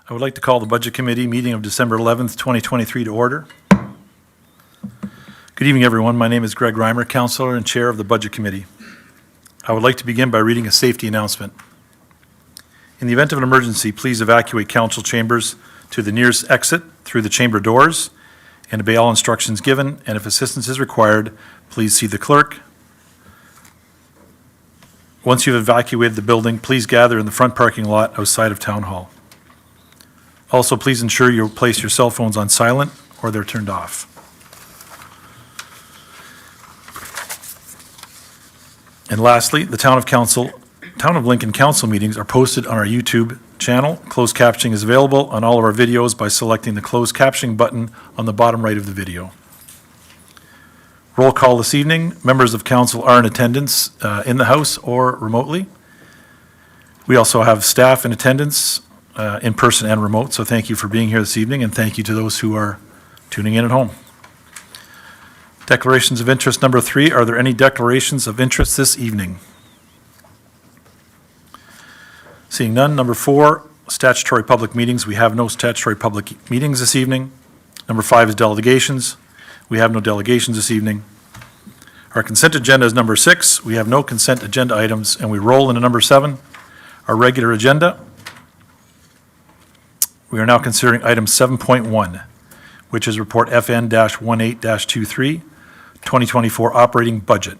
I would like to call the Budget Committee meeting of December 11th, 2023 to order. Good evening, everyone. My name is Greg Reimer, Councillor and Chair of the Budget Committee. I would like to begin by reading a safety announcement. In the event of an emergency, please evacuate council chambers to the nearest exit through the chamber doors and obey all instructions given, and if assistance is required, please see the clerk. Once you've evacuated the building, please gather in the front parking lot outside of Town Hall. Also, please ensure you place your cell phones on silent or they're turned off. And lastly, the Town of Lincoln Council meetings are posted on our YouTube channel. Closed captioning is available on all of our videos by selecting the closed captioning button on the bottom right of the video. Roll call this evening. Members of council are in attendance in the house or remotely. We also have staff in attendance in person and remote, so thank you for being here this evening, and thank you to those who are tuning in at home. Declarations of interest number 3. Are there any declarations of interest this evening? Seeing none. Number 4, statutory public meetings. We have no statutory public meetings this evening. Number 5 is delegations. We have no delegations this evening. Our consent agenda is number 6. We have no consent agenda items, and we roll into number 7, our regular agenda. We are now considering item 7.1, which is report FN-18-23, 2024 operating budget.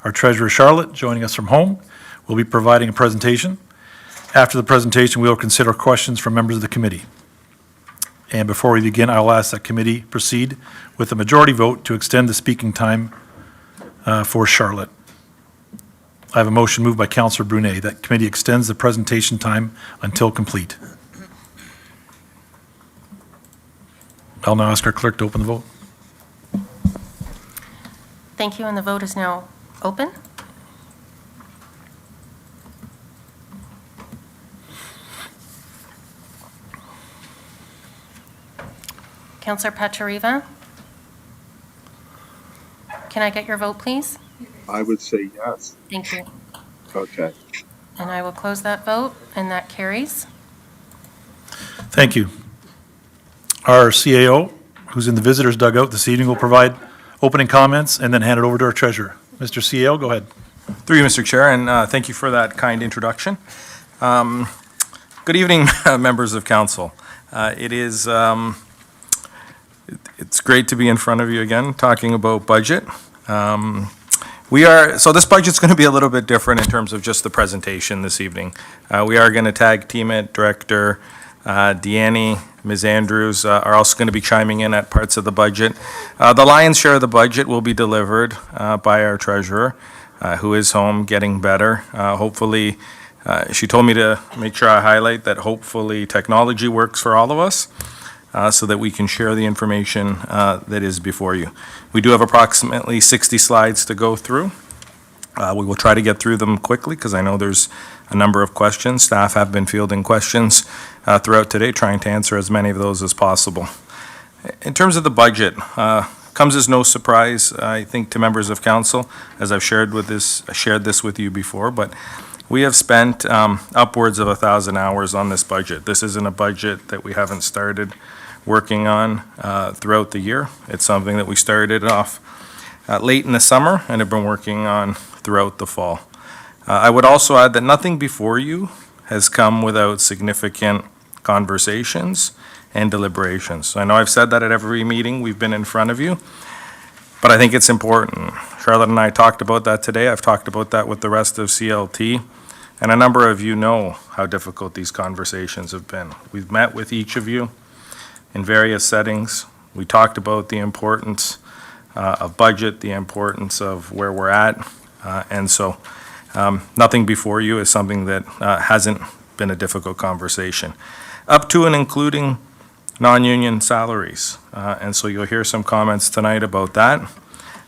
Our treasurer, Charlotte, joining us from home, will be providing a presentation. After the presentation, we will consider questions from members of the committee. And before we begin, I will ask that committee proceed with a majority vote to extend the speaking time for Charlotte. I have a motion moved by Councillor Brunet that committee extends the presentation time until complete. I'll now ask our clerk to open the vote. Thank you, and the vote is now open. Councillor Pachariva, can I get your vote, please? I would say yes. Thank you. Okay. And I will close that vote, and that carries. Thank you. Our CAO, who's in the visitors dugout this evening, will provide opening comments and then hand it over to our treasurer. Mr. CAO, go ahead. Through you, Mr. Chair, and thank you for that kind introduction. Good evening, members of council. It's great to be in front of you again, talking about budget. So this budget's going to be a little bit different in terms of just the presentation this evening. We are going to tag team it. Director Deanne, Ms. Andrews are also going to be chiming in at parts of the budget. The lion's share of the budget will be delivered by our treasurer, who is home getting better. Hopefully, she told me to make sure I highlight that hopefully technology works for all of us. So that we can share the information that is before you. We do have approximately 60 slides to go through. We will try to get through them quickly because I know there's a number of questions. Staff have been fielding questions throughout today, trying to answer as many of those as possible. In terms of the budget, comes as no surprise, I think, to members of council, as I've shared this with you before, but we have spent upwards of 1,000 hours on this budget. This isn't a budget that we haven't started working on throughout the year. It's something that we started off late in the summer and have been working on throughout the fall. I would also add that nothing before you has come without significant conversations and deliberations. So I know I've said that at every meeting we've been in front of you, but I think it's important. Charlotte and I talked about that today. I've talked about that with the rest of CLT. And a number of you know how difficult these conversations have been. We've met with each of you in various settings. We talked about the importance of budget, the importance of where we're at. And so nothing before you is something that hasn't been a difficult conversation. Up to and including non-union salaries. And so you'll hear some comments tonight about that.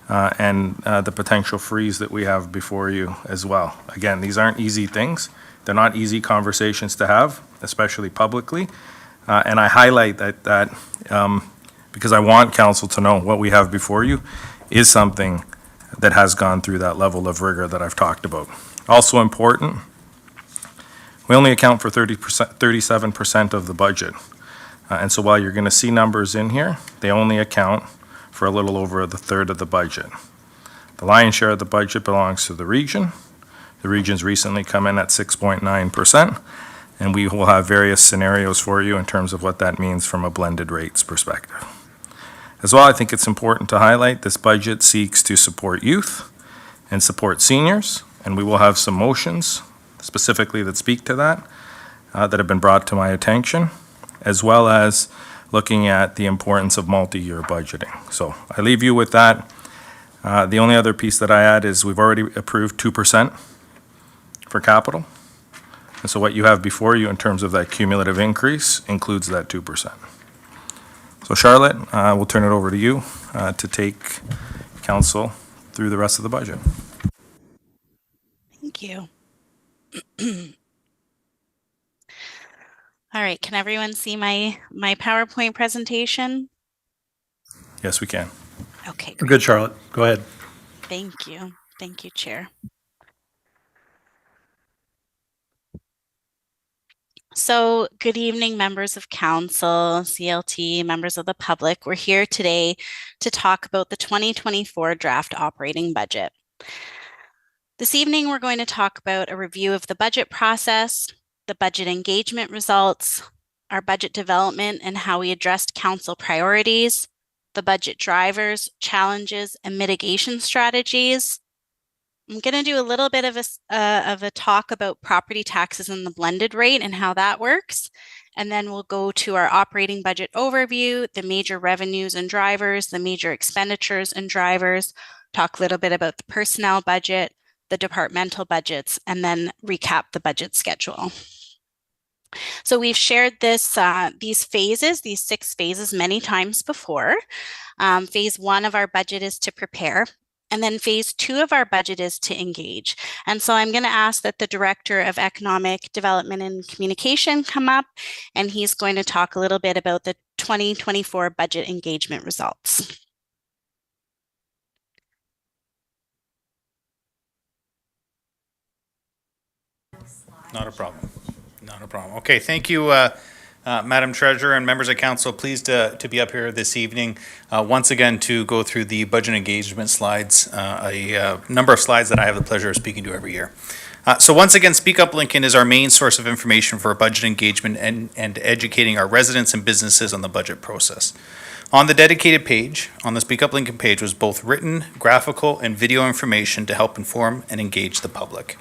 And the potential freeze that we have before you as well. Again, these aren't easy things. They're not easy conversations to have, especially publicly. And I highlight that because I want council to know what we have before you is something that has gone through that level of rigor that I've talked about. Also important, We only account for 37% of the budget. And so while you're going to see numbers in here, they only account for a little over the third of the budget. The lion's share of the budget belongs to the region. The region's recently come in at 6.9%, and we will have various scenarios for you in terms of what that means from a blended rates perspective. As well, I think it's important to highlight this budget seeks to support youth and support seniors, and we will have some motions specifically that speak to that that have been brought to my attention, as well as looking at the importance of multi-year budgeting. So I leave you with that. The only other piece that I add is we've already approved 2% for capital. And so what you have before you in terms of that cumulative increase includes that 2%. So Charlotte, we'll turn it over to you to take council through the rest of the budget. Thank you. All right, can everyone see my PowerPoint presentation? Yes, we can. Okay, We're great. good, Charlotte. Go ahead. Thank you. Thank you, Chair. So, good evening, members of council, CLT, members of the public. We're here today to talk about the 2024 draft operating budget. This evening, we're going to talk about a review of the budget process, the budget engagement results, our budget development and how we addressed council priorities, the budget drivers, challenges, and mitigation strategies. I'm going to do a little bit of a talk about property taxes and the blended rate and how that works. And then we'll go to our operating budget overview, the major revenues and drivers, the major expenditures and drivers, talk a little bit about the personnel budget, the departmental budgets, and then recap the budget schedule. So we've shared these 6 phases many times before. Phase 1 of our budget is to prepare. And then phase 2 of our budget is to engage. And so I'm going to ask that the Director of Economic Development and Communication come up, and he's going to talk a little bit about the 2024 budget engagement results. Not a problem. Not a problem. Okay, thank you, Madam Treasurer and members of council. Pleased to be up here this evening once again to go through the budget engagement slides, a number of slides that I have the pleasure of speaking to every year. So once again, Speak Up Lincoln is our main source of information for budget engagement and educating our residents and businesses on the budget process. On the dedicated page, on the Speak Up Lincoln page, was both written, graphical, and video information to help inform and engage the public.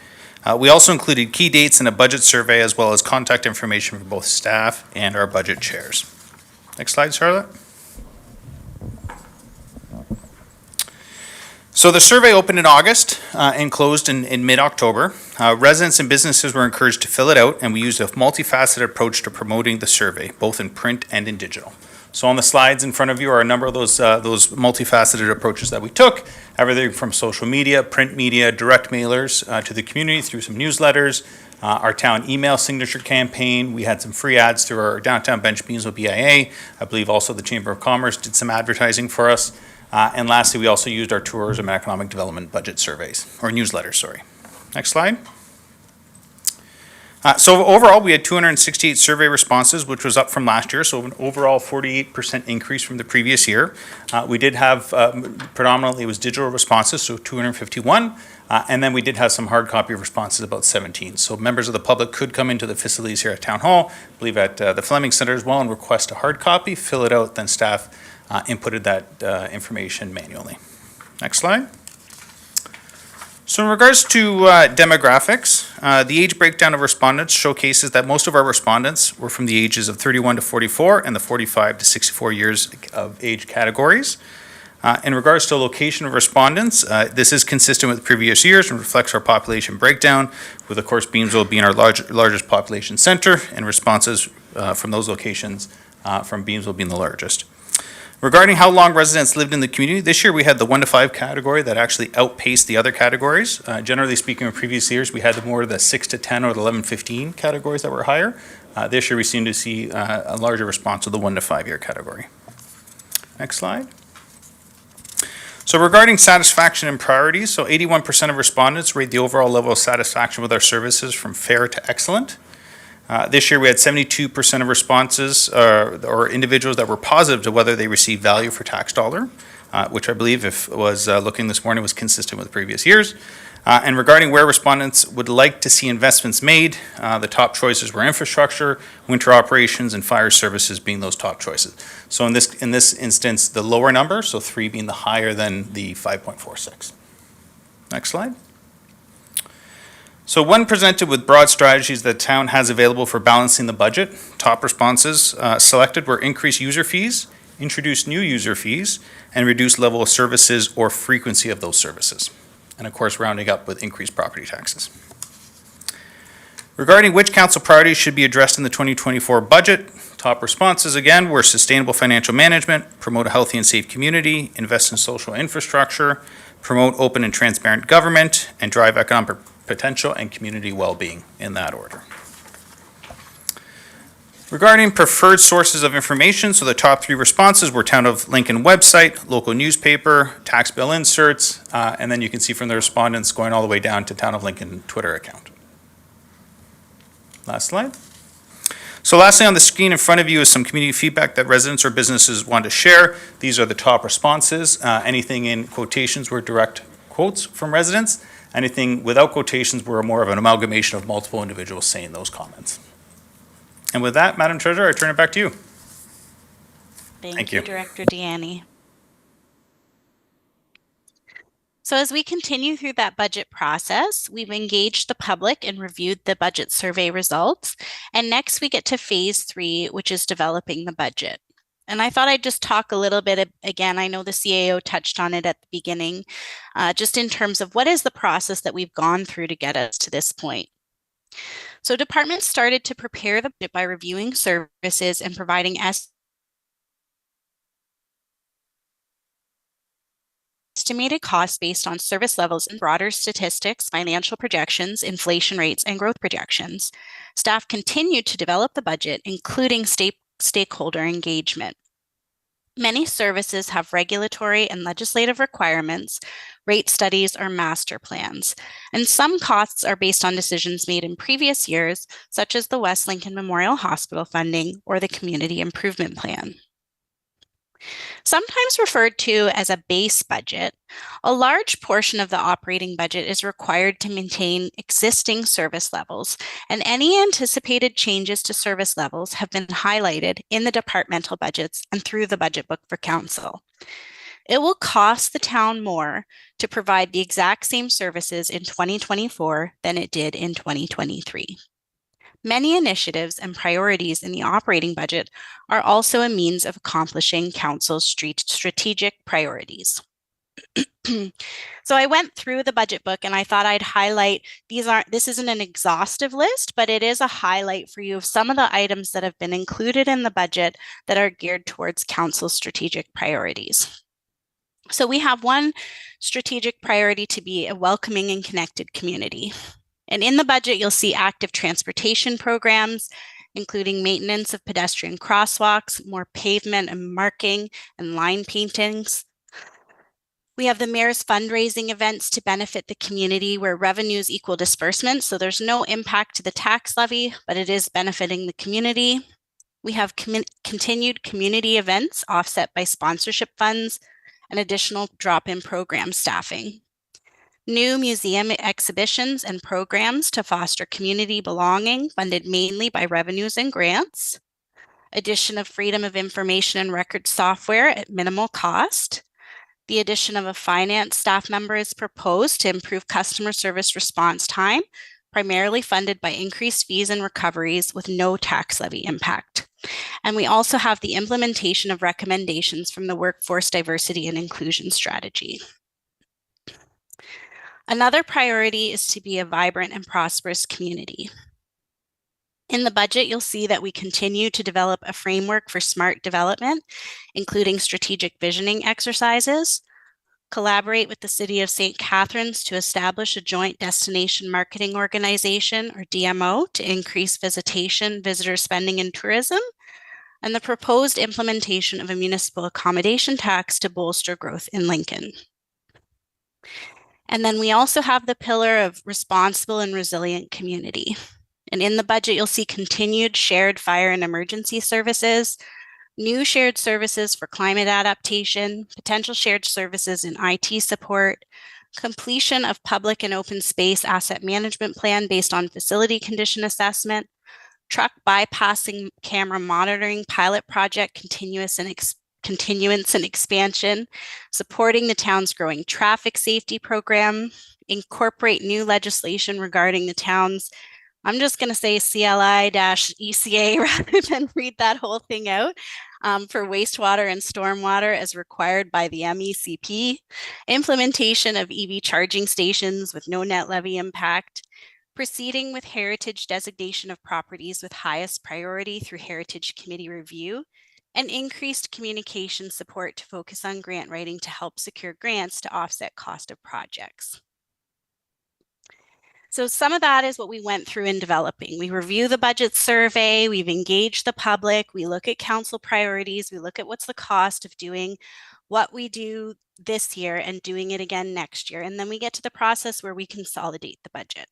We also included key dates in a budget survey as well as contact information for both staff and our budget chairs. Next slide, Charlotte. So the survey opened in August and closed in mid-October. Residents and businesses were encouraged to fill it out, and we used a multifaceted approach to promoting the survey, both in print and in digital. So on the slides in front of you are a number of those multifaceted approaches that we took, everything from social media, print media, direct mailers to the community through some newsletters, our town email signature campaign. We had some free ads through our downtown bench Beamsville BIA. I believe also the Chamber of Commerce did some advertising for us. And lastly, we also used our tourism and economic development budget surveys, or newsletters, sorry. Next slide. So overall, we had 268 survey responses, which was up from last year, so an overall 48% increase from the previous year. We did have, predominantly it was digital responses, so 251, and then we did have some hard copy responses, about 17. So members of the public could come into the facilities here at Town Hall, I believe at the Fleming Center as well, and request a hard copy, fill it out, then staff inputted that information manually. Next slide. So in regards to demographics, the age breakdown of respondents showcases that most of our respondents were from the ages of 31 to 44 and the 45 to 64 years of age categories. In regards to location of respondents, this is consistent with previous years and reflects our population breakdown, with of course Beamsville being our largest population center, and responses from those locations from Beamsville being the largest. Regarding how long residents lived in the community, this year we had the 1 to 5 category that actually outpaced the other categories. Generally speaking, in previous years, we had more of the 6 to 10 or the 11-15 categories that were higher. This year we seem to see a larger response to the 1 to 5 year category. Next slide. So regarding satisfaction and priorities, so 81% of respondents rate the overall level of satisfaction with our services from fair to excellent. This year, we had 72% of responses or individuals that were positive to whether they received value for tax dollar, which I believe, if was looking this morning, was consistent with previous years. And regarding where respondents would like to see investments made, the top choices were infrastructure, winter operations, and fire services being those top choices. So in this instance, the lower number, so 3 being the higher than the 5.46. Next slide. So when presented with broad strategies that town has available for balancing the budget, top responses selected were increased user fees, introduce new user fees, and reduce level of services or frequency of those services. And of course, rounding up with increased property taxes. Regarding which council priorities should be addressed in the 2024 budget, top responses again were sustainable financial management, promote a healthy and safe community, invest in social infrastructure, promote open and transparent government, and drive economic potential and community well-being, in that order. Regarding preferred sources of information, so the top 3 responses were Town of Lincoln website, local newspaper, tax bill inserts, and then you can see from the respondents going all the way down to Town of Lincoln Twitter account. Last slide. So lastly, on the screen in front of you is some community feedback that residents or businesses want to share. These are the top responses. Anything in quotations were direct quotes from residents. Anything without quotations were more of an amalgamation of multiple individuals saying those comments. And with that, Madam Treasurer, I turn it back to you. Thank you. you, Director Deanne. So as we continue through that budget process, we've engaged the public and reviewed the budget survey results. And next we get to phase 3, which is developing the budget. And I thought I'd just talk a little bit, again, I know the CAO touched on it at the beginning, just in terms of what is the process that we've gone through to get us to this point. So departments started to prepare the budget by reviewing services and providing estimated costs based on service levels and broader statistics, financial projections, inflation rates, and growth projections. Staff continued to develop the budget, including stakeholder engagement. Many services have regulatory and legislative requirements, rate studies, or master plans, and some costs are based on decisions made in previous years, such as the West Lincoln Memorial Hospital funding or the Community Improvement Plan. Sometimes referred to as a base budget, a large portion of the operating budget is required to maintain existing service levels, and any anticipated changes to service levels have been highlighted in the departmental budgets and through the budget book for council. It will cost the town more to provide the exact same services in 2024 than it did in 2023. Many initiatives and priorities in the operating budget are also a means of accomplishing council's strategic priorities. So I went through the budget book and I thought I'd highlight, this isn't an exhaustive list, but it is a highlight for you of some of the items that have been included in the budget that are geared towards council's strategic priorities. So we have one strategic priority to be a welcoming and connected community. And in the budget, you'll see active transportation programs, including maintenance of pedestrian crosswalks, more pavement and marking, and line paintings. We have the mayor's fundraising events to benefit the community where revenues equal disbursements, so there's no impact to the tax levy, but it is benefiting the community. We have continued community events offset by sponsorship funds and additional drop-in program staffing. New museum exhibitions and programs to foster community belonging, funded mainly by revenues and grants. Addition of freedom of information and record software at minimal cost. The addition of a finance staff member is proposed to improve customer service response time, primarily funded by increased fees and recoveries with no tax levy impact. And we also have the implementation of recommendations from the Workforce Diversity and Inclusion Strategy. Another priority is to be a vibrant and prosperous community. In the budget, you'll see that we continue to develop a framework for smart development, including strategic visioning exercises, collaborate with the City of St. Catharines to establish a joint destination marketing organization, or DMO, to increase visitation, visitor spending, and tourism, and the proposed implementation of a municipal accommodation tax to bolster growth in Lincoln. And then we also have the pillar of responsible and resilient community. And in the budget, you'll see continued shared fire and emergency services, new shared services for climate adaptation, potential shared services in IT support, completion of public and open space asset management plan based on facility condition assessment, truck bypassing camera monitoring pilot project continuance and expansion, supporting the town's growing traffic safety program, incorporate new legislation regarding the town's, I'm just going to say CLI-ECA rather than read that whole thing out, for wastewater and stormwater as required by the MECP, implementation of EV charging stations with no net levy impact, proceeding with heritage designation of properties with highest priority through Heritage Committee review, and increased communication support to focus on grant writing to help secure grants to offset cost of projects. So some of that is what we went through in developing. We review the budget survey, we've engaged the public, we look at council priorities, we look at what's the cost of doing what we do this year and doing it again next year. And then we get to the process where we consolidate the budget.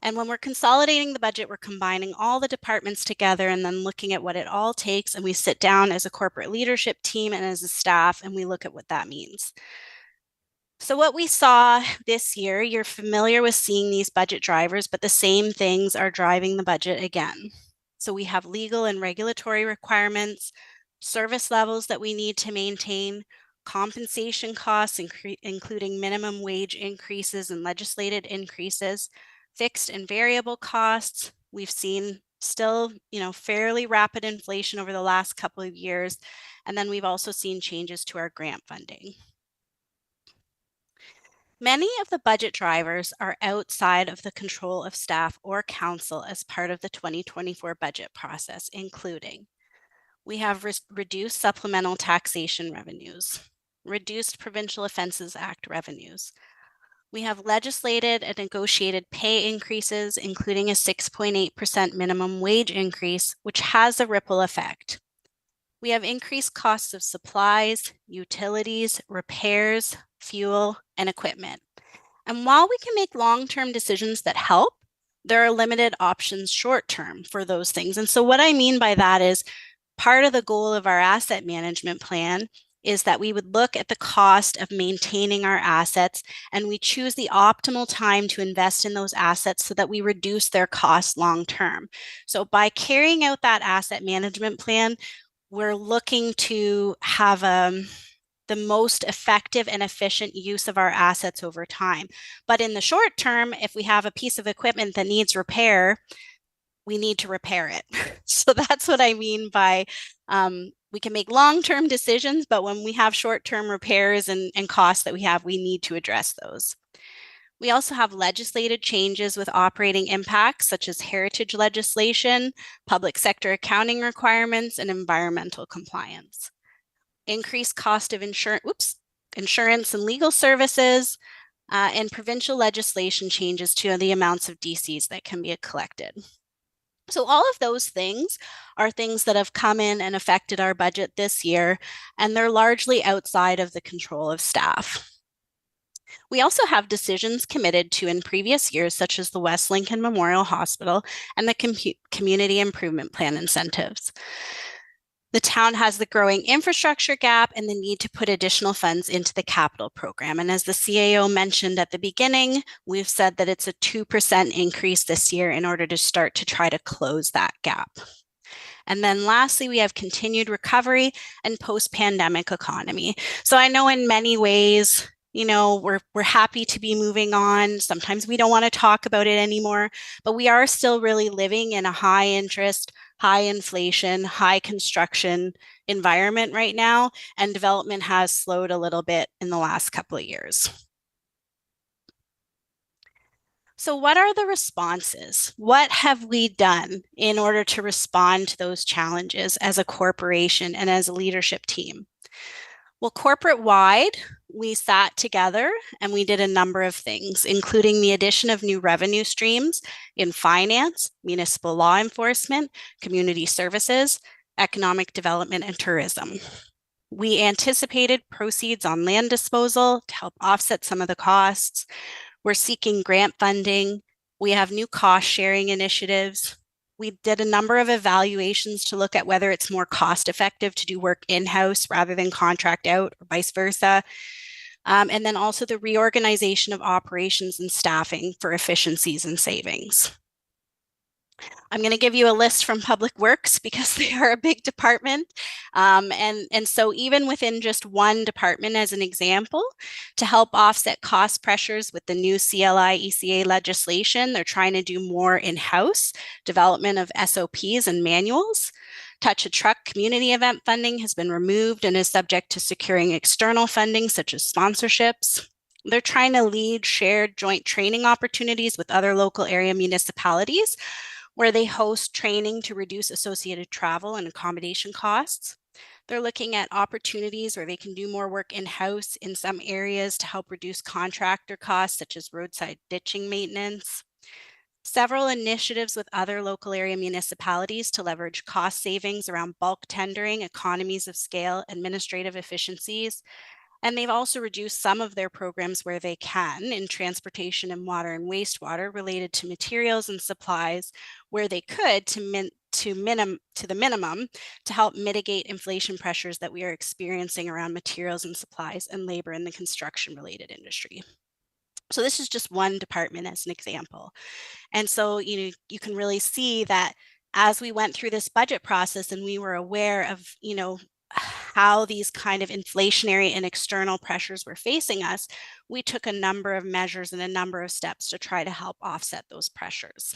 And when we're consolidating the budget, we're combining all the departments together and then looking at what it all takes. And we sit down as a corporate leadership team and as a staff, and we look at what that means. So what we saw this year, you're familiar with seeing these budget drivers, but the same things are driving the budget again. So we have legal and regulatory requirements, service levels that we need to maintain, compensation costs, including minimum wage increases and legislated increases, fixed and variable costs. We've seen still, fairly rapid inflation over the last couple of years. And then we've also seen changes to our grant funding. Many of the budget drivers are outside of the control of staff or council as part of the 2024 budget process, including we have reduced supplemental taxation revenues, reduced Provincial Offences Act revenues. We have legislated and negotiated pay increases, including a 6.8% minimum wage increase, which has a ripple effect. We have increased costs of supplies, utilities, repairs, fuel, and equipment. And while we can make long-term decisions that help, there are limited options short-term for those things. And so what I mean by that is part of the goal of our asset management plan is that we would look at the cost of maintaining our assets and we choose the optimal time to invest in those assets so that we reduce their costs long-term. So by carrying out that asset management plan, we're looking to have the most effective and efficient use of our assets over time. But in the short term, if we have a piece of equipment that needs repair, we need to repair it. So that's what I mean by we can make long-term decisions, but when we have short-term repairs and costs that we need to address those. We also have legislated changes with operating impacts, such as heritage legislation, public sector accounting requirements, and environmental compliance. Increased cost of insurance and legal services, and provincial legislation changes to the amounts of DCs that can be collected. So all of those things are things that have come in and affected our budget this year, and they're largely outside of the control of staff. We also have decisions committed to in previous years, such as the West Lincoln Memorial Hospital and the Community Improvement Plan incentives. The town has the growing infrastructure gap and the need to put additional funds into the capital program. And as the CAO mentioned at the beginning, we've said that it's a 2% increase this year in order to start to try to close that gap. And then lastly, we have continued recovery and post-pandemic economy. So I know in many ways, we're happy to be moving on. Sometimes we don't want to talk about it anymore, but we are still really living in a high interest, high inflation, high construction environment right now, and development has slowed a little bit in the last couple of years. So what are the responses? What have we done in order to respond to those challenges as a corporation and as a leadership team? Well, corporate-wide, we sat together and we did a number of things, including the addition of new revenue streams in finance, municipal law enforcement, community services, economic development, and tourism. We anticipated proceeds on land disposal to help offset some of the costs. We're seeking grant funding, We have new cost sharing initiatives. We did a number of evaluations to look at whether it's more cost effective to do work in-house rather than contract out or vice versa. And then also the reorganization of operations and staffing for efficiencies and savings. I'm going to give you a list from Public Works because they are a big department. And so even within just one department as an example, to help offset cost pressures with the new CLI ECA legislation, they're trying to do more in-house development of SOPs and manuals. Touch a Truck community event funding has been removed and is subject to securing external funding such as sponsorships. They're trying to lead shared joint training opportunities with other local area municipalities where they host training to reduce associated travel and accommodation costs. They're looking at opportunities where they can do more work in-house in some areas to help reduce contractor costs, such as roadside ditching maintenance. Several initiatives with other local area municipalities to leverage cost savings around bulk tendering, economies of scale, administrative efficiencies. And they've also reduced some of their programs where they can in transportation and water and wastewater related to materials and supplies where they could to the minimum to help mitigate inflation pressures that we are experiencing around materials and supplies and labor in the construction related industry. So this is just one department as an example. And so, you can really see that as we went through this budget process and we were aware of, how these kind of inflationary and external pressures were facing us, we took a number of measures and a number of steps to try to help offset those pressures.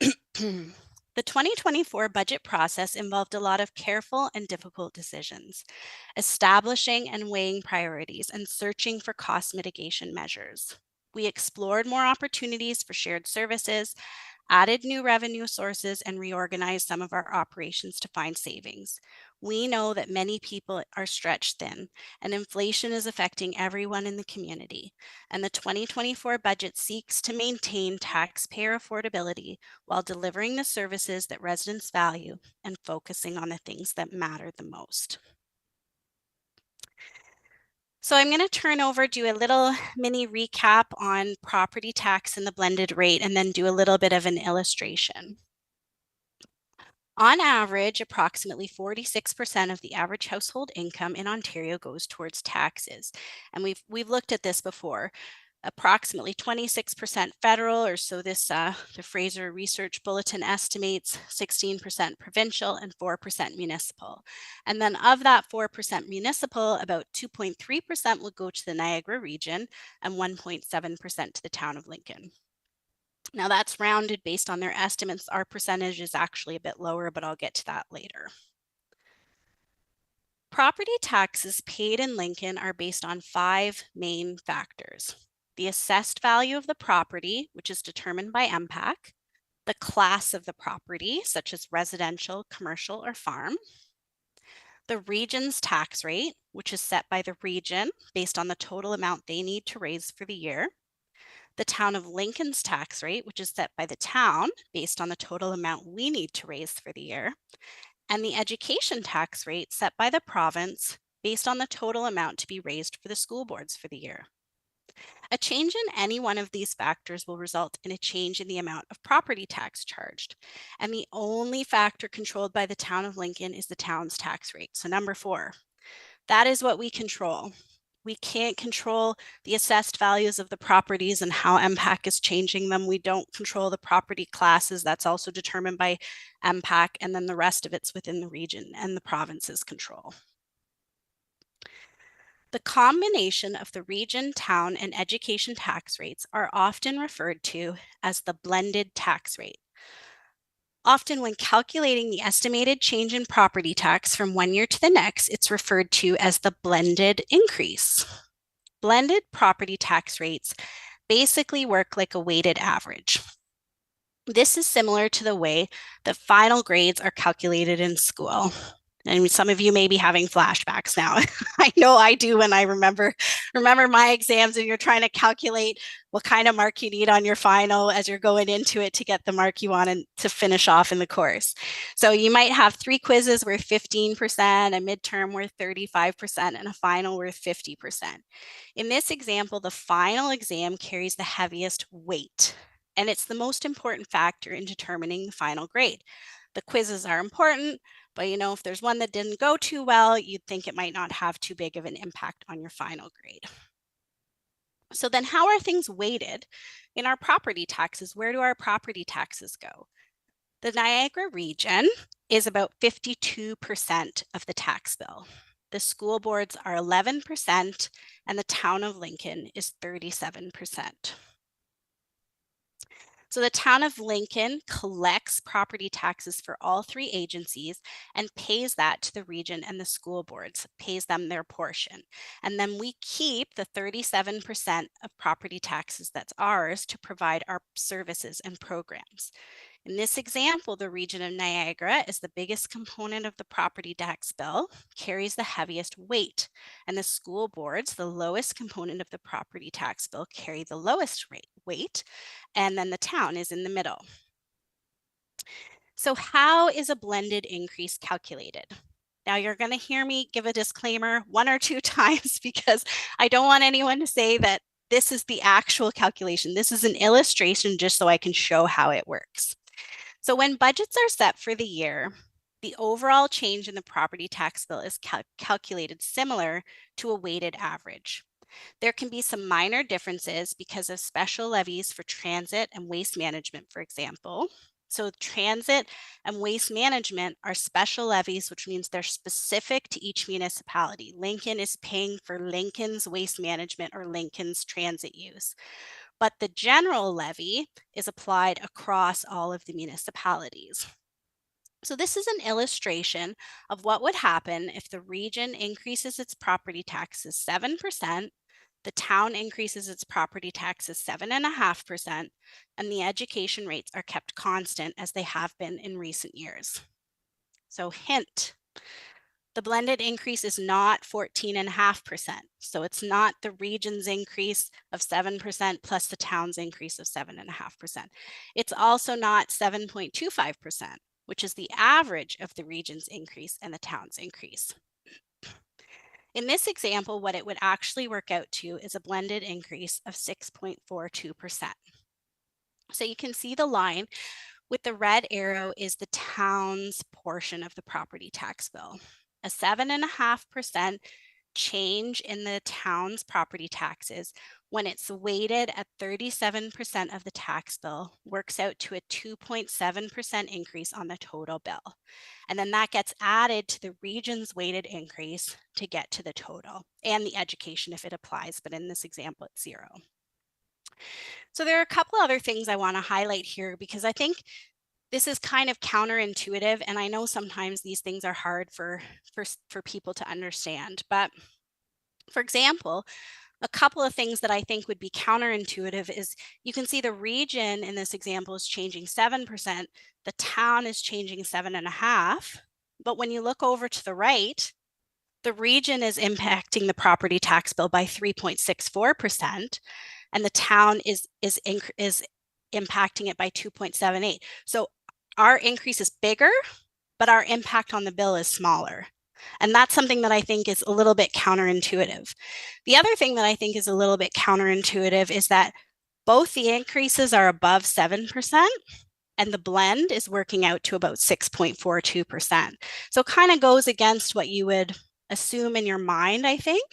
The 2024 budget process involved a lot of careful and difficult decisions, establishing and weighing priorities and searching for cost mitigation measures. We explored more opportunities for shared services, added new revenue sources, and reorganized some of our operations to find savings. We know that many people are stretched thin, and inflation is affecting everyone in the community. And the 2024 budget seeks to maintain taxpayer affordability while delivering the services that residents value and focusing on the things that matter the most. So I'm going to turn over, do a little mini recap on property tax and the blended rate, and then do a little bit of an illustration. On average, approximately 46% of the average household income in Ontario goes towards taxes. And we've looked at this before. Approximately 26% federal, or so this the Fraser Research Bulletin estimates, 16% provincial, and 4% municipal. And then of that 4% municipal, about 2.3% will go to the Niagara region and 1.7% to the town of Lincoln. Now that's rounded based on their estimates. Our percentage is actually a bit lower, but I'll get to that later. Property taxes paid in Lincoln are based on 5 main factors: the assessed value of the property, which is determined by MPAC, the class of the property, such as residential, commercial, or farm, the region's tax rate, which is set by the region based on the total amount they need to raise for the year, the town of Lincoln's tax rate, which is set by the town based on the total amount we need to raise for the year, and the education tax rate set by the province based on the total amount to be raised for the school boards for the year. A change in any one of these factors will result in a change in the amount of property tax charged. And the only factor controlled by the town of Lincoln is the town's tax rate. So number 4, that is what we control. We can't control the assessed values of the properties and how MPAC is changing them. We don't control the property classes. That's also determined by MPAC, and then the rest of it's within the region and the province's control. The combination of the region, town, and education tax rates are often referred to as the blended tax rate. Often when calculating the estimated change in property tax from one year to the next, it's referred to as the blended increase. Blended property tax rates basically work like a weighted average. This is similar to the way the final grades are calculated in school. And some of you may be having flashbacks now. I know I do when I remember my exams, and you're trying to calculate what kind of mark you need on your final as you're going into it to get the mark you want to finish off in the course. So you might have 3 quizzes worth 15%, a midterm worth 35%, and a final worth 50%. In this example, the final exam carries the heaviest weight, and it's the most important factor in determining the final grade. The quizzes are important, but if there's one that didn't go too well, you'd think it might not have too big of an impact on your final grade. So then how are things weighted in our property taxes? Where do our property taxes go? The Niagara region is about 52% of the tax bill. The school boards are 11%, and the town of Lincoln is 37%. So the town of Lincoln collects property taxes for all 3 agencies and pays that to the region and the school boards, pays them their portion. And then we keep the 37% of property taxes that's ours to provide our services and programs. In this example, the region of Niagara is the biggest component of the property tax bill, carries the heaviest weight, and the school boards, the lowest component of the property tax bill, carry the lowest weight, and then the town is in the middle. So how is a blended increase calculated? Now you're going to hear me give a disclaimer 1 or 2 times because I don't want anyone to say that this is the actual calculation. This is an illustration just so I can show how it works. So when budgets are set for the year, the overall change in the property tax bill is calculated similar to a weighted average. There can be some minor differences because of special levies for transit and waste management, for example. So transit and waste management are special levies, which means they're specific to each municipality. Lincoln is paying for Lincoln's waste management or Lincoln's transit use. But the general levy is applied across all of the municipalities. So this is an illustration of what would happen if the region increases its property taxes 7%, the town increases its property taxes 7.5%, and the education rates are kept constant as they have been in recent years. So hint, the blended increase is not 14.5%. So it's not the region's increase of 7% plus the town's increase of 7.5%. It's also not 7.25%, which is the average of the region's increase and the town's increase. In this example, what it would actually work out to is a blended increase of 6.42%. So you can see the line with the red arrow is the town's portion of the property tax bill. A 7.5% change in the town's property taxes when it's weighted at 37% of the tax bill works out to a 2.7% increase on the total bill. And then that gets added to the region's weighted increase to get to the total, and the education if it applies, but in this example, it's 0. So there are a couple other things I want to highlight here because I think this is kind of counterintuitive, and I know sometimes these things are hard for people to understand. But for example, a couple of things that I think would be counterintuitive is you can see the region in this example is changing 7%, the town is changing 7.5%, but when you look over to the right, the region is impacting the property tax bill by 3.64%, and the town is impacting it by 2.78%. So our increase is bigger, but our impact on the bill is smaller. And that's something that I think is a little bit counterintuitive. The other thing that I think is a little bit counterintuitive is that both the increases are above 7%, and the blend is working out to about 6.42%. So it kind of goes against what you would assume in your mind, I think,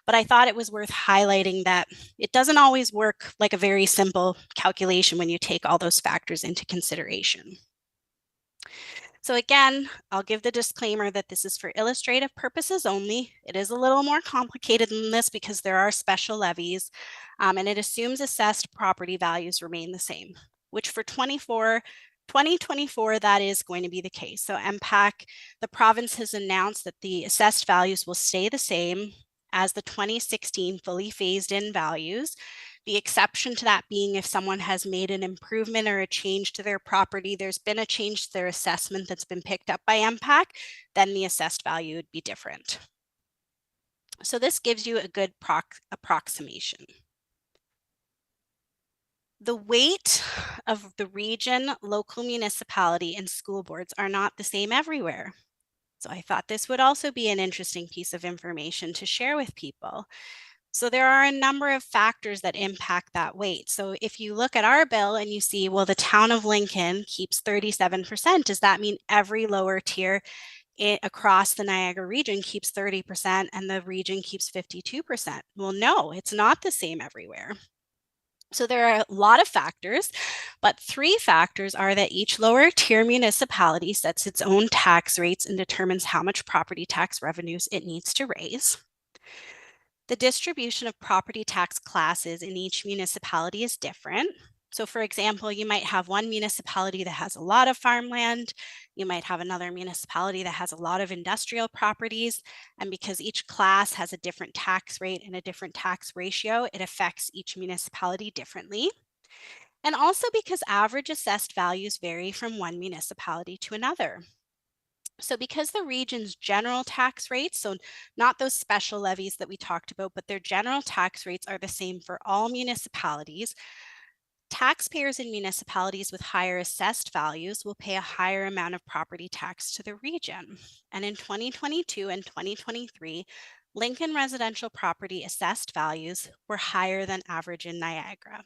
but I thought it was worth highlighting that it doesn't always work like a very simple calculation when you take all those factors into consideration. So again, I'll give the disclaimer that this is for illustrative purposes only. It is a little more complicated than this because there are special levies, and it assumes assessed property values remain the same, which for 2024, that is going to be the case. So MPAC, the province has announced that the assessed values will stay the same as the 2016 fully phased in values The exception to that being if someone has made an improvement or a change to their property, there's been a change to their assessment that's been picked up by MPAC, then the assessed value would be different. So this gives you a good approximation. The weight of the region, local municipality, and school boards are not the same everywhere. So I thought this would also be an interesting piece of information to share with people. So there are a number of factors that impact that weight. So if you look at our bill and you see, well, the town of Lincoln keeps 37%, does that mean every lower tier across the Niagara region keeps 30% and the region keeps 52%? Well, no, it's not the same everywhere. So there are a lot of factors, but 3 factors are that each lower tier municipality sets its own tax rates and determines how much property tax revenues it needs to raise. The distribution of property tax classes in each municipality is different. So for example, you might have one municipality that has a lot of farmland. You might have another municipality that has a lot of industrial properties. And because each class has a different tax rate and a different tax ratio, it affects each municipality differently. And also because average assessed values vary from one municipality to another. So because the region's general tax rates, so not those special levies that we talked about, but their general tax rates are the same for all municipalities, taxpayers in municipalities with higher assessed values will pay a higher amount of property tax to the region. And in 2022 and 2023, Lincoln residential property assessed values were higher than average in Niagara.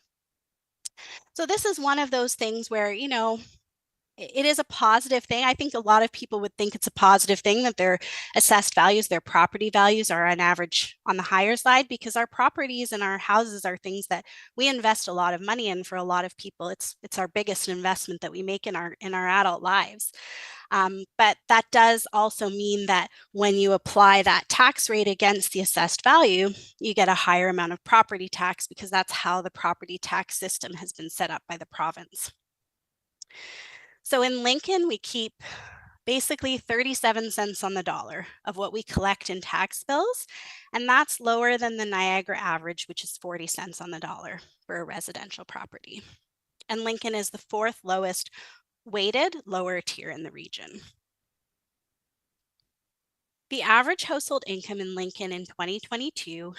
So this is one of those things where, you know, it is a positive thing. I think a lot of people would think it's a positive thing that their assessed values, their property values are on average on the higher side, because our properties and our houses are things that we invest a lot of money in. For a lot of people, it's our biggest investment that we make in our adult lives. But that does also mean that when you apply that tax rate against the assessed value, you get a higher amount of property tax, because that's how the property tax system has been set up by the province. So in Lincoln, we keep basically 37 cents on the dollar of what we collect in tax bills, and that's lower than the Niagara average, which is 40 cents on the dollar for a residential property. And Lincoln is the 4th lowest weighted lower tier in the region. The average household income in Lincoln in 2022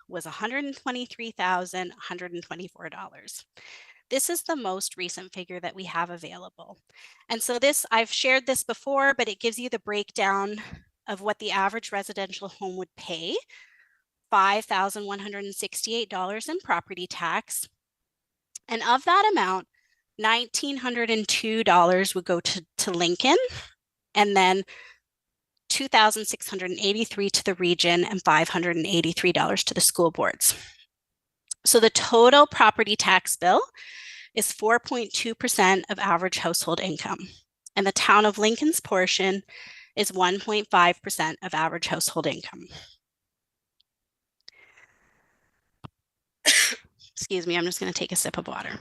was $123,124. This is the most recent figure that we have available. And so this, I've shared this before, but it gives you the breakdown of what the average residential home would pay: $5,168 in property tax. And of that amount, $1,902 would go to Lincoln, and then $2,683 to the region, and $583 to the school boards. So the total property tax bill is 4.2% of average household income, and the town of Lincoln's portion is 1.5% of average household income. Excuse me, I'm just going to take a sip of water.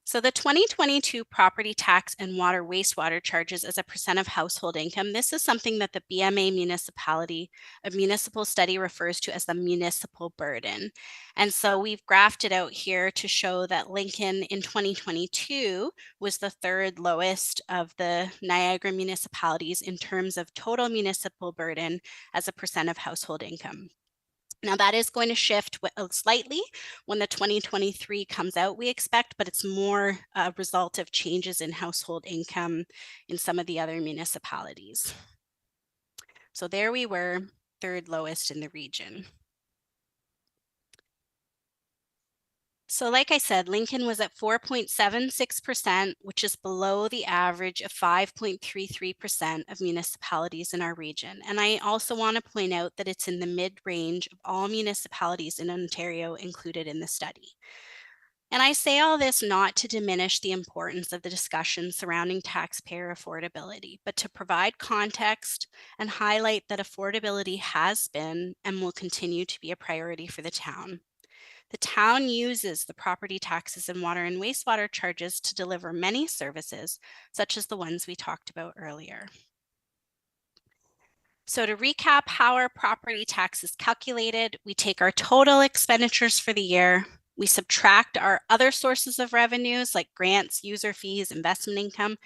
So the 2022 property tax and water wastewater charges as a percent of household income, this is something that the BMA municipal study refers to as the municipal burden. And so we've graphed it out here to show that Lincoln in 2022 was the 3rd lowest of the Niagara municipalities in terms of total municipal burden as a percent of household income. Now that is going to shift slightly when the 2023 comes out, we expect, but it's more a result of changes in household income in some of the other municipalities. So there we were, 3rd lowest in the region. So like I said, Lincoln was at 4.76%, which is below the average of 5.33% of municipalities in our region. And I also want to point out that it's in the mid-range of all municipalities in Ontario included in the study. And I say all this not to diminish the importance of the discussion surrounding taxpayer affordability, but to provide context and highlight that affordability has been and will continue to be a priority for the town. The town uses the property taxes and water and wastewater charges to deliver many services, such as the ones we talked about earlier. So to recap how our property tax is calculated, we take our total expenditures for the year, we subtract our other sources of revenues like grants, user fees, investment income,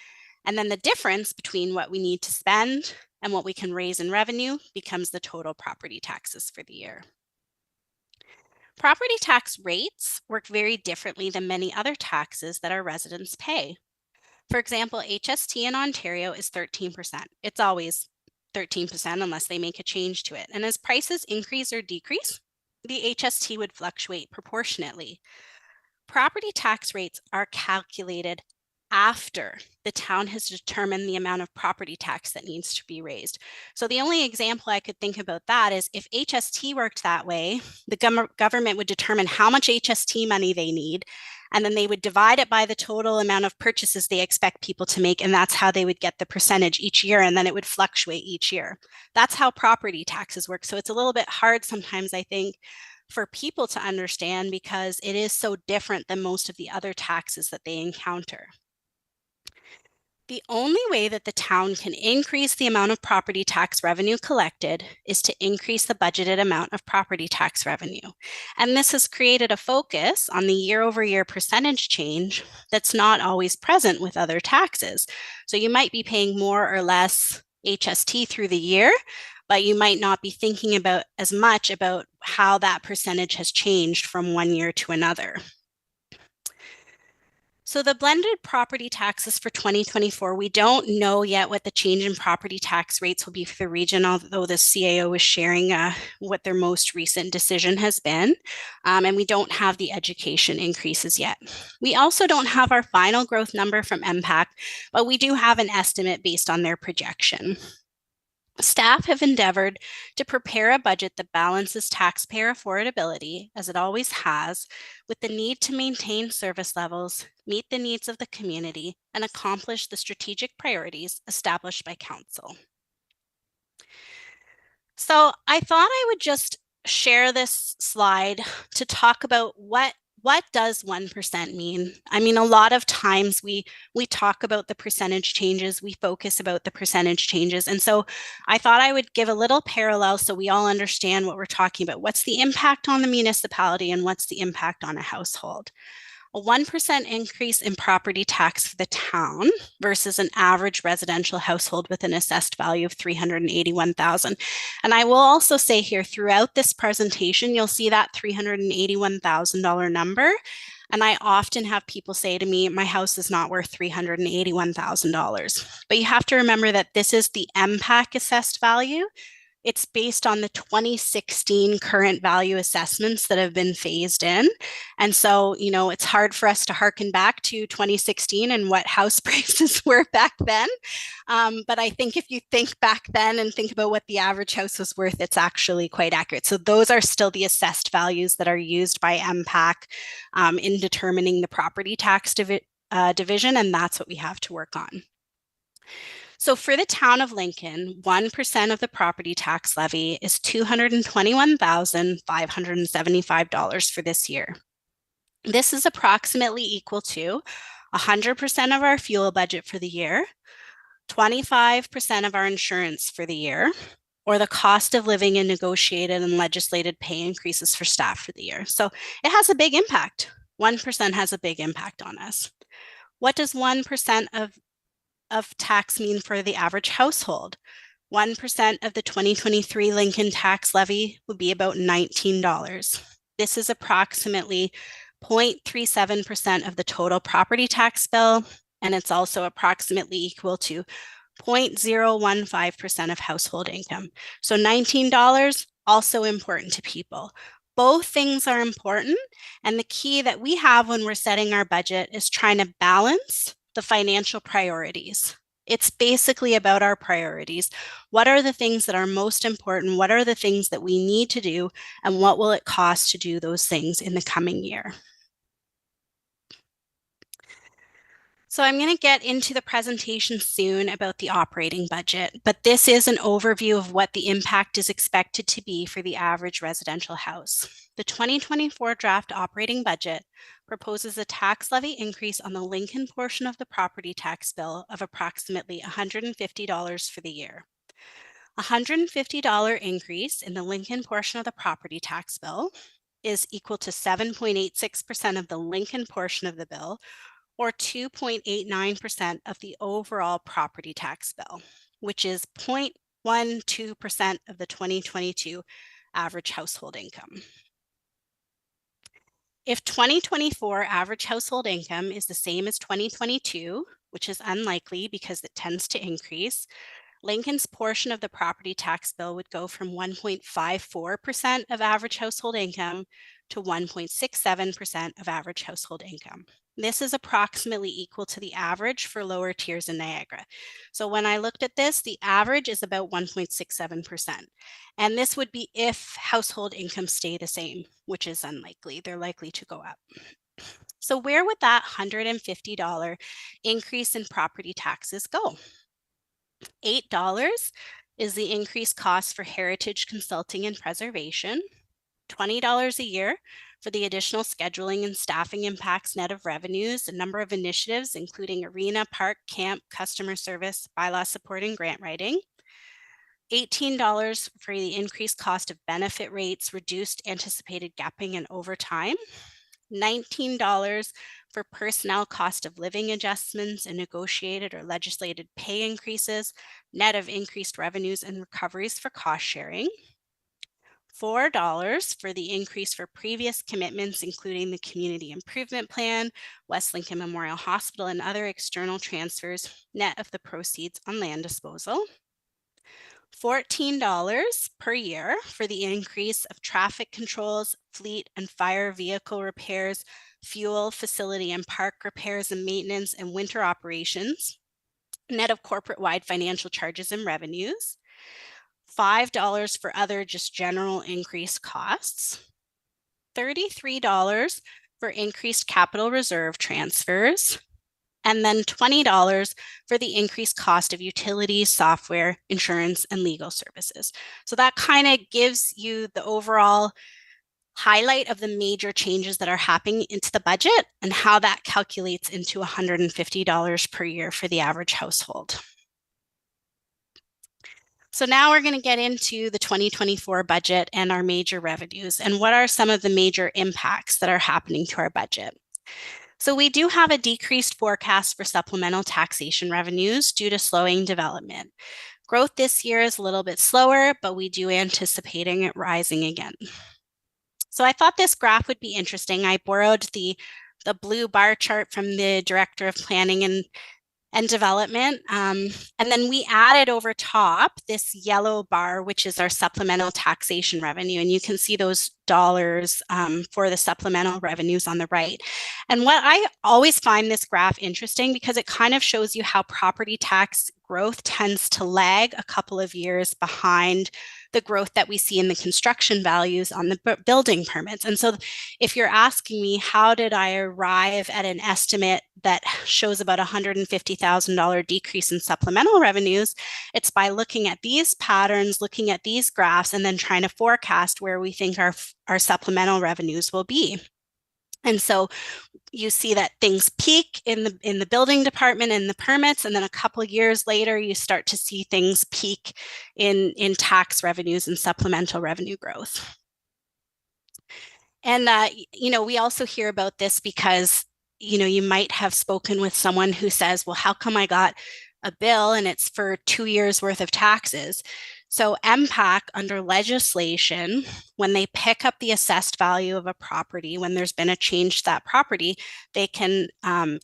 and then the difference between what we need to spend and what we can raise in revenue becomes the total property taxes for the year. Property tax rates work very differently than many other taxes that our residents pay. For example, HST in Ontario is 13%. It's always 13% unless they make a change to it. And as prices increase or decrease, the HST would fluctuate proportionately. Property tax rates are calculated after the town has determined the amount of property tax that needs to be raised. So the only example I could think about that is if HST worked that way, the government would determine how much HST money they need, and then they would divide it by the total amount of purchases they expect people to make, and that's how they would get the percentage each year, and then it would fluctuate each year. That's how property taxes work. So it's a little bit hard sometimes, I think, for people to understand because it is so different than most of the other taxes that they encounter. The only way that the town can increase the amount of property tax revenue collected is to increase the budgeted amount of property tax revenue. And this has created a focus on the year-over-year percentage change that's not always present with other taxes. So you might be paying more or less HST through the year, but you might not be thinking about as much about how that percentage has changed from one year to another. So the blended property taxes for 2024, we don't know yet what the change in property tax rates will be for the region, although the CAO is sharing what their most recent decision has been. And we don't have the education increases yet. We also don't have our final growth number from MPAC, but we do have an estimate based on their projection. Staff have endeavored to prepare a budget that balances taxpayer affordability, as it always has, with the need to maintain service levels, meet the needs of the community, and accomplish the strategic priorities established by Council. So I thought I would just share this slide to talk about what does 1% mean? I mean, a lot of times we talk about the percentage changes, we focus about the percentage changes. And so I thought I would give a little parallel so we all understand what we're talking about. What's the impact on the municipality and what's the impact on a household? A 1% increase in property tax for the town versus an average residential household with an assessed value of $381,000. And I will also say here throughout this presentation, you'll see that $381,000 number. And I often have people say to me, my house is not worth $381,000. But you have to remember that this is the MPAC assessed value. It's based on the 2016 current value assessments that have been phased in. And so, you know, it's hard for us to harken back to 2016 and what house prices were back then. But I think if you think back then and think about what the average house was worth, it's actually quite accurate. So those are still the assessed values that are used by MPAC in determining the property tax division, and that's what we have to work on. So for the town of Lincoln, 1% of the property tax levy is $221,575 for this year. This is approximately equal to 100% of our fuel budget for the year, 25% of our insurance for the year, or the cost of living and negotiated and legislated pay increases for staff for the year. So it has a big impact. 1% has a big impact on us. What does 1% of tax mean for the average household? 1% of the 2023 Lincoln tax levy would be about $19. This is approximately 0.37% of the total property tax bill, and it's also approximately equal to 0.015% of household income. So $19, also important to people. Both things are important, and the key that we have when we're setting our budget is trying to balance the financial priorities. It's basically about our priorities. What are the things that are most important? What are the things that we need to do? And what will it cost to do those things in the coming year? So I'm going to get into the presentation soon about the operating budget, but this is an overview of what the impact is expected to be for the average residential house. The 2024 draft operating budget proposes a tax levy increase on the Lincoln portion of the property tax bill of approximately $150 for the year. A $150 increase in the Lincoln portion of the property tax bill is equal to 7.86% of the Lincoln portion of the bill, or 2.89% of the overall property tax bill, which is 0.12% of the 2022 average household income. If 2024 average household income is the same as 2022, which is unlikely because it tends to increase, Lincoln's portion of the property tax bill would go from 1.54% of average household income to 1.67% of average household income. This is approximately equal to the average for lower tiers in Niagara. So when I looked at this, the average is about 1.67%. And this would be if household incomes stay the same, which is unlikely. They're likely to go up. So where would that $150 increase in property taxes go? $8 is the increased cost for heritage consulting and preservation, $20 a year for the additional scheduling and staffing impacts net of revenues, a number of initiatives, including arena, park, camp, customer service, bylaw support, and grant writing, $18 for the increased cost of benefit rates, reduced anticipated gapping and overtime, $19 for personnel cost of living adjustments and negotiated or legislated pay increases, net of increased revenues and recoveries for cost sharing, $4 for the increase for previous commitments, including the Community Improvement Plan, West Lincoln Memorial Hospital, and other external transfers, net of the proceeds on land disposal, $14 per year for the increase of traffic controls, fleet and fire vehicle repairs, fuel, facility and park repairs and maintenance, and winter operations, net of corporate-wide financial charges and revenues, $5 for other just general increased costs, $33 for increased capital reserve transfers, and then $20 for the increased cost of utilities, software, insurance, and legal services. So that kind of gives you the overall highlight of the major changes that are happening into the budget and how that calculates into $150 per year for the average household. So now we're going to get into the 2024 budget and our major revenues and what are some of the major impacts that are happening to our budget. So we do have a decreased forecast for supplemental taxation revenues due to slowing development. Growth this year is a little bit slower, but we do anticipating it rising again. So I thought this graph would be interesting. I borrowed the blue bar chart from the Director of Planning and Development. And then we added over top this yellow bar, which is our supplemental taxation revenue. And you can see those dollars for the supplemental revenues on the right. And what I always find this graph interesting because it kind of shows you how property tax growth tends to lag a couple of years behind the growth that we see in the construction values on the building permits. And so if you're asking me, how did I arrive at an estimate that shows about $150,000 decrease in supplemental revenues? It's by looking at these patterns, looking at these graphs, and then trying to forecast where we think our supplemental revenues will be. And so you see that things peak in the building department and the permits, and then a couple of years later, you start to see things peak in tax revenues and supplemental revenue growth. And, we also hear about this because, you might have spoken with someone who says, well, how come I got a bill and it's for 2 years worth of taxes? So MPAC under legislation, when they pick up the assessed value of a property, when there's been a change to that property, they can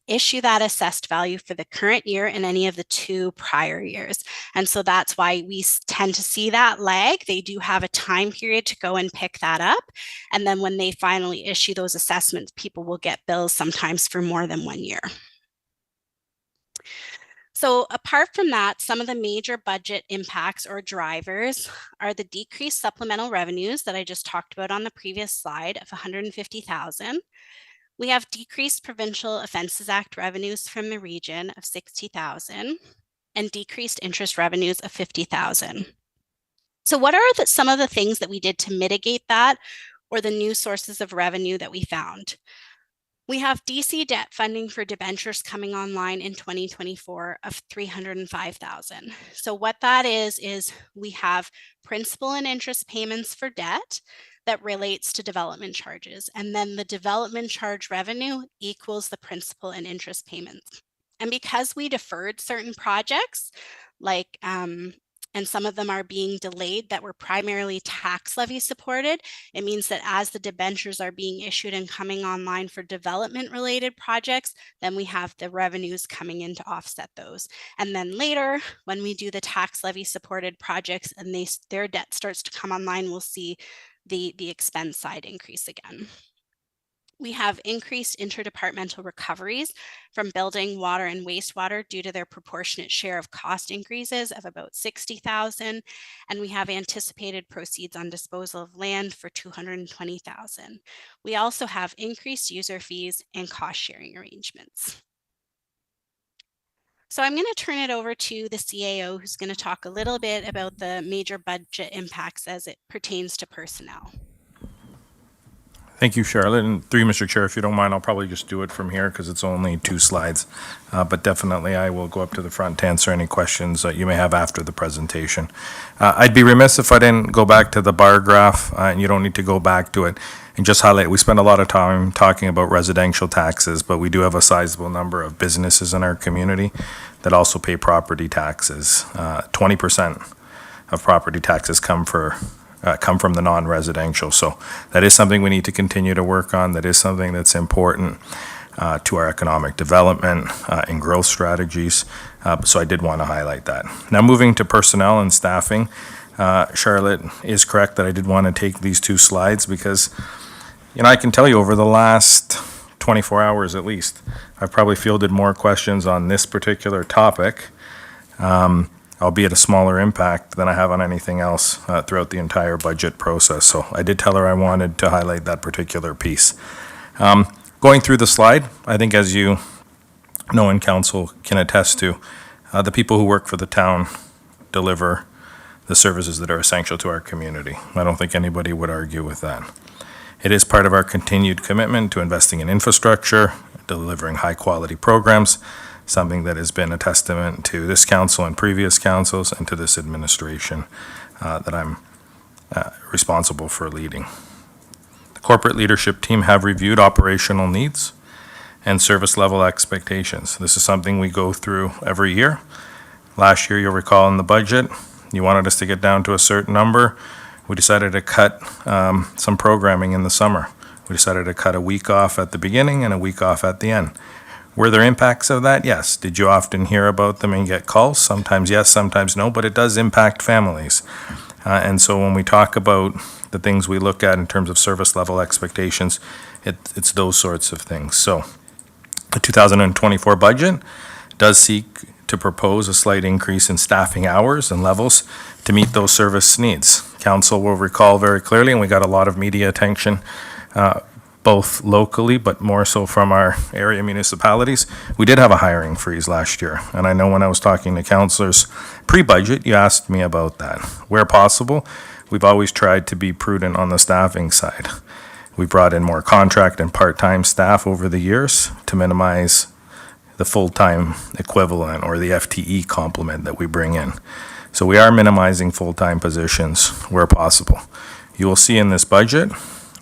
issue that assessed value for the current year and any of the 2 prior years. And so that's why we tend to see that lag. They do have a time period to go and pick that up. And then when they finally issue those assessments, people will get bills sometimes for more than 1 year. So apart from that, some of the major budget impacts or drivers are the decreased supplemental revenues that I just talked about on the previous slide of $150,000. We have decreased Provincial Offences Act revenues from the region of $60,000 and decreased interest revenues of $50,000. So what are some of the things that we did to mitigate that or the new sources of revenue that we found? We have DC debt funding for debentures coming online in 2024 of $305,000. So what that is we have principal and interest payments for debt that relates to development charges, and then the development charge revenue equals the principal and interest payments. And because we deferred certain projects, like and some of them are being delayed that were primarily tax levy supported, it means that as the debentures are being issued and coming online for development related projects, then we have the revenues coming in to offset those. And then later, when we do the tax levy supported projects and their debt starts to come online, we'll see the expense side increase again. We have increased interdepartmental recoveries from building, water, and wastewater due to their proportionate share of cost increases of about $60,000. And we have anticipated proceeds on disposal of land for $220,000. We also have increased user fees and cost sharing arrangements. So I'm going to turn it over to the CAO, who's going to talk a little bit about the major budget impacts as it pertains to personnel. Thank you, Charlotte. And through you, Mr. Chair, if you don't mind, I'll probably just do it from here because it's only 2 slides. But definitely, I will go up to the front to answer any questions that you may have after the presentation. I'd be remiss if I didn't go back to the bar graph, and you don't need to go back to it, and just highlight, we spend a lot of time talking about residential taxes, but we do have a sizable number of businesses in our community that also pay property taxes. 20% of property taxes come from the non-residential. So that is something we need to continue to work on. That is something that's important to our economic development and growth strategies. So I did want to highlight that. Now moving to personnel and staffing, Charlotte is correct that I did want to take these 2 slides because, I can tell you over the last 24 hours at least, I've probably fielded more questions on this particular topic, albeit a smaller impact than I have on anything else throughout the entire budget process. So I did tell her I wanted to highlight that particular piece. Going through the slide, I think as you know and council can attest to, the people who work for the town deliver the services that are essential to our community. I don't think anybody would argue with that. It is part of our continued commitment to investing in infrastructure, delivering high-quality programs, something that has been a testament to this council and previous councils and to this administration that I'm responsible for leading. The corporate leadership team have reviewed operational needs and service level expectations. This is something we go through every year. Last year, you'll recall in the budget, you wanted us to get down to a certain number. We decided to cut some programming in the summer. We decided to cut a week off at the beginning and a week off at the end. Were there impacts of that? Yes. Did you often hear about them and get calls? Sometimes yes, sometimes no, but it does impact families. And so when we talk about the things we look at in terms of service level expectations, it's those sorts of things. So the 2024 budget does seek to propose a slight increase in staffing hours and levels to meet those service needs. Council will recall very clearly, and we got a lot of media attention both locally, but more so from our area municipalities. We did have a hiring freeze last year, and I know when I was talking to councillors pre-budget, you asked me about that. Where possible, we've always tried to be prudent on the staffing side. We brought in more contract and part-time staff over the years to minimize the full-time equivalent or the FTE complement that we bring in. So we are minimizing full-time positions where possible. You will see in this budget,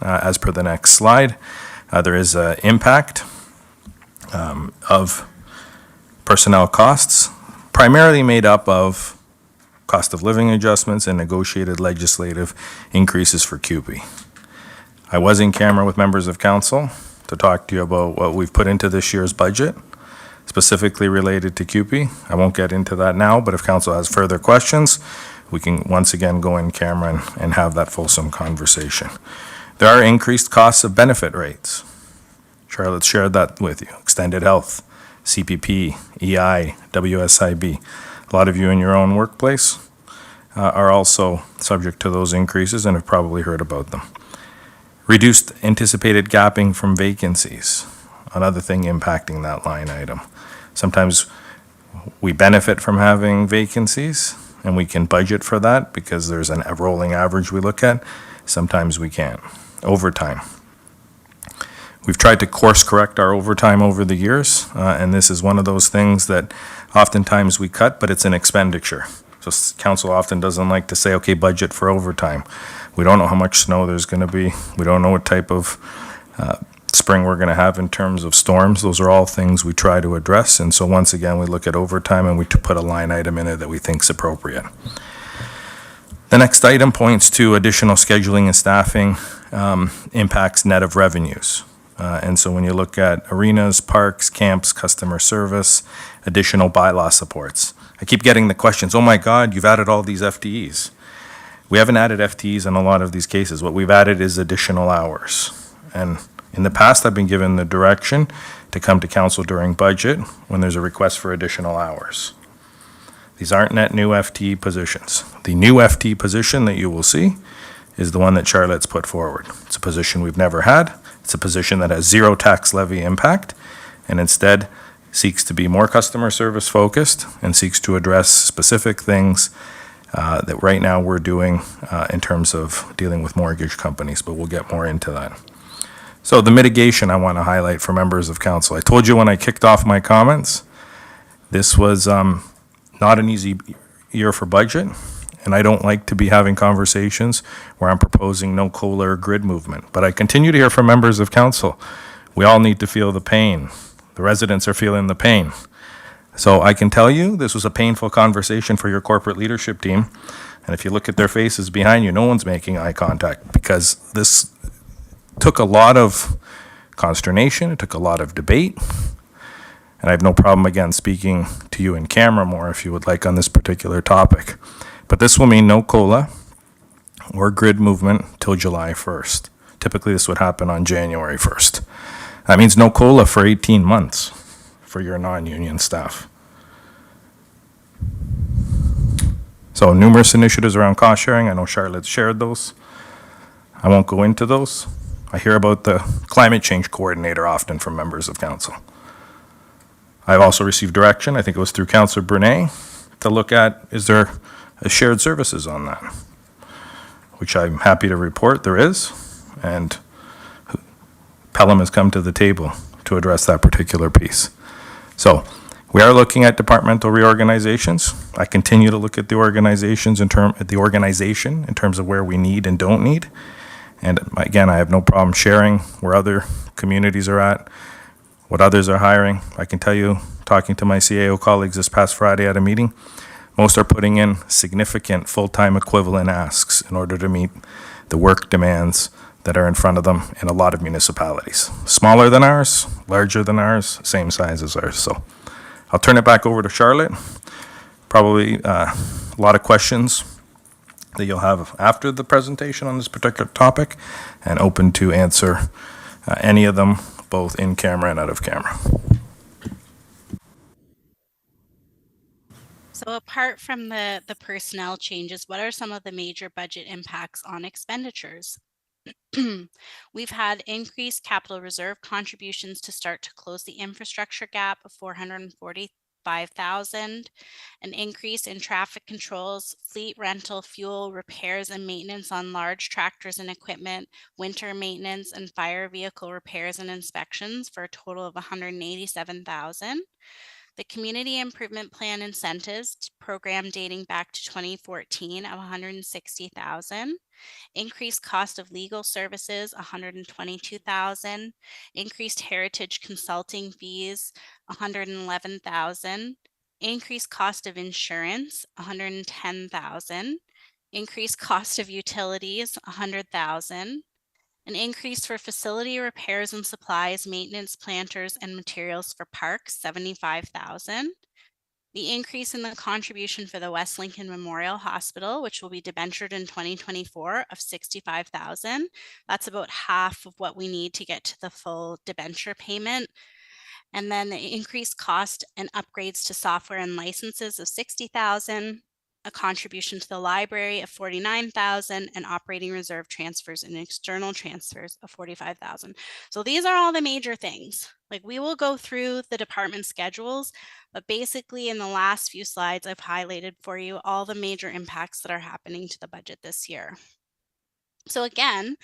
as per the next slide, there is an impact of personnel costs, primarily made up of cost of living adjustments and negotiated legislative increases for CUPE. I was in camera with members of council to talk to you about what we've put into this year's budget, specifically related to CUPE. I won't get into that now, but if council has further questions, we can once again go in camera and have that fulsome conversation. There are increased costs of benefit rates. Charlotte shared that with you. Extended health, CPP, EI, WSIB. A lot of you in your own workplace are also subject to those increases and have probably heard about them. Reduced anticipated gapping from vacancies, another thing impacting that line item. Sometimes we benefit from having vacancies and we can budget for that because there's a rolling average we look at. Sometimes we can't. Overtime. We've tried to course correct our overtime over the years, and this is one of those things that oftentimes we cut, but it's an expenditure. So council often doesn't like to say, okay, budget for overtime. We don't know how much snow there's going to be. We don't know what type of spring we're going to have in terms of storms. Those are all things we try to address. And so once again, we look at overtime and we put a line item in it that we think is appropriate. The next item points to additional scheduling and staffing impacts net of revenues. And so when you look at arenas, parks, camps, customer service, additional bylaw supports. I keep getting the questions, oh my God, you've added all these FTEs. We haven't added FTEs in a lot of these cases. What we've added is additional hours. And in the past, I've been given the direction to come to council during budget when there's a request for additional hours. These aren't net new FTE positions. The new FTE position that you will see is the one that Charlotte's put forward. It's a position we've never had. It's a position that has zero tax levy impact and instead seeks to be more customer service focused and seeks to address specific things that right now we're doing in terms of dealing with mortgage companies, but we'll get more into that. So the mitigation I want to highlight for members of council. I told you when I kicked off my comments, this was not an easy year for budget, and I don't like to be having conversations where I'm proposing no COLA or grid movement. But I continue to hear from members of council. We all need to feel the pain. The residents are feeling the pain. So I can tell you this was a painful conversation for your corporate leadership team. And if you look at their faces behind you, no one's making eye contact because this took a lot of consternation. It took a lot of debate. And I have no problem, again, speaking to you in camera more if you would like on this particular topic. But this will mean no COLA or grid movement till July 1st. Typically, this would happen on January 1st. That means no COLA for 18 months for your non-union staff. So numerous initiatives around cost sharing. I know Charlotte shared those. I won't go into those. I hear about the climate change coordinator often from members of council. I've also received direction, I think it was through Councillor Brunet, to look at, is there a shared services on that? Which I'm happy to report there is, and Pelham has come to the table to address that particular piece. So we are looking at departmental reorganizations. I continue to look at the organizations in terms of where we need and don't need. And again, I have no problem sharing where other communities are at, what others are hiring. I can tell you, talking to my CAO colleagues this past Friday at a meeting, most are putting in significant full-time equivalent asks in order to meet the work demands that are in front of them in a lot of municipalities. Smaller than ours, larger than ours, same size as ours. So I'll turn it back over to Charlotte. Probably a lot of questions that you'll have after the presentation on this particular topic, and open to answer any of them, both in camera and out of camera. So apart from the personnel changes, what are some of the major budget impacts on expenditures? We've had increased capital reserve contributions to start to close the infrastructure gap of $445,000, an increase in traffic controls, fleet rental, fuel, repairs and maintenance on large tractors and equipment, winter maintenance and fire vehicle repairs and inspections for a total of $187,000. The Community Improvement Plan incentives program dating back to 2014 of $160,000. Increased cost of legal services, $122,000. Increased heritage consulting fees, $111,000. Increased cost of insurance, $110,000. Increased cost of utilities, $100,000. An increase for facility repairs and supplies, maintenance, planters, and materials for parks, $75,000. The increase in the contribution for the West Lincoln Memorial Hospital, which will be debentured in 2024, of $65,000. That's about half of what we need to get to the full debenture payment. And then the increased cost and upgrades to software and licenses of $60,000. A contribution to the library of $49,000, and operating reserve transfers and external transfers of $45,000. So these are all the major things. Like, we will go through the department schedules, but basically in the last few slides, I've highlighted for you all the major impacts that are happening to the budget this year. So again,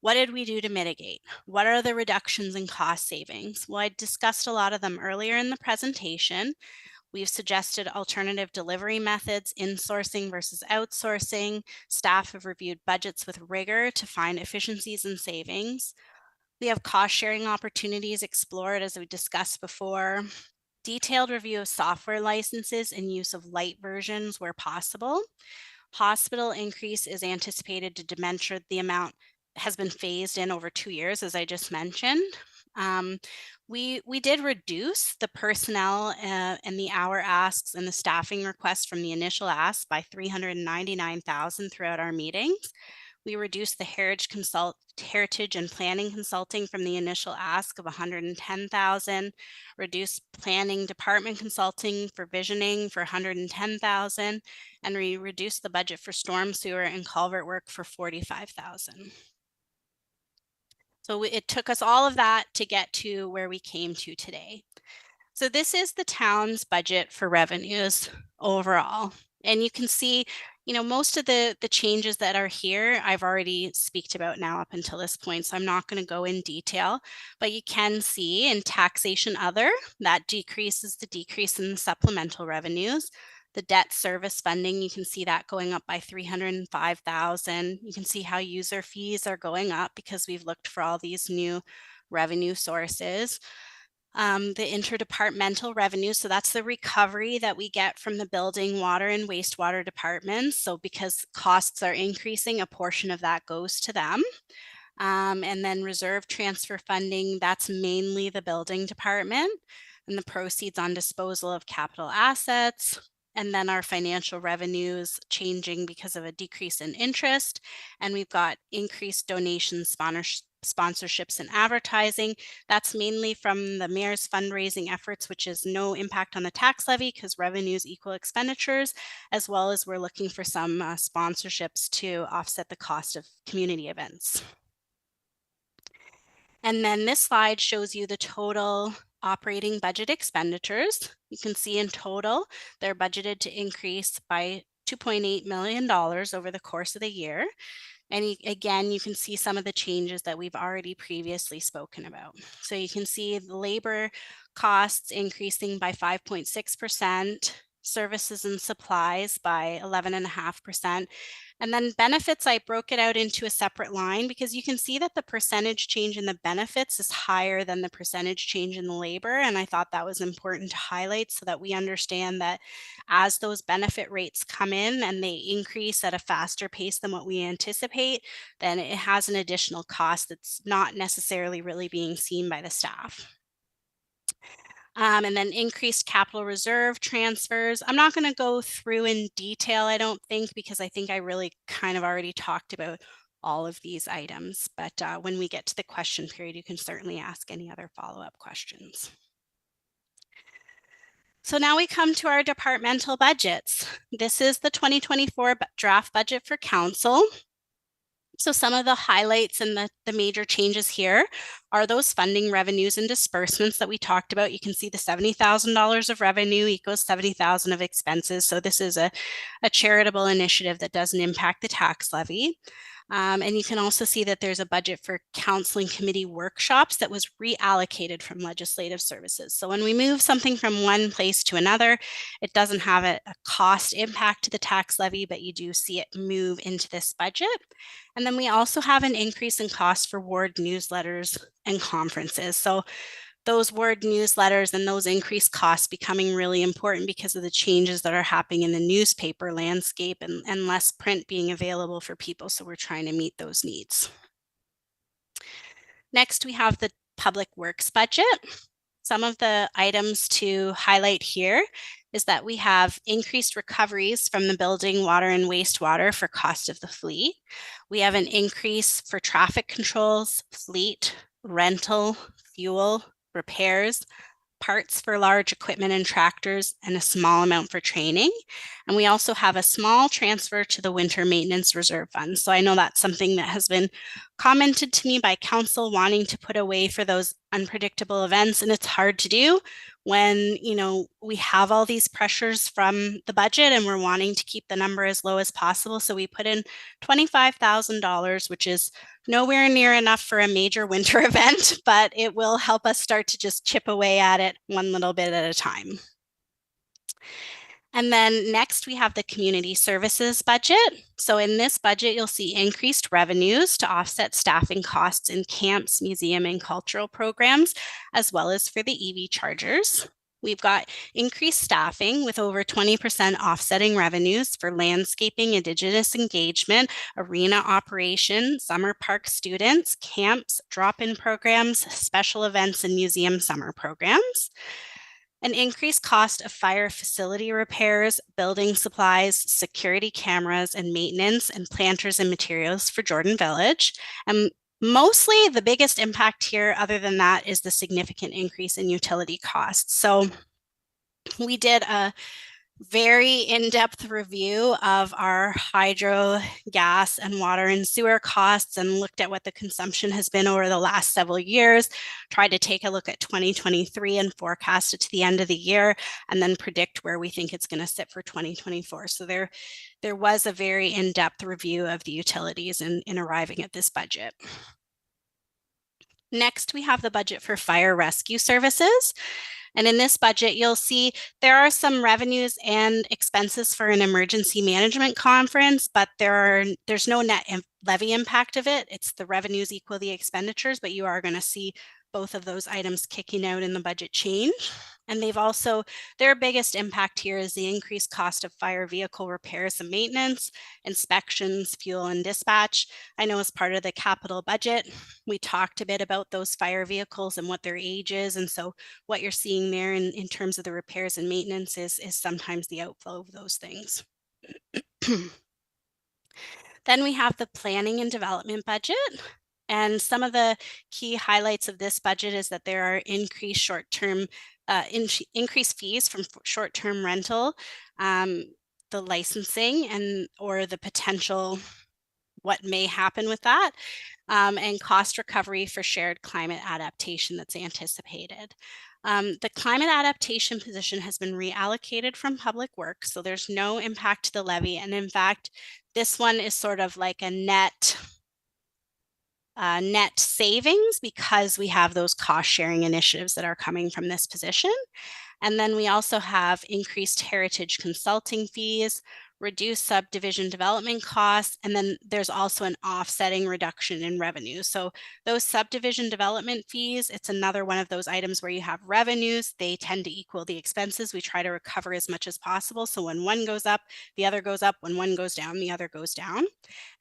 What did we do to mitigate? What are the reductions in cost savings? Well, I discussed a lot of them earlier in the presentation. We've suggested alternative delivery methods, insourcing versus outsourcing. Staff have reviewed budgets with rigor to find efficiencies and savings. We have cost sharing opportunities explored, as we discussed before. Detailed review of software licenses and use of light versions where possible. Hospital increase is anticipated to dementia. The amount has been phased in over 2 years, as I just mentioned. We did reduce the personnel and the hour asks and the staffing requests from the initial ask by $399,000 throughout our meetings. We reduced the heritage and planning consulting from the initial ask of $110,000, reduced planning department consulting for visioning for $110,000, and we reduced the budget for storm sewer and culvert work for $45,000. So it took us all of that to get to where we came to today. So this is the town's budget for revenues overall. And you can see, most of the changes that are here, I've already speaked about now up until this point, so I'm not going to go in detail, but you can see in taxation other, that decreases the decrease in the supplemental revenues. The debt service funding, you can see that going up by $305,000. You can see how user fees are going up because we've looked for all these new revenue sources. The interdepartmental revenue, so that's the recovery that we get from the building, water, and wastewater departments. So because costs are increasing, a portion of that goes to them. And then reserve transfer funding, that's mainly the building department, and the proceeds on disposal of capital assets. And then our financial revenues changing because of a decrease in interest. And we've got increased donations, sponsorships, and advertising. That's mainly from the mayor's fundraising efforts, which is no impact on the tax levy because revenues equal expenditures, as well as we're looking for some sponsorships to offset the cost of community events. And then this slide shows you the total operating budget expenditures. You can see in total, they're budgeted to increase by $2.8 million over the course of the year. And again, you can see some of the changes that we've already previously spoken about. So you can see the labor costs increasing by 5.6%, services and supplies by 11.5%. And then benefits, I broke it out into a separate line because you can see that the percentage change in the benefits is higher than the percentage change in the labor. And I thought that was important to highlight so that we understand that as those benefit rates come in and they increase at a faster pace than what we anticipate, then it has an additional cost that's not necessarily really being seen by the staff. And then increased capital reserve transfers. I'm not going to go through in detail, I don't think, because I think I really kind of already talked about all of these items. But when we get to the question period, you can certainly ask any other follow-up questions. So now we come to our departmental budgets. This is the 2024 draft budget for council. So some of the highlights and the major changes here are those funding revenues and disbursements that we talked about. You can see the $70,000 of revenue equals $70,000 of expenses. So this is a charitable initiative that doesn't impact the tax levy. And you can also see that there's a budget for counseling committee workshops that was reallocated from legislative services. So when we move something from one place to another, it doesn't have a cost impact to the tax levy, but you do see it move into this budget. And then we also have an increase in cost for ward newsletters and conferences. So those ward newsletters and those increased costs becoming really important because of the changes that are happening in the newspaper landscape and less print being available for people. So we're trying to meet those needs. Next, we have the public works budget. Some of the items to highlight here is that we have increased recoveries from the building, water, and wastewater for cost of the fleet. We have an increase for traffic controls, fleet, rental, fuel, repairs, parts for large equipment and tractors, and a small amount for training. And we also have a small transfer to the winter maintenance reserve fund. So I know that's something that has been commented to me by council wanting to put away for those unpredictable events, and it's hard to do when, we have all these pressures from the budget and we're wanting to keep the number as low as possible. So we put in $25,000, which is nowhere near enough for a major winter event, but it will help us start to just chip away at it one little bit at a time. And then next we have the community services budget. So in this budget, you'll see increased revenues to offset staffing costs in camps, museum, and cultural programs, as well as for the EV chargers. We've got increased staffing with over 20% offsetting revenues for landscaping, Indigenous engagement, arena operation, summer park students, camps, drop-in programs, special events, and museum summer programs. An increased cost of fire facility repairs, building supplies, security cameras, and maintenance, and planters and materials for Jordan Village. And mostly the biggest impact here, other than that, is the significant increase in utility costs. So we did a very in-depth review of our hydro, gas, and water and sewer costs and looked at what the consumption has been over the last several years, tried to take a look at 2023 and forecast it to the end of the year, and then predict where we think it's going to sit for 2024. So there was a very in-depth review of the utilities in arriving at this budget. Next, we have the budget for fire rescue services. And in this budget, you'll see there are some revenues and expenses for an emergency management conference, but there's no net levy impact of it. It's the revenues equal the expenditures, but you are going to see both of those items kicking out in the budget change. And their biggest impact here is the increased cost of fire vehicle repairs and maintenance, inspections, fuel, and dispatch. I know as part of the capital budget, we talked a bit about those fire vehicles and what their age is. And so what you're seeing there in terms of the repairs and maintenance is sometimes the outflow of those things. Then we have the planning and development budget. And some of the key highlights of this budget is that there are increased increased fees from short-term rental, the licensing or the potential what may happen with that, and cost recovery for shared climate adaptation that's anticipated. The climate adaptation position has been reallocated from Public Works, so there's no impact to the levy. And in fact, this one is sort of like a net savings because we have those cost sharing initiatives that are coming from this position. And then we also have increased heritage consulting fees, reduced subdivision development costs, and then there's also an offsetting reduction in revenue. So those subdivision development fees, it's another one of those items where you have revenues, they tend to equal the expenses. We try to recover as much as possible. So when one goes up, the other goes up. When one goes down, the other goes down.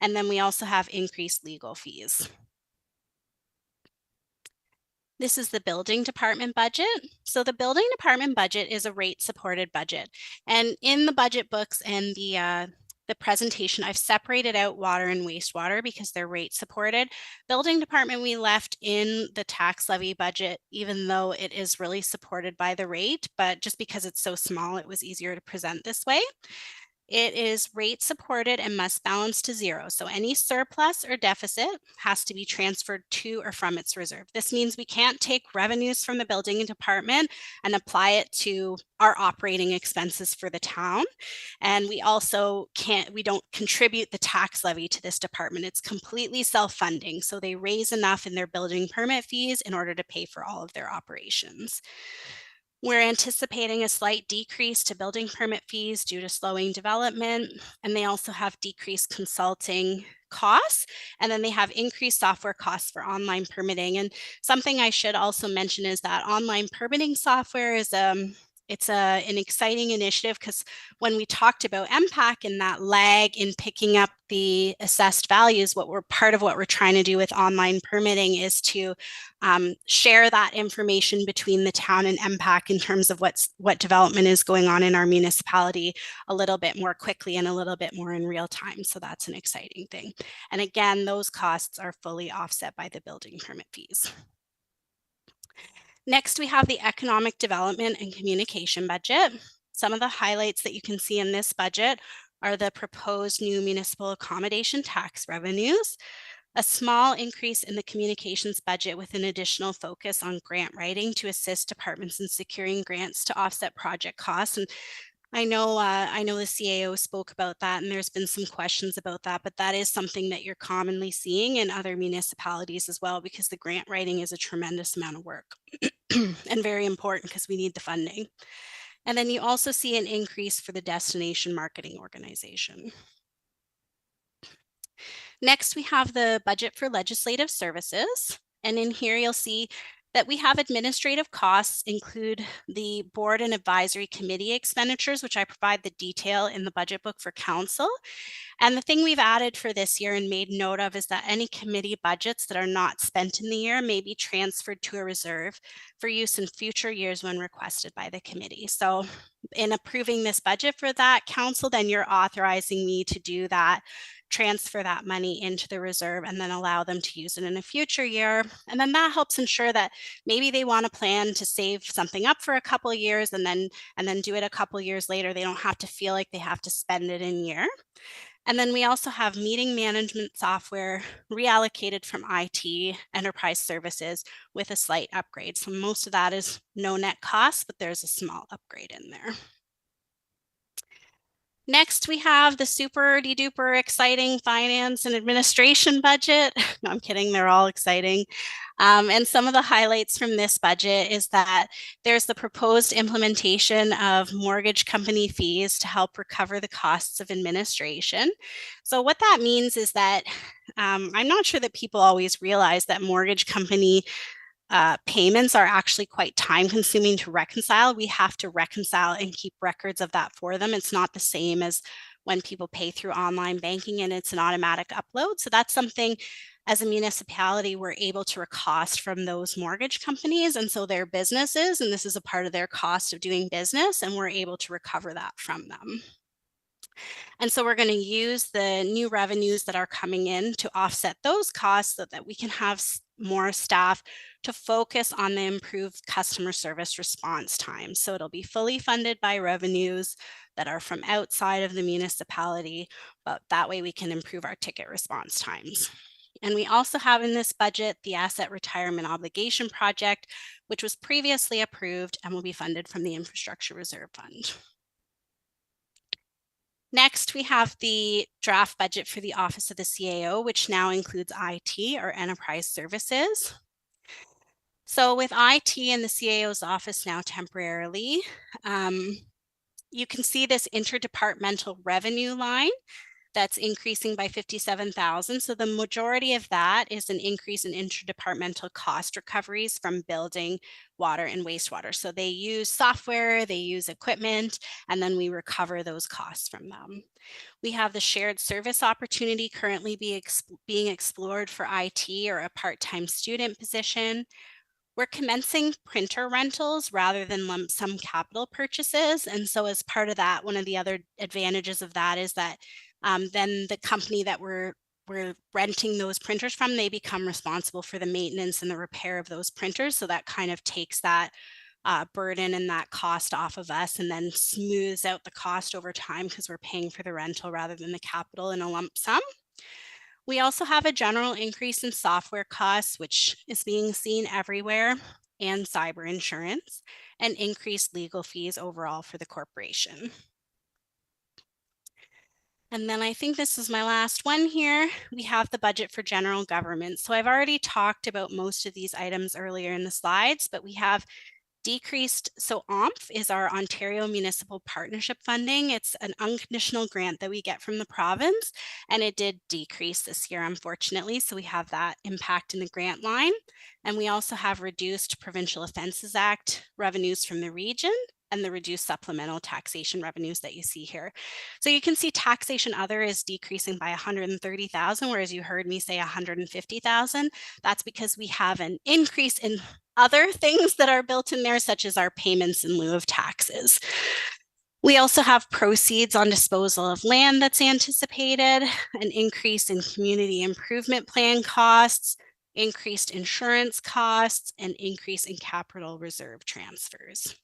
And then we also have increased legal fees. This is the building department budget. So the building department budget is a rate supported budget. And in the budget books and the presentation, I've separated out water and wastewater because they're rate supported. Building department we left in the tax levy budget, even though it is really supported by the rate, but just because it's so small, it was easier to present this way. It is rate supported and must balance to zero. So any surplus or deficit has to be transferred to or from its reserve. This means we can't take revenues from the building department and apply it to our operating expenses for the town. And we also we don't contribute the tax levy to this department. It's completely self-funding. So they raise enough in their building permit fees in order to pay for all of their operations. We're anticipating a slight decrease to building permit fees due to slowing development, and they also have decreased consulting costs, and then they have increased software costs for online permitting. And something I should also mention is that online permitting software is it's an exciting initiative because when we talked about MPAC and that lag in picking up the assessed values, part of what we're trying to do with online permitting is to share that information between the town and MPAC in terms of what development is going on in our municipality a little bit more quickly and a little bit more in real time. So that's an exciting thing. And again, those costs are fully offset by the building permit fees. Next, we have the economic development and communication budget. Some of the highlights that you can see in this budget are the proposed new municipal accommodation tax revenues, a small increase in the communications budget with an additional focus on grant writing to assist departments in securing grants to offset project costs. And I know the CAO spoke about that, and there's been some questions about that, but that is something that you're commonly seeing in other municipalities as well, because the grant writing is a tremendous amount of work and very important because we need the funding. And then you also see an increase for the destination marketing organization. Next, we have the budget for legislative services. And in here, you'll see that we have administrative costs include the board and advisory committee expenditures, which I provide the detail in the budget book for council. And the thing we've added for this year and made note of is that any committee budgets that are not spent in the year may be transferred to a reserve for use in future years when requested by the committee. So in approving this budget for that, council, then you're authorizing me to do that, transfer that money into the reserve, and then allow them to use it in a future year. And then that helps ensure that maybe they want to plan to save something up for a couple of years and then do it a couple of years later. They don't have to feel like they have to spend it in year. And then we also have meeting management software reallocated from IT enterprise services with a slight upgrade. So most of that is no net cost, but there's a small upgrade in there. Next, we have the super duper exciting finance and administration budget. No, I'm kidding, they're all exciting. And some of the highlights from this budget is that there's the proposed implementation of mortgage company fees to help recover the costs of administration. So what that means is that I'm not sure that people always realize that mortgage company payments are actually quite time consuming to reconcile. We have to reconcile and keep records of that for them. It's not the same as when people pay through online banking and it's an automatic upload. So that's something as a municipality we're able to recost from those mortgage companies. And so their businesses, and this is a part of their cost of doing business, and we're able to recover that from them. And so we're going to use the new revenues that are coming in to offset those costs so that we can have more staff to focus on the improved customer service response time. So it'll be fully funded by revenues that are from outside of the municipality, but that way we can improve our ticket response times. And we also have in this budget the Asset Retirement Obligation Project, which was previously approved and will be funded from the Infrastructure Reserve Fund. Next, we have the draft budget for the Office of the CAO, which now includes IT, or enterprise services. So with IT in the CAO's office now temporarily, you can see this interdepartmental revenue line that's increasing by $57,000. So the majority of that is an increase in interdepartmental cost recoveries from building, water, and wastewater. So they use software, they use equipment, and then we recover those costs from them. We have the shared service opportunity currently being explored for IT, or a part-time student position. We're commencing printer rentals rather than lump sum capital purchases. And so as part of that, one of the other advantages of that is that then the company that we're renting those printers from, they become responsible for the maintenance and the repair of those printers. So that kind of takes that burden and that cost off of us, and then smooths out the cost over time because we're paying for the rental rather than the capital in a lump sum. We also have a general increase in software costs, which is being seen everywhere, and cyber insurance, and increased legal fees overall for the corporation. And then I think this is my last one here. We have the budget for general government. So I've already talked about most of these items earlier in the slides, but we have decreased. So OMF is our Ontario Municipal Partnership Funding. It's an unconditional grant that we get from the province, and it did decrease this year, unfortunately. So we have that impact in the grant line. And we also have reduced Provincial Offences Act revenues from the region, and the reduced supplemental taxation revenues that you see here. So you can see taxation other is decreasing by 130,000, whereas you heard me say 150,000. That's because we have an increase in other things that are built in there, such as our payments in lieu of taxes. We also have proceeds on disposal of land that's anticipated, an increase in community improvement plan costs, increased insurance costs, and increase in capital reserve transfers.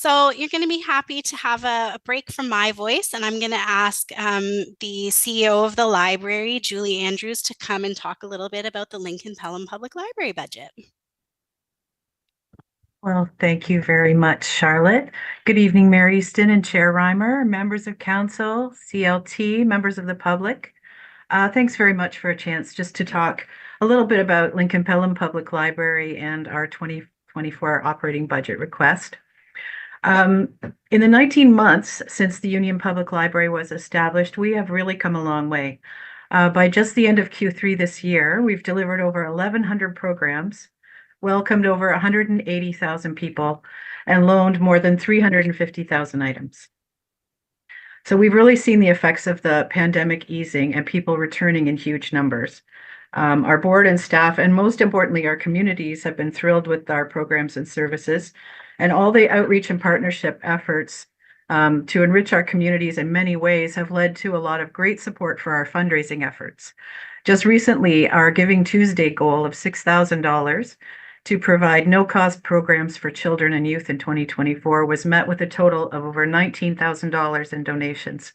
So you're going to be happy to have a break from my voice, and I'm going to ask the CEO of the library, Julie Andrews, to come and talk a little bit about the Lincoln Pelham Public Library budget. Well, thank you very much, Charlotte. Good evening, Mayor Easton and Chair Reimer, members of council, CLT, members of the public. Thanks very much for a chance just to talk a little bit about Lincoln Pelham Public Library and our 2024 operating budget request. In the 19 months since the Union Public Library was established, we have really come a long way. By just the end of Q3 this year, we've delivered over 1,100 programs, welcomed over 180,000 people, and loaned more than 350,000 items. So we've really seen the effects of the pandemic easing and people returning in huge numbers. Our board and staff, and most importantly, our communities have been thrilled with our programs and services, and all the outreach and partnership efforts to enrich our communities in many ways have led to a lot of great support for our fundraising efforts. Just recently, our Giving Tuesday goal of $6,000 to provide no-cost programs for children and youth in 2024 was met with a total of over $19,000 in donations.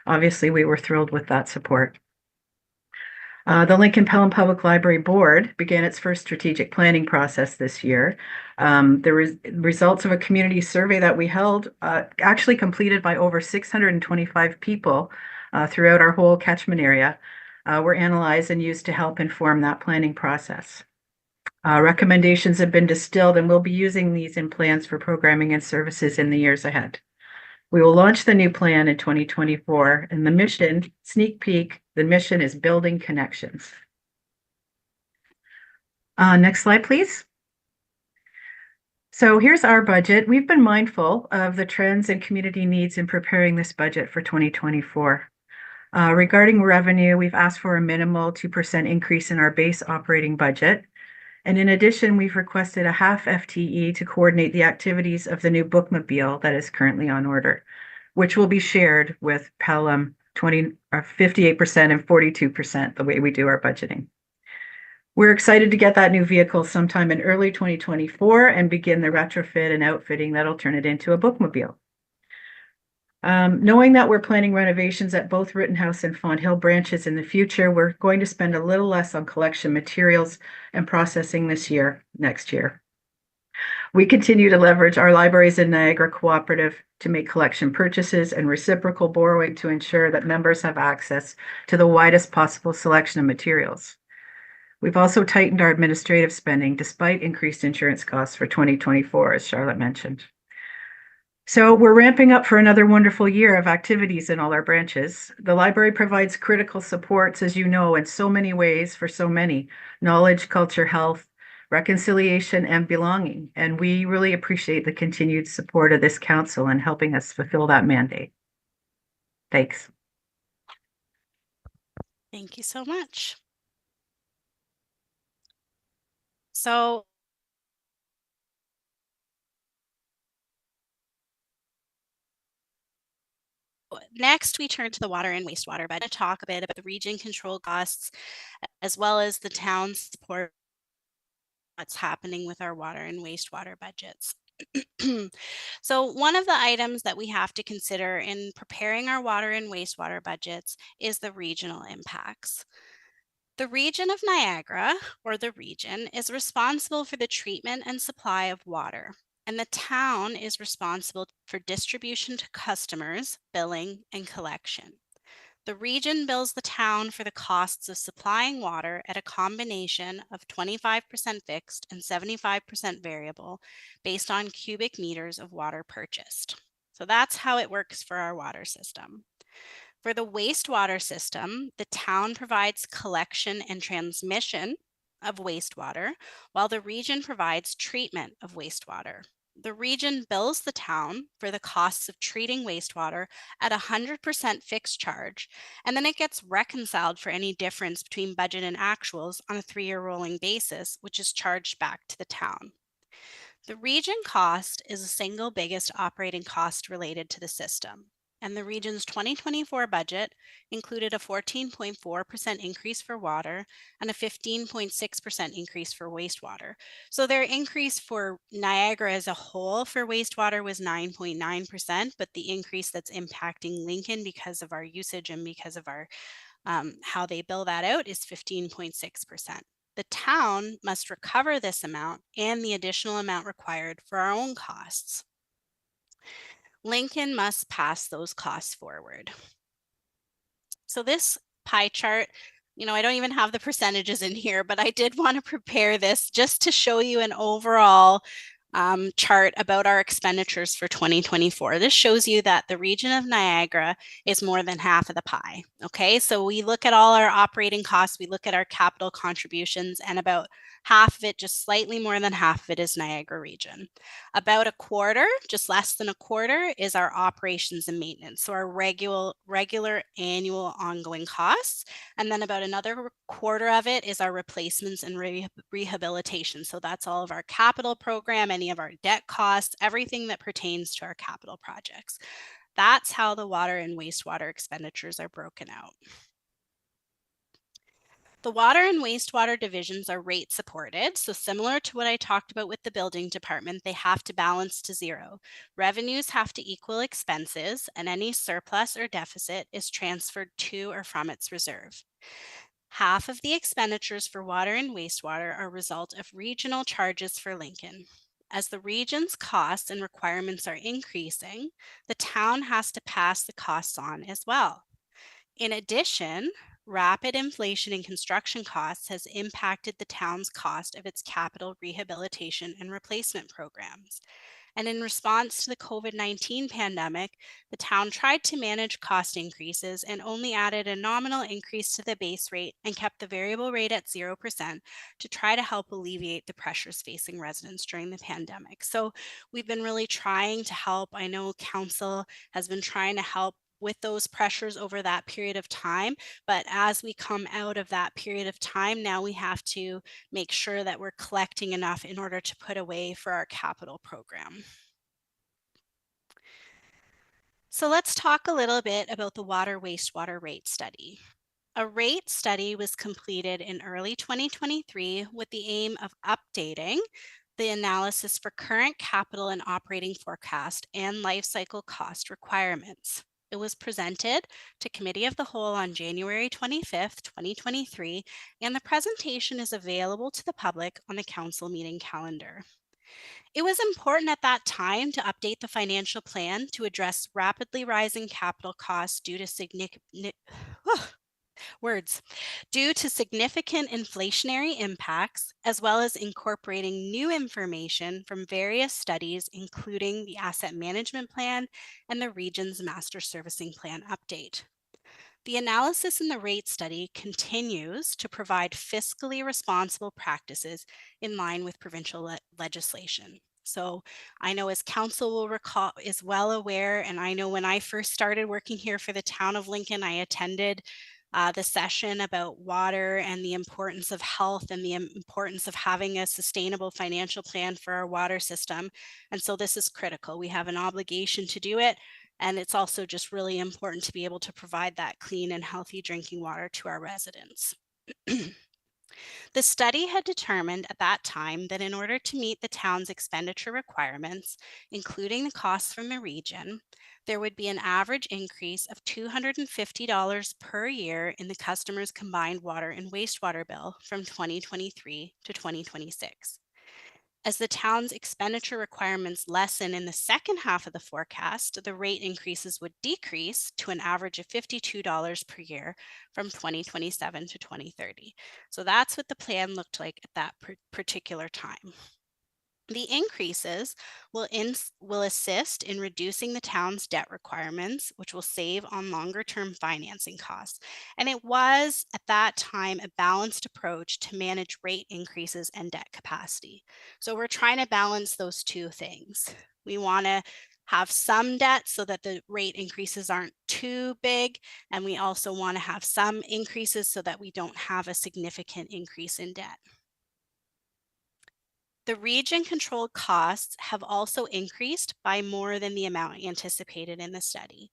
Obviously, we were thrilled with that support. The Lincoln Pelham Public Library Board began its first strategic planning process this year. The results of a community survey that we held, actually completed by over 625 people throughout our whole catchment area, were analyzed and used to help inform that planning process. Recommendations have been distilled, and we'll be using these in plans for programming and services in the years ahead. We will launch the new plan in 2024, and the mission, sneak peek, the mission is building connections. Next slide, please. So here's our budget. We've been mindful of the trends and community needs in preparing this budget for 2024. Regarding revenue, we've asked for a minimal 2% increase in our base operating budget. And in addition, we've requested a half FTE to coordinate the activities of the new bookmobile that is currently on order, which will be shared with Pelham 58% and 42%, the way we do our budgeting. We're excited to get that new vehicle sometime in early 2024 and begin the retrofit and outfitting that'll turn it into a bookmobile. Knowing that we're planning renovations at both Rittenhouse and Fonthill branches in the future, we're going to spend a little less on collection materials and processing next year. We continue to leverage our Libraries in Niagara Cooperative to make collection purchases and reciprocal borrowing to ensure that members have access to the widest possible selection of materials. We've also tightened our administrative spending despite increased insurance costs for 2024, as Charlotte mentioned. So we're ramping up for another wonderful year of activities in all our branches. The library provides critical supports, as you know, in so many ways for so many: knowledge, culture, health, reconciliation, and belonging. And we really appreciate the continued support of this council in helping us fulfill that mandate. Thanks. Thank you so much. So next, we turn to the water and wastewater budget to talk a bit about the region control costs, as well as the town's support, what's happening with our water and wastewater budgets. So one of the items that we have to consider in preparing our water and wastewater budgets is the regional impacts. The region of Niagara, or the region, is responsible for the treatment and supply of water, and the town is responsible for distribution to customers, billing, and collection. The region bills the town for the costs of supplying water at a combination of 25% fixed and 75% variable based on cubic meters of water purchased. So that's how it works for our water system. For the wastewater system, the town provides collection and transmission of wastewater, while the region provides treatment of wastewater. The region bills the town for the costs of treating wastewater at 100% fixed charge, and then it gets reconciled for any difference between budget and actuals on a 3-year rolling basis, which is charged back to the town. The region cost is the single biggest operating cost related to the system, and the region's 2024 budget included a 14.4% increase for water and a 15.6% increase for wastewater. So their increase for Niagara as a whole for wastewater was 9.9%, but the increase that's impacting Lincoln because of our usage and because of our how they bill that out is 15.6%. The town must recover this amount and the additional amount required for our own costs. Lincoln must pass those costs forward. So this pie chart, I don't even have the percentages in here, but I did want to prepare this just to show you an overall chart about our expenditures for 2024. This shows you that the region of Niagara is more than half of the pie. Okay, so we look at all our operating costs, we look at our capital contributions, and about half of it, just slightly more than half of it, is Niagara region. About a quarter, just less than a quarter, is our operations and maintenance, so our regular annual ongoing costs. And then about another quarter of it is our replacements and rehabilitation. So that's all of our capital program, any of our debt costs, everything that pertains to our capital projects. That's how the water and wastewater expenditures are broken out. The water and wastewater divisions are rate supported. So similar to what I talked about with the building department, they have to balance to zero. Revenues have to equal expenses, and any surplus or deficit is transferred to or from its reserve. Half of the expenditures for water and wastewater are a result of regional charges for Lincoln. As the region's costs and requirements are increasing, the town has to pass the costs on as well. In addition, rapid inflation in construction costs has impacted the town's cost of its capital rehabilitation and replacement programs. And in response to the COVID-19 pandemic, the town tried to manage cost increases and only added a nominal increase to the base rate and kept the variable rate at 0% to try to help alleviate the pressures facing residents during the pandemic. So we've been really trying to help. I know council has been trying to help with those pressures over that period of time. But as we come out of that period of time, now we have to make sure that we're collecting enough in order to put away for our capital program. So let's talk a little bit about the water wastewater rate study. A rate study was completed in early 2023 with the aim of updating the analysis for current capital and operating forecast and life cycle cost requirements. It was presented to Committee of the Whole on January 25th, 2023, and the presentation is available to the public on the council meeting calendar. It was important at that time to update the financial plan to address rapidly rising capital costs due to significant inflationary impacts, as well as incorporating new information from various studies, including the Asset Management Plan and the Region's Master Servicing Plan update. The analysis in the rate study continues to provide fiscally responsible practices in line with provincial legislation. So I know as council will recall, is well aware, and I know when I first started working here for the town of Lincoln, I attended the session about water and the importance of health and the importance of having a sustainable financial plan for our water system. And so this is critical. We have an obligation to do it. And it's also just really important to be able to provide that clean and healthy drinking water to our residents. The study had determined at that time that in order to meet the town's expenditure requirements, including the costs from the region, there would be an average increase of $250 per year in the customer's combined water and wastewater bill from 2023 to 2026. As the town's expenditure requirements lessen in the second half of the forecast, the rate increases would decrease to an average of $52 per year from 2027 to 2030. So that's what the plan looked like at that particular time. The increases will assist in reducing the town's debt requirements, which will save on longer-term financing costs. And it was, at that time, a balanced approach to manage rate increases and debt capacity. So we're trying to balance those two things. We want to have some debt so that the rate increases aren't too big, and we also want to have some increases so that we don't have a significant increase in debt. The region-controlled costs have also increased by more than the amount anticipated in the study.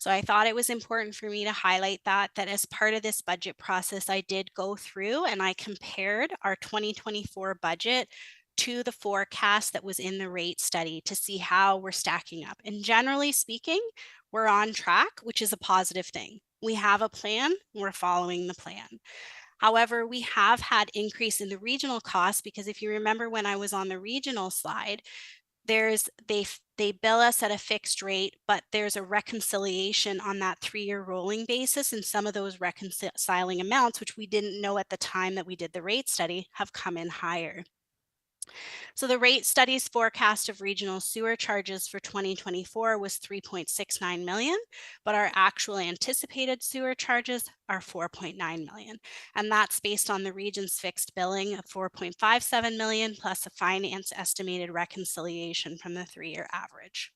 So I thought it was important for me to highlight that as part of this budget process, I did go through and I compared our 2024 budget to the forecast that was in the rate study to see how we're stacking up. And generally speaking, we're on track, which is a positive thing. We have a plan, we're following the plan. However, we have had increase in the regional costs because if you remember when I was on the regional slide, they bill us at a fixed rate, but there's a reconciliation on that 3-year rolling basis, and some of those reconciling amounts, which we didn't know at the time that we did the rate study, have come in higher. So the rate study's forecast of regional sewer charges for 2024 was 3.69 million, but our actual anticipated sewer charges are 4.9 million. And that's based on the region's fixed billing of 4.57 million plus a finance estimated reconciliation from the 3-year average.